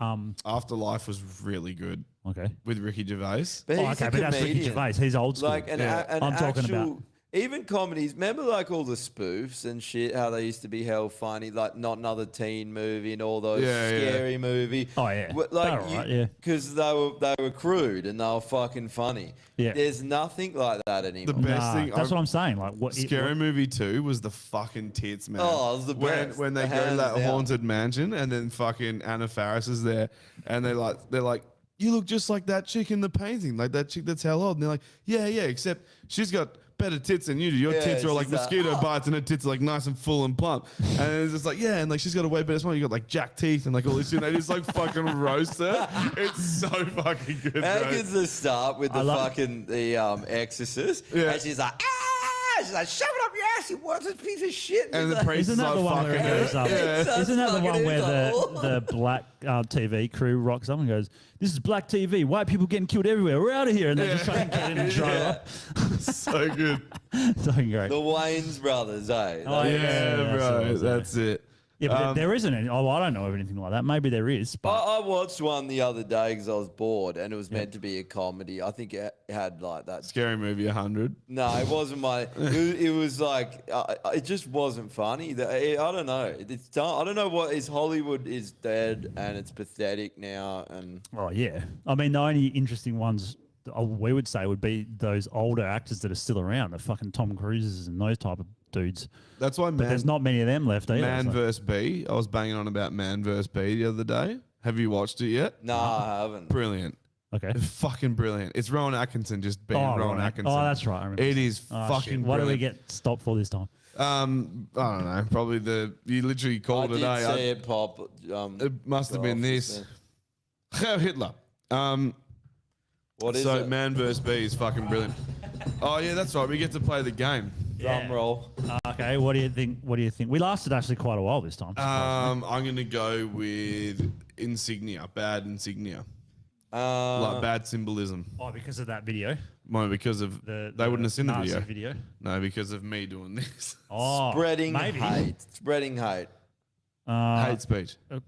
Afterlife was really good. Okay. With Ricky Gervais. But he's a but that's Ricky comedian. Gervais. He's old school. Like an I'm talking actual, about. even comedies. Remember, like all the spoofs and shit. How they used to be hell funny, like Not Another Teen Movie and all those scary movie. Oh yeah. Like They're all right, yeah. because they were crude and they were fucking funny. Yeah. There's nothing like that anymore. The best thing. That's what I'm saying. Like what? Scary Movie 2 was the fucking tits, man. Oh, it was the best. When they go to Hands that down. haunted mansion and then fucking Anna Faris is there and they're like, you look just like that chick in the painting, like that chick that's hell old. And they're like, yeah, except she's got better tits than you do. Your Yeah, tits are like she's like, mosquito bites and her tits are like nice and full and plump. And it's just like, yeah, and like she's got a way better smile. You got like jack teeth and like all this shit. They just like fucking roast her. It's so fucking good, How bro. good's the start with the fucking Exorcist? Yeah. And she's like, she's like, shove it up your ass, you worthless piece of shit. And the He's priest Isn't that the one where it goes up? Yeah. Isn't that the Fucking one where evil. the black TV crew rocks up and goes, "This is black TV. White people getting killed everywhere. We're out of here." And they just fucking get in and drive up. So good. So great. The Wayans brothers, eh? Oh, Yeah, that's bro. what it was, That's it. Yeah, but there isn't any. Oh, I don't know of anything like that. Maybe there is. But I watched one the other day because I was bored and it was meant to be a comedy. I think it had like that. Scary Movie 100. No, it wasn't my. It was like it just wasn't funny. I don't know. It's done. I don't know what is. Hollywood is dead and it's pathetic now. And oh yeah, I mean the only interesting ones we would say would be those older actors that are still around, the fucking Tom Cruises and those type of dudes. That's why But there's not many of them left either. Man so. vs. Bee. I was banging on about Man vs. Bee the other day. Have you watched it yet? no, I haven't. Brilliant. Okay. It's fucking brilliant. It's Rowan Atkinson just being Rowan Rowan Atkinson. Oh, that's right. I remember. It is Oh, fucking shit. What do we brilliant. get stopped for this time? I don't know. Probably you literally I called did it a. see it pop. It must have been this. Hitler. What is so it? Man vs. Bee is fucking brilliant. Oh yeah, that's right. We get to play the game. Drum roll. Okay, what do you think? What do you think? We lasted actually quite a while this time. I'm gonna go with insignia, bad insignia, like bad symbolism. Oh, because of that video. No, because of they wouldn't have seen the Nazi video. No, because of me doing this. Oh, Spreading maybe. hate. Spreading hate. Hate speech. I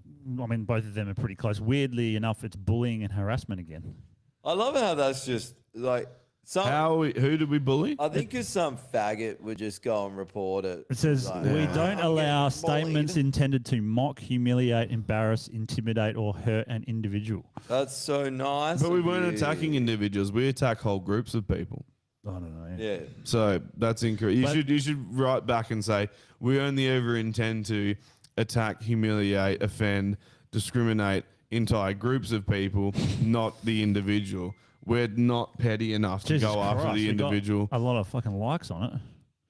mean, both of them are pretty close. Weirdly enough, it's bullying and harassment again. I love how that's just like Who did we bully? I think because some faggot would just go and report it. It says, Like, we don't I'm allow getting bullied." statements intended to mock, humiliate, embarrass, intimidate, or hurt an individual. That's so nice. But we of weren't you. attacking individuals. We attack whole groups of people. I don't know. Yeah. So that's incorrect. But- You should write back and say we only ever intend to attack, humiliate, offend, discriminate entire groups of people, not the individual. We're not petty enough to Jesus go after Christ, the we got individual. A lot of fucking likes on it.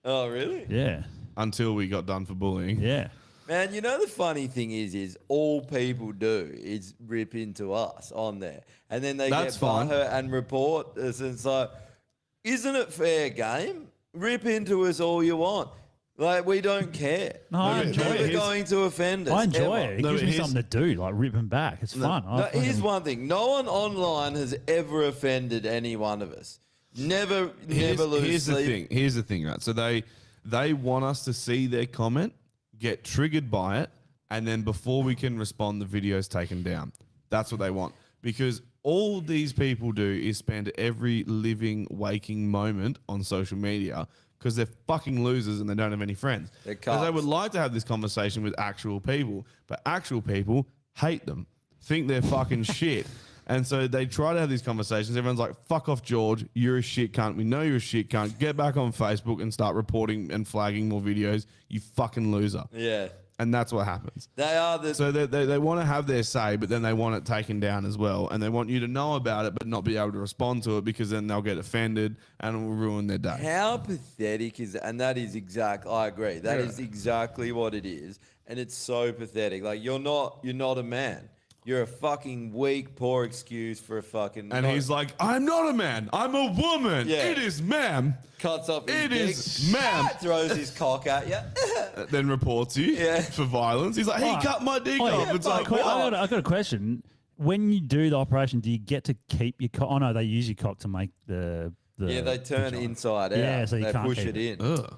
Oh, really? Yeah. Until we got done for bullying. Yeah. Man, you know the funny thing is all people do is rip into us on there, and then they That's get fine. butthurt and report us. And it's like, isn't it fair game? Rip into us all you want. Like, we don't care. No, I We're enjoy never it. going to offend us. I enjoy ever. it. It gives me something to do, like ripping back. It's fun. I No, fucking- here's one thing: no one online has ever offended any one of us. Never lose Here's the sleep. thing. Here's the thing, right? So they want us to see their comment, get triggered by it, and then before we can respond, the video's taken down. That's what they want. Because all these people do is spend every living, waking moment on social media because they're fucking losers and they don't have any friends. They're Because they cunts. would like to have this conversation with actual people, but actual people hate them, think they're fucking shit. And so they try to have these conversations. Everyone's like, fuck off, George. You're a shit cunt. We know you're a shit cunt. Get back on Facebook and start reporting and flagging more videos. You fucking loser. Yeah. And that's what happens. They are the. So they want to have their say, but then they want it taken down as well. And they want you to know about it, but not be able to respond to it because then they'll get offended and it will ruin their day. How pathetic is that? And that is exact. I agree. That is exactly what it is, and it's so pathetic. Like you're not a man. You're a fucking weak, poor excuse for a fucking. And he's like, I'm not a man. I'm a woman. Yeah. It is ma'am. Cuts off his It dick, is ma'am. throws his cock at you. Then reports you for violence. He's like, he Right. cut my dick Oh, off. yeah, It's but like, what? I got a question. When you do the operation, do you get to keep your cock? Oh no, they use your cock to make the Yeah, they turn it inside out. Yeah, so you they can't push keep it in. Ugh.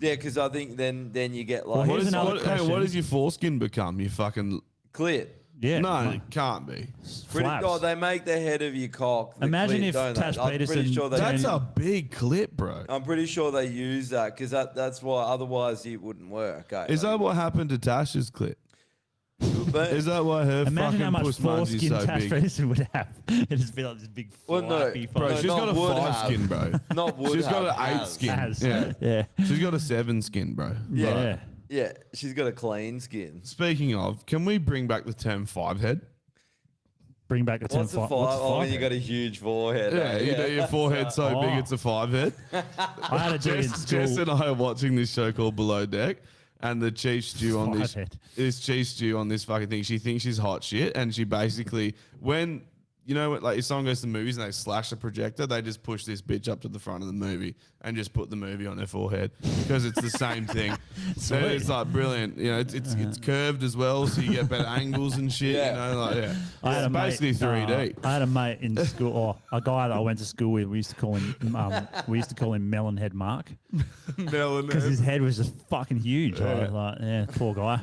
Yeah, because I think then you get Well, like here's another What question. does your foreskin become? You fucking clit. Yeah, No, like- it can't be. Pretty, flaps. oh, they make the head of your cock. the Imagine clit, if don't they? Tash I'm pretty Peterson sure they. That's a big clip, bro. I'm pretty sure they use that because that's why. Otherwise, it wouldn't work. Okay. Is that what happened to Tash's clip? But Is that why her Imagine how fucking much puss mun's is foreskin so Tash big? Peterson would have. It'd just be like this big Well, no, fluffy Bro, No, she's not got a would 5 have. skin, bro. Not would She's got have, an 8 has. skin. Has. Yeah. Yeah. She's got a 7 skin, bro. Yeah. Yeah, she's got a clean skin. Speaking of, can we bring back the term 5 head? Bring back the 10 What's a five? Oh, when you head? got a huge forehead. Yeah, you know your forehead's so big Oh. it's a 5 head. I had a dude in Jess school. and I are watching this show called Below Deck, and the chief stew on this 5 head. chief stew on this fucking thing. She thinks she's hot shit, and she basically when you know, like if someone goes to the movies and they slash the projector, they just push this bitch up to the front of the movie and just put the movie on their forehead because it's the same thing. So Sweet. it's like brilliant. You know, it's curved as well, so you get better angles and shit. Yeah. You know, like yeah, I had it's a mate, basically 3D. I had a mate in school, or a guy that I went to school with. We used to call him Melonhead Mark Melon because his head was just fucking huge. Yeah. Yeah, poor guy.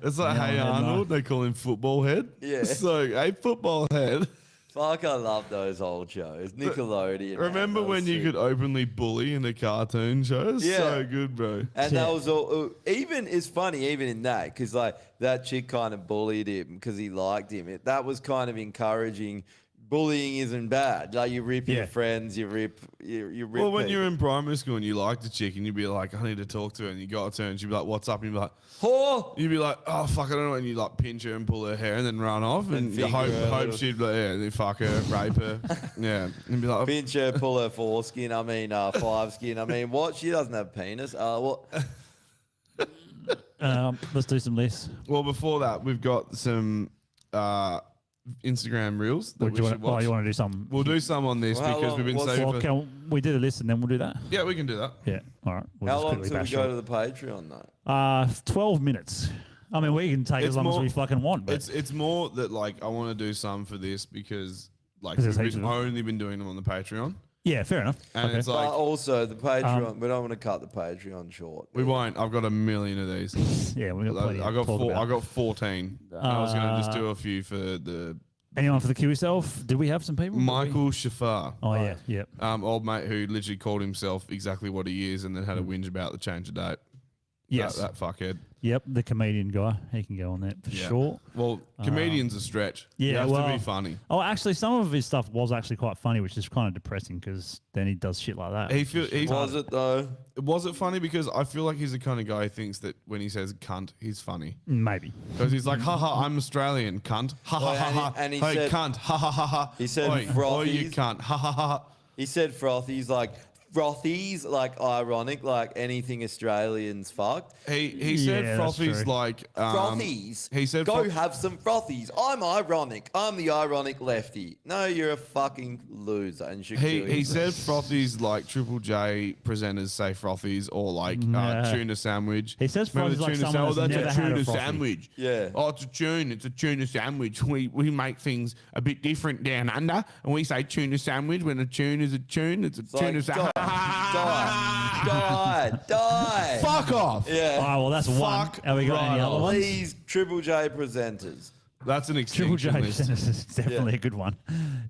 It's like, hey Melonhead Arnold, Mark. they call him football head. Yeah. So, hey, football head. Fuck, I love those old shows. Nickelodeon. Remember man, when that you was could openly bully in a cartoon show? Yeah. So good, bro. And that was all. Even it's funny, even in that, because like that chick kind of bullied him because he liked him. That was kind of encouraging. Bullying isn't bad. Like you rip your friends, you rip. Well, when you're in primary school and you liked a chick and you'd be like, I need to talk to her, and you got to her and she'd be like, what's up? And you'd be like, whore. You'd be like, oh, fuck, I don't know. And you like pinch her and pull her hair and then run off and you finger her hope little- she'd be like, yeah, and then fuck her, rape her. Yeah. And be like, pinch her, pull her foreskin. I mean, 5 skin. I mean, what? She doesn't have penis. What? Let's do some lists. well, before that, we've got some Instagram reels that Or we do you should want watch. to do some? We'll do some on this Well, how because long- we've been what's- saving Well, for... can we do the list and then we'll do that? Yeah, we can do that. Yeah. All right. We'll How just long quickly till we bash go through to it. the Patreon though? 12 minutes. I mean, we can take It's as long more- as we fucking want. But It's more that like I want to do some for this because like 'Cause we've there's heaps been of them. only been doing them on the Patreon. yeah, fair enough. And Okay. it's like But also the Patreon. we don't want to cut the Patreon short. we won't. I've got a million of these. Yeah, we got plenty. I got to talk four. about. I got 14. And I was gonna just do a few for the Anyone for the kill yourself? Did we have some people? Michael Shafar. Oh, yeah. Yep. Old mate who literally called himself exactly what he is and then had a whinge about the change of date. Yes. That fuckhead. Yep, the comedian guy. He can go on that for sure. Well, comedian's a stretch. Yeah, you have well, to be funny. Oh, actually, some of his stuff was actually quite funny, which is kind of depressing because then he does shit like that. Was it though? Was it funny? Because I feel like he's the kind of guy who thinks that when he says cunt, he's funny. Maybe. Because he's like, haha, I'm Australian, cunt. Ha ha ha ha. And he Hey, said, cunt. Ha ha ha ha. He said Oi, frothies. oi, you cunt. Ha ha ha ha. He said frothies like frothies, like ironic, like anything Australians fucked. He said frothies like frothies. He said go have some frothies. I'm ironic. I'm the ironic lefty. No, you're a fucking loser and should kill He yourself. said frothies like Triple J presenters say frothies or like tuna sandwich. He says Remember frothies the like tuna someone sandwich? that's That's a never had a tuna frothy. sandwich. Yeah. Oh, it's a tuna. It's a tuna sandwich. We make things a bit different down under, and we say tuna sandwich when a tune is a tune. It's a tuna sandwich. Die. Fuck off. Yeah. Oh, well, that's one. Have we got any other ones? These Triple J presenters. That's an Triple J extinction list. is definitely a good one.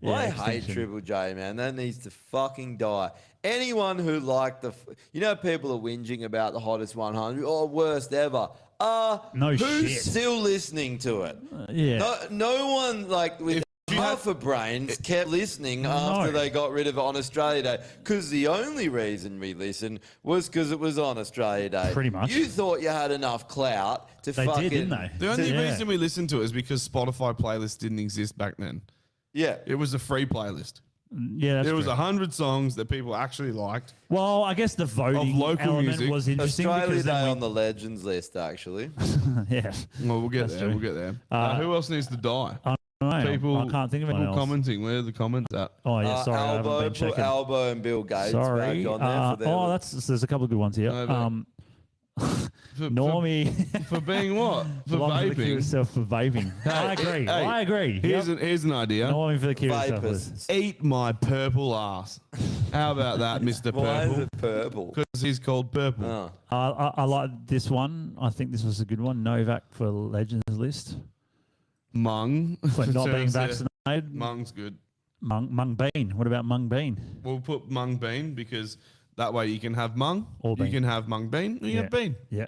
I hate Extinction. Triple J, man. That needs to fucking die. Anyone who liked you know, people are whinging about the hottest 100 or worst ever. No who's shit. still listening to it? Yeah. No one like with half a brains kept listening after they got rid of it on Australia Day. Because the only reason we listened was because it was on Australia Day. Pretty much. You thought you had enough clout to They fucking. did, didn't they? The only reason we listened to it is because Spotify playlists didn't exist back then. Yeah. It was a free playlist. Yeah, that's There was true. 100 songs that people actually liked. Well, I guess the voting local element music. was interesting Australia because Day then on the Legends list, actually. yeah. Well, we'll get That's there. true. We'll get there. Uh, Who else needs to die? I don't know. People, I can't think of anyone people else. commenting. Where are the comments at? Oh yeah, sorry, I haven't Albo, been put checking. Albo and Bill Gates Sorry. back on there for their. There's a couple of good ones here. No, but- Normie. For being what? For belongs to the kill vaping. yourself for vaping. I agree. I agree. Here's an idea. Normie for the kill yourself Vapors. list. Eat my purple ass. How about that, Mr. Why is Purple? it purple? Because he's called Purple. Oh. I like this one. I think this was a good one. Novak for Legends list. Mung. For not being Turns out vaccinated. Mung's good. Mung Bean. What about Mung Bean? We'll put Mung Bean because that way you can have Mung, Or you bean. can have Mung Bean, or you have Bean. Yeah.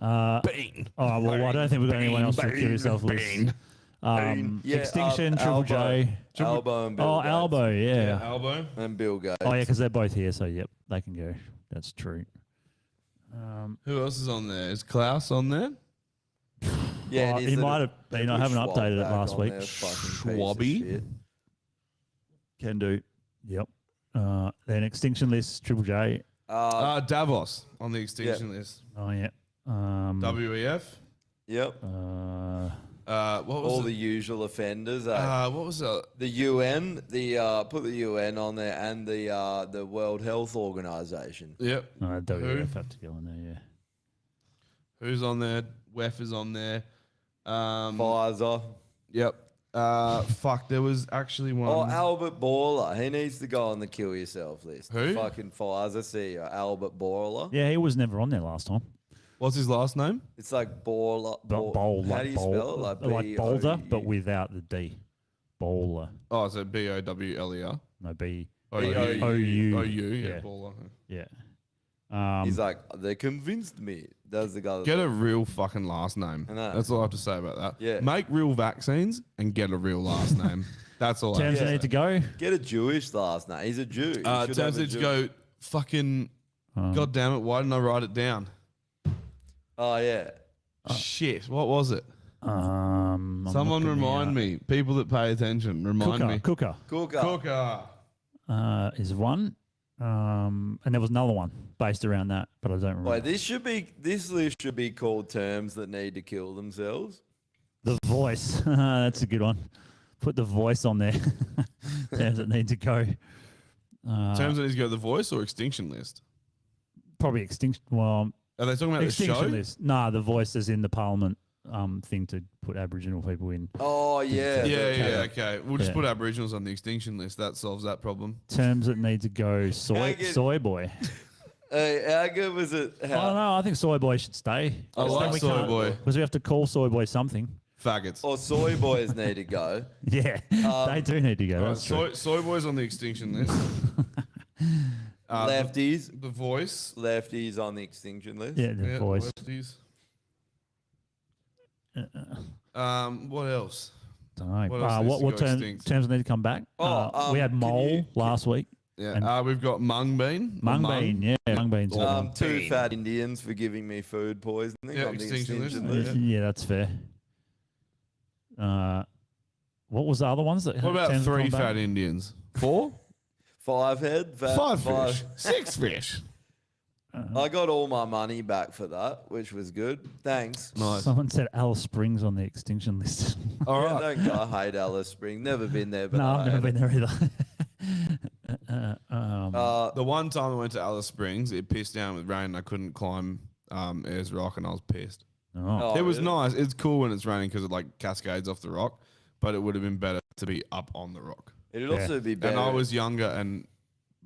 Bean. Oh, well, I don't think we've got anyone else for the kill yourself list. Yeah, Extinction, Triple Albo. J. Albo and Bill Oh, Gates. Albo, yeah. Albo. And Bill Gates. Oh, yeah, because they're both here, so yep, they can go. That's true. Who else is on there? Is Klaus on there? Yeah, Oh, it is he that might it- have. they You know, I put haven't Schwab updated it back last on week. there, fucking piece of Schwabby. shit. Can do. Yep. Then Extinction list, Triple J. Davos on the extinction list. Oh, yeah. WEF. Yep. What was All it? the usual offenders. What was it? The UN, put the UN on there, and the World Health Organization. Yep. WF have to go on there, yeah. Who's on there? WEF is on there. Pfizer. Yep. Fuck, there was actually one. Oh, Albert Bourla. He needs to go on the kill yourself list. Who? Fucking Pfizer CEO, Albert Bourla. Yeah, he was never on there last time. What's his last name? It's like Bourla. Bowl, How like do you bowl, spell it? Like Boulder, B-O-U. but without the D. Bowler. Oh, so BOWLER. No, B. O-U. O-U. O-U, yeah. Yeah. Baller. Yeah. He's like, they convinced me. That's the guy. Get a real fucking last name. I know. That's all I have to say about that. Yeah. Make real vaccines and get a real last name. That's all I have Terms to that say. need to go. Get a Jewish last name. He's a Jew. He should have Terms a need to Jew- go fucking. God damn it. Why didn't I write it down? Oh, yeah. Shit. What was it? I'm Someone looking remind now. me. People that pay attention, remind me. Cooker. Cooker. Is one. And there was another one based around that, but I don't remember. Wait, this list should be called terms that need to kill themselves. The voice. That's a good one. Put the voice on there. Terms that need to go. Terms that need to go to the voice or extinction list? Probably extinction. Well, are they talking about the show? extinction list? Nah, the voice is in the Parliament thing to put Aboriginal people in. Oh, yeah. Yeah, okay. We'll just Yeah. put Aboriginals on the extinction list. That solves that problem. Terms that need to go. Soy boy. Hey, how good was it? I don't know. I think Soy boy should stay. I like Soy Boy. Because we have to call Soy boy something. Faggots. Or soy boys need to go. Yeah, they do need to go. That's true. Soy boys on the extinction list. Lefties. The Voice. Lefties on the extinction list. Yeah, the Voice. Lefties. What else? Don't know. What else needs to What go terms extinct? need to come back? We had Mole last week. Yeah, we've got mung bean. Mung bean, yeah, mung beans. Two fat Indians for giving me food poisoning. Yeah, on the extinction list. list. Yeah, that's fair. What was the other ones? That What about terms have 3 come back? fat Indians? 4? 5 head. 5 fish. 6 fish. I got all my money back for that, which was good. Thanks. Nice. Someone said Alice Springs on the extinction list. All Yeah, right. I hate Alice Springs. Never been there, but No, I've never been there either. The one time I went to Alice Springs, it pissed down with rain. I couldn't climb Ayers Rock, and I was pissed. Oh. It was really? nice. It's cool when it's raining because it like cascades off the rock, but it would have been better to be up on the rock. It'd also be better. And I was younger and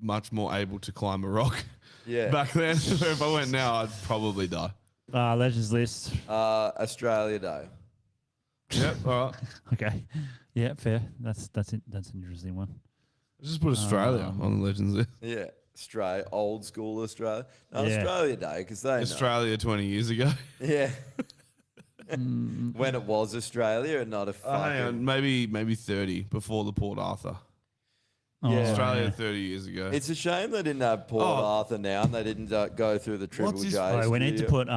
much more able to climb a rock Yeah. back then. So if I went now, I'd probably die. Legends list. Australia Day. Yep. All right. Okay. Yeah, fair. That's it. That's an interesting one. Just put Australia on the Legends list. Yeah. Australia, old school Australia. No, Yeah. Australia Day, because they know. Australia 20 years ago. Yeah. When it was Australia and not a Hang fucking... on, maybe 30 before the Port Arthur. Yeah. Australia 30 years ago. It's a shame they didn't have Port Arthur now and they didn't go through the Triple J. Oh, we need to put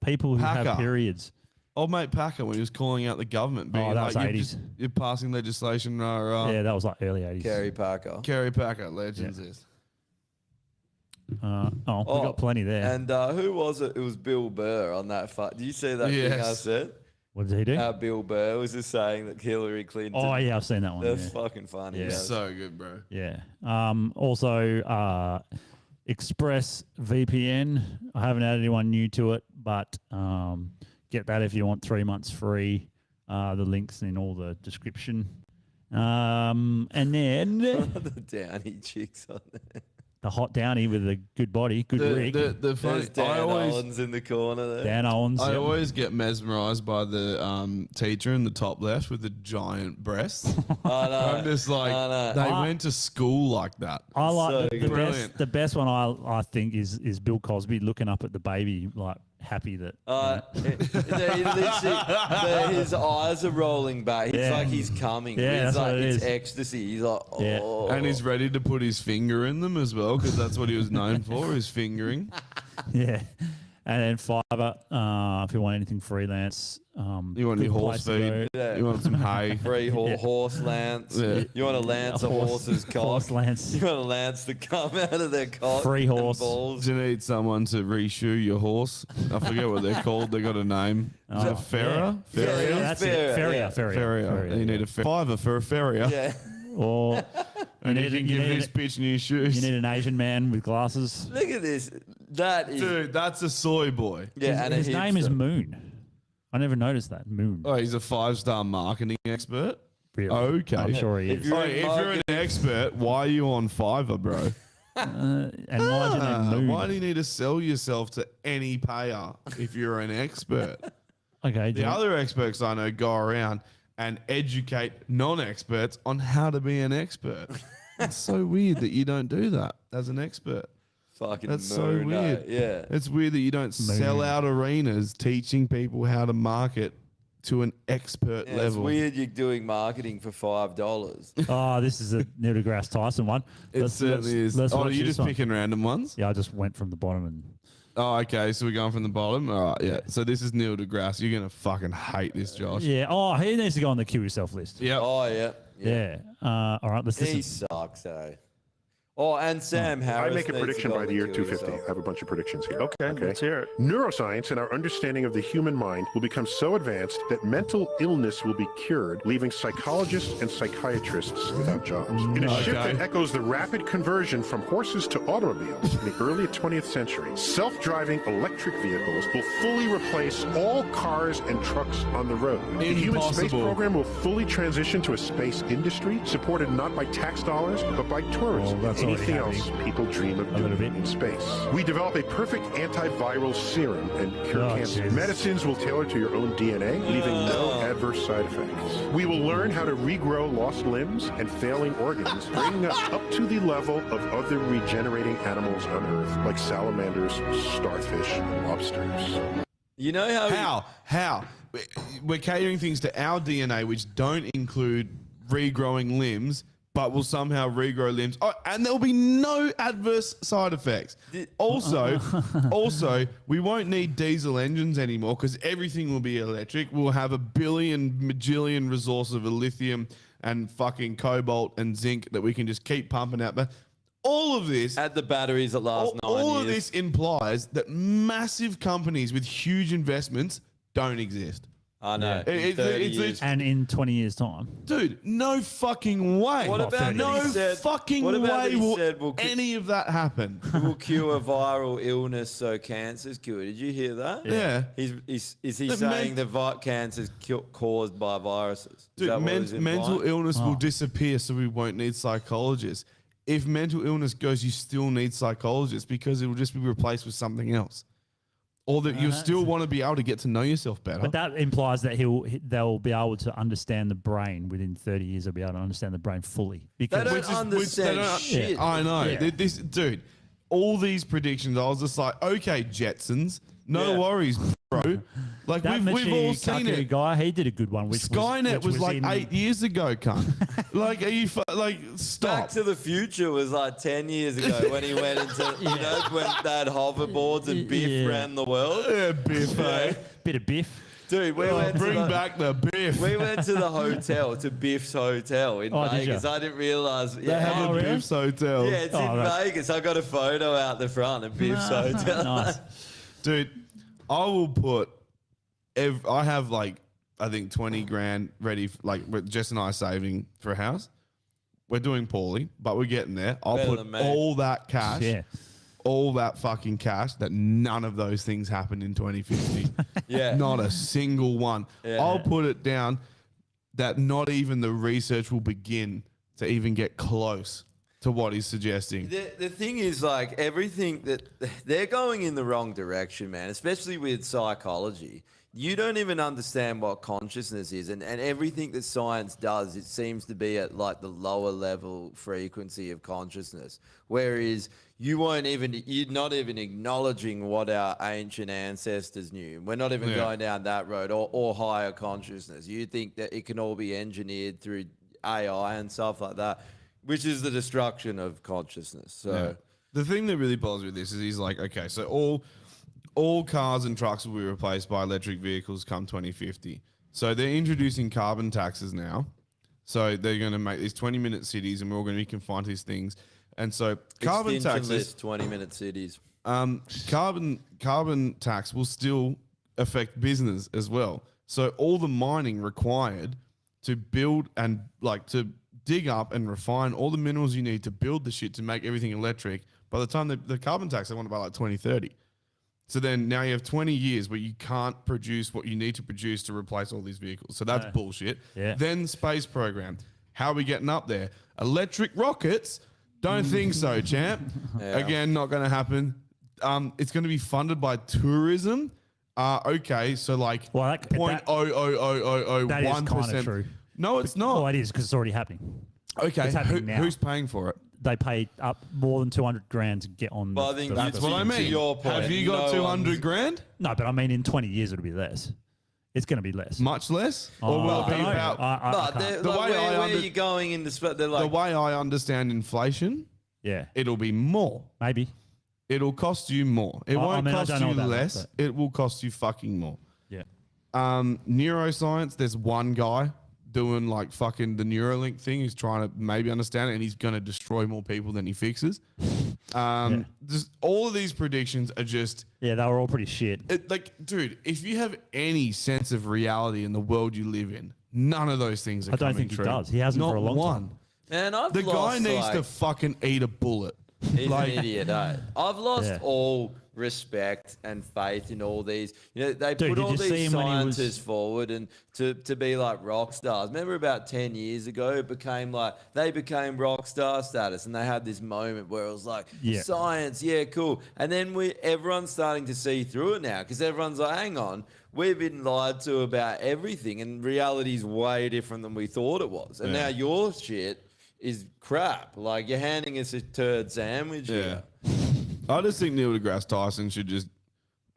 people who have Packer? periods. Old mate Packer, when he was calling out the government, being that was like, 80s. You're passing legislation. Yeah, that was like early 80s. Kerry Packer. Kerry Packer, Legends is. We got plenty there. And who was it? It was Bill Burr on that fight. Did you see that thing I Yes. said? What did he do? Bill Burr was just saying that Hillary Clinton. Oh, yeah, I've seen that one. That's yeah. fucking funny. Yeah. Yeah. So good, bro. Yeah. Also, Express VPN. I haven't added anyone new to it, but get that if you want 3 months free. The link's in all the description. And then the Downey chicks on there. the hot Downy with a good body, good rig. The funny, There's Dan Owens in the corner there. Dan Owens. I yep. always get mesmerized by the teacher in the top left with the giant breasts. I know. I'm just like, I know. they went to school like that. I like So the good. best. The best one I think is Bill Cosby looking up at the baby, like happy that. His eyes are rolling back. He's Yeah. like he's coming. Yeah, it's that's like what it it's is. ecstasy. He's like, Yeah. oh. And he's ready to put his finger in them as well, because that's what he was known for, his fingering. Yeah. And then Fiverr, if you want anything freelance. You want good your horse place to feed? go. Yeah. You want some hay? Free Yeah. horse lance. Yeah. You want to lance a horse's cock. Horse lance. You want to lance the cum out of their cock. Free and horse. balls. Do you need someone to reshoe your horse? I forget what they're called. They got a name. Is it Ferrer? Yeah, Ferrier? yeah, That's Ferrier, it. Ferrier. yeah. Ferrier. You need a Fiverr for a Ferrier. Yeah. Or And you need- can you give need- this bitch new shoes. you need an Asian man with glasses. Look at this. That is. Dude, that's a soy boy. Yeah, and a His name is hipster. Moon. I never noticed that. Moon. Oh, he's a 5-star marketing expert? Really? Okay. I'm sure he If is. you're Hey, in if you're an expert, why are you on Fiverr, bro? And why is your name Moon? Why do you need to sell yourself to any payer if you're an expert? Okay. The other experts I know go around and educate non-experts on how to be an expert. It's so weird that you don't do that as an expert. Fucking That's so Moon, weird. Yeah. It's weird that you don't sell out arenas teaching people how to market to an expert Yeah, it's level. weird you're doing marketing for $5. Oh, this is a Neil deGrasse Tyson one. It certainly is. Let's Oh, watch are you this just one. picking random ones? Yeah, I just went from the bottom and. Oh, okay. So we're going from the bottom. All right. Yeah. So this is Neil deGrasse. You're gonna fucking hate this, Josh. Yeah. Oh, he needs to go on the kill yourself list. Yeah. Oh, yeah. Yeah. All right. Let's He listen. sucks, eh? Oh, and Sam Harris. I make a needs to prediction go by on the year kill 250. yourself. I have a bunch of predictions here. Okay, let's hear it. Neuroscience and our understanding of the human mind will become so advanced that mental illness will be cured, leaving psychologists and psychiatrists without jobs. In a shift that echoes the rapid conversion from horses to automobiles in the early 20th century, self-driving electric vehicles will fully replace all cars and trucks on the road. The human space Impossible. program will fully transition to a space industry supported not by tax dollars, but by tourism. Well, that's anything else people dream of doing in space. We develop a perfect antiviral serum and cure cancer. Jesus. Medicines will tailor to your own DNA, leaving no adverse side effects. We will learn how to regrow lost limbs and failing organs, bringing us up to the level of other regenerating animals on Earth, like salamanders, starfish, and lobsters. You know how we're catering things to our DNA, which don't include regrowing limbs, but will somehow regrow limbs. Oh, and there'll be no adverse side effects. Also, we won't need diesel engines anymore because everything will be electric. We'll have a majillion resources of lithium and fucking cobalt and zinc that we can just keep pumping out. But all of this, Add the batteries that last 9 years. all of this implies that massive companies with huge investments don't exist. I know. Yeah. In 30 years. And in 20 years' time. Dude, no fucking way. What about no that he said- fucking what about that way he will said we'll any of that happen? Will cure viral illness so cancer's cured. Did you hear that? Yeah. Is he Look, saying that cancer's caused by viruses? Is Dude, that what he's mental implying? illness will disappear, so we won't need psychologists. If mental illness goes, you still need psychologists because it will just be replaced with something else. Or that you still want to be able to get to know yourself better. But that implies that they'll be able to understand the brain within 30 years. They'll be able to understand the brain fully. Because They don't understand shit. I know. Yeah. This dude, all these predictions, I was just like, okay, Jetsons, no worries, bro. Like that we've all Michio seen Kaku it. guy, he did a good one. Which Skynet was like in- 8 years ago, cunt. Like, are you like stop? Back to the Future was like 10 years ago when he went into, you know, when they had hoverboards and Biff ran the world. Yeah, Biff, eh? Bit of Biff. Dude, we went bring to the, back the Biff. We went to the hotel, to Biff's hotel in Oh, did Vegas. ya? I didn't realize. They have a Biff's hotel. Yeah, it's in Vegas. I got a photo out the front of Biff's hotel. Nice. Dude, I will put. I have like I think 20 grand ready. Jess and I are saving for a house. We're doing poorly, but we're getting there. I'll Better put than me. all that cash. Yeah. All that fucking cash that none of those things happened in 2050. Yeah. Not a single one. Yeah. I'll put it down that not even the research will begin to even get close to what he's suggesting. The thing is, like, everything that they're going in the wrong direction, man, especially with psychology. You don't even understand what consciousness is, and everything that science does, it seems to be at like the lower level frequency of consciousness. Whereas you're not even acknowledging what our ancient ancestors knew. We're not even going down that road or higher consciousness. You think that it can all be engineered through AI and stuff like that, which is the destruction of consciousness. So the thing that really bothers me with this is he's like, okay, so all cars and trucks will be replaced by electric vehicles come 2050. So they're introducing carbon taxes now. So they're going to make these 20-minute cities, and we're all going to be confined to these things. And so carbon taxes, 20-minute cities. Carbon tax will still affect business as well. So all the mining required to build and to dig up and refine all the minerals you need to build the shit to make everything electric. By the time the carbon tax, they want it by like 2030. So then now you have 20 years where you can't produce what you need to produce to replace all these vehicles. So that's bullshit. Yeah. Then space program. How are we getting up there? Electric rockets? Don't think so, champ. Yeah. Again, not going to happen. It's going to be funded by tourism. Okay, so like that is 0.00001%. kind of true. No, it's not. Oh, it is because it's already happening. Okay, It's happening now. who's paying for it? They pay up more than 200 grand to get on. But I think That's what I mean. your point, Have you got no 200 grand? No, but I mean, in 20 years it'll be less. It's going to be less. Much less? Oh, Or will it I be don't know. about I But can't. the way where I are you going in the They're the like, way I understand inflation? Yeah, It'll be more. maybe. It'll cost you more. It I won't mean, I cost don't know you about that, less. but- It will cost you fucking more. Yeah. Neuroscience, there's one guy doing like fucking the Neuralink thing. He's trying to maybe understand it, and he's going to destroy more people than he fixes. Just all of these predictions are just Yeah, they were all pretty shit. dude, if you have any sense of reality in the world you live in, none of those things are I don't coming think he true. does. He hasn't Not for a long one. time. man, I've The guy lost, needs like, to fucking eat a bullet. He's Like- an idiot, eh? I've lost Yeah. all respect and faith in all these. You know, they Dude, put did all you see these him when he was- scientists forward and to be like rock stars. Remember about 10 years ago, it became like they became rock star status, and they had this moment where it was like Yeah. science, yeah, cool. And then everyone's starting to see through it now because everyone's like, hang on. We've been lied to about everything, and reality's way different than we thought it was. And Yeah. now your shit is crap. Like, you're handing us a turd sandwich here. I just think Neil deGrasse Tyson should just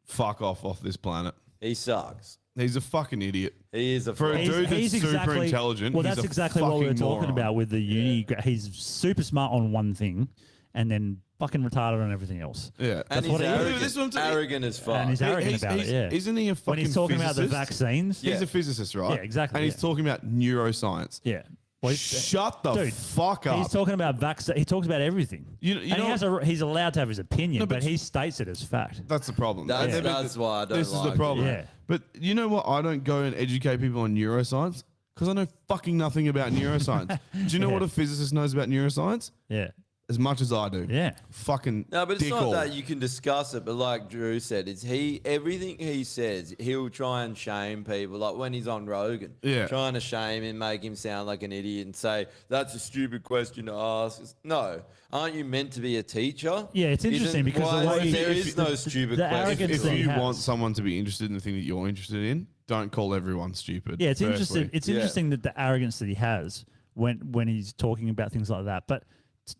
fuck off this planet. He sucks. He's a fucking idiot. He is a For a fucking- dude that's super intelligent. Well, he's that's a exactly what we were fucking talking moron. about with the uni. He's super smart on one thing, and then fucking retarded on everything else. Yeah, That's what he is. This one's arrogant as fuck. And he's arrogant about it. Yeah, Isn't he a fucking when he's talking about the physicist? vaccines? He's a physicist, right? Yeah, exactly. And he's yeah. talking about neuroscience. Yeah. Well, Shut the dude, fuck up. He's talking about vaccine. He talks about everything. You and he's allowed to have his opinion, but he states it as fact. That's the problem. That's why I don't This is like the problem. it. Yeah. But you know what? I don't go and educate people on neuroscience because I know fucking nothing about neuroscience. Do you know Yeah. what a physicist knows about neuroscience? Yeah. As much as I do. Yeah. Fucking No, but it's dick not all. that you can discuss it. But like Drew said, it's everything he says, he'll try and shame people. Like when he's on Rogan, Yeah. trying to shame him, make him sound like an idiot, and say that's a stupid question to ask. No, aren't you meant to be a teacher? Yeah, it's interesting because why, the way there is no stupid question. If you want someone to be interested in the thing that you're interested in, don't call everyone stupid. Yeah, it's firstly. interesting. It's interesting that the arrogance that he has when he's talking about things like that. But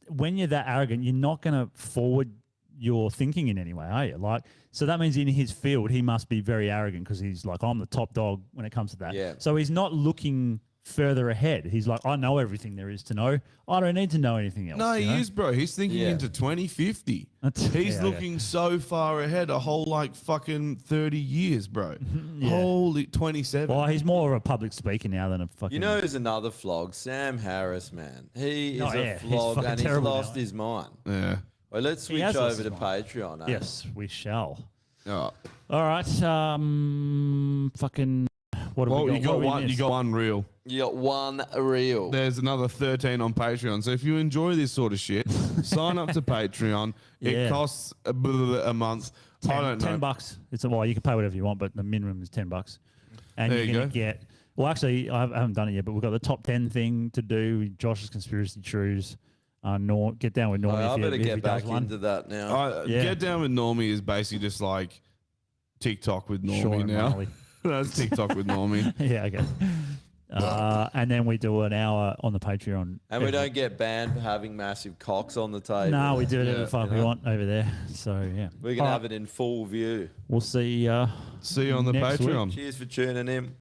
when you're that arrogant, you're not going to forward your thinking in any way, are you? Like, so that means in his field, he must be very arrogant because he's like, I'm the top dog when it comes to that. Yeah. So he's not looking further ahead. He's like, I know everything there is to know. I don't need to know anything else. No, you he know? is, bro. He's thinking Yeah. into 2050. That's- He's yeah, looking so far ahead, a whole like fucking 30 years, bro. Yeah. Holy 27. Well, he's more of a public speaker now than a fucking. You know, there's another flog, Sam Harris, man. He is Oh, yeah, a he's flog, fucking and he's terrible lost now. his mind. Yeah. Well, let's He switch has lost over to his mind. Patreon. Eh? Yes, we shall. Oh. All right. Fucking. What have Well, we got? you got What have we one. You missed? got one reel. You got one reel. There's another 13 on Patreon. So if you enjoy this sort of shit, sign up to Patreon. Yeah. It costs a month. I don't know. $10. It's well, you can pay whatever you want, but the minimum is $10. And There you're you gonna go. get. Well, actually, I haven't done it yet, but we've got the top 10 thing to do. Josh's conspiracy truths. Get down with Normie. I if better he get back does one. into that now. Yeah. Get Down with Normie is basically just like TikTok with Normie Sean now. Riley. That's TikTok with Normie. Yeah, I guess. And then we do an hour on the Patreon. And we don't get banned for having massive cocks on the table. No, we do whatever Yeah, the fuck you we know? want over there. So yeah, We can All have right. it in full view. We'll see. See you on the next week. Patreon. Cheers for tuning in.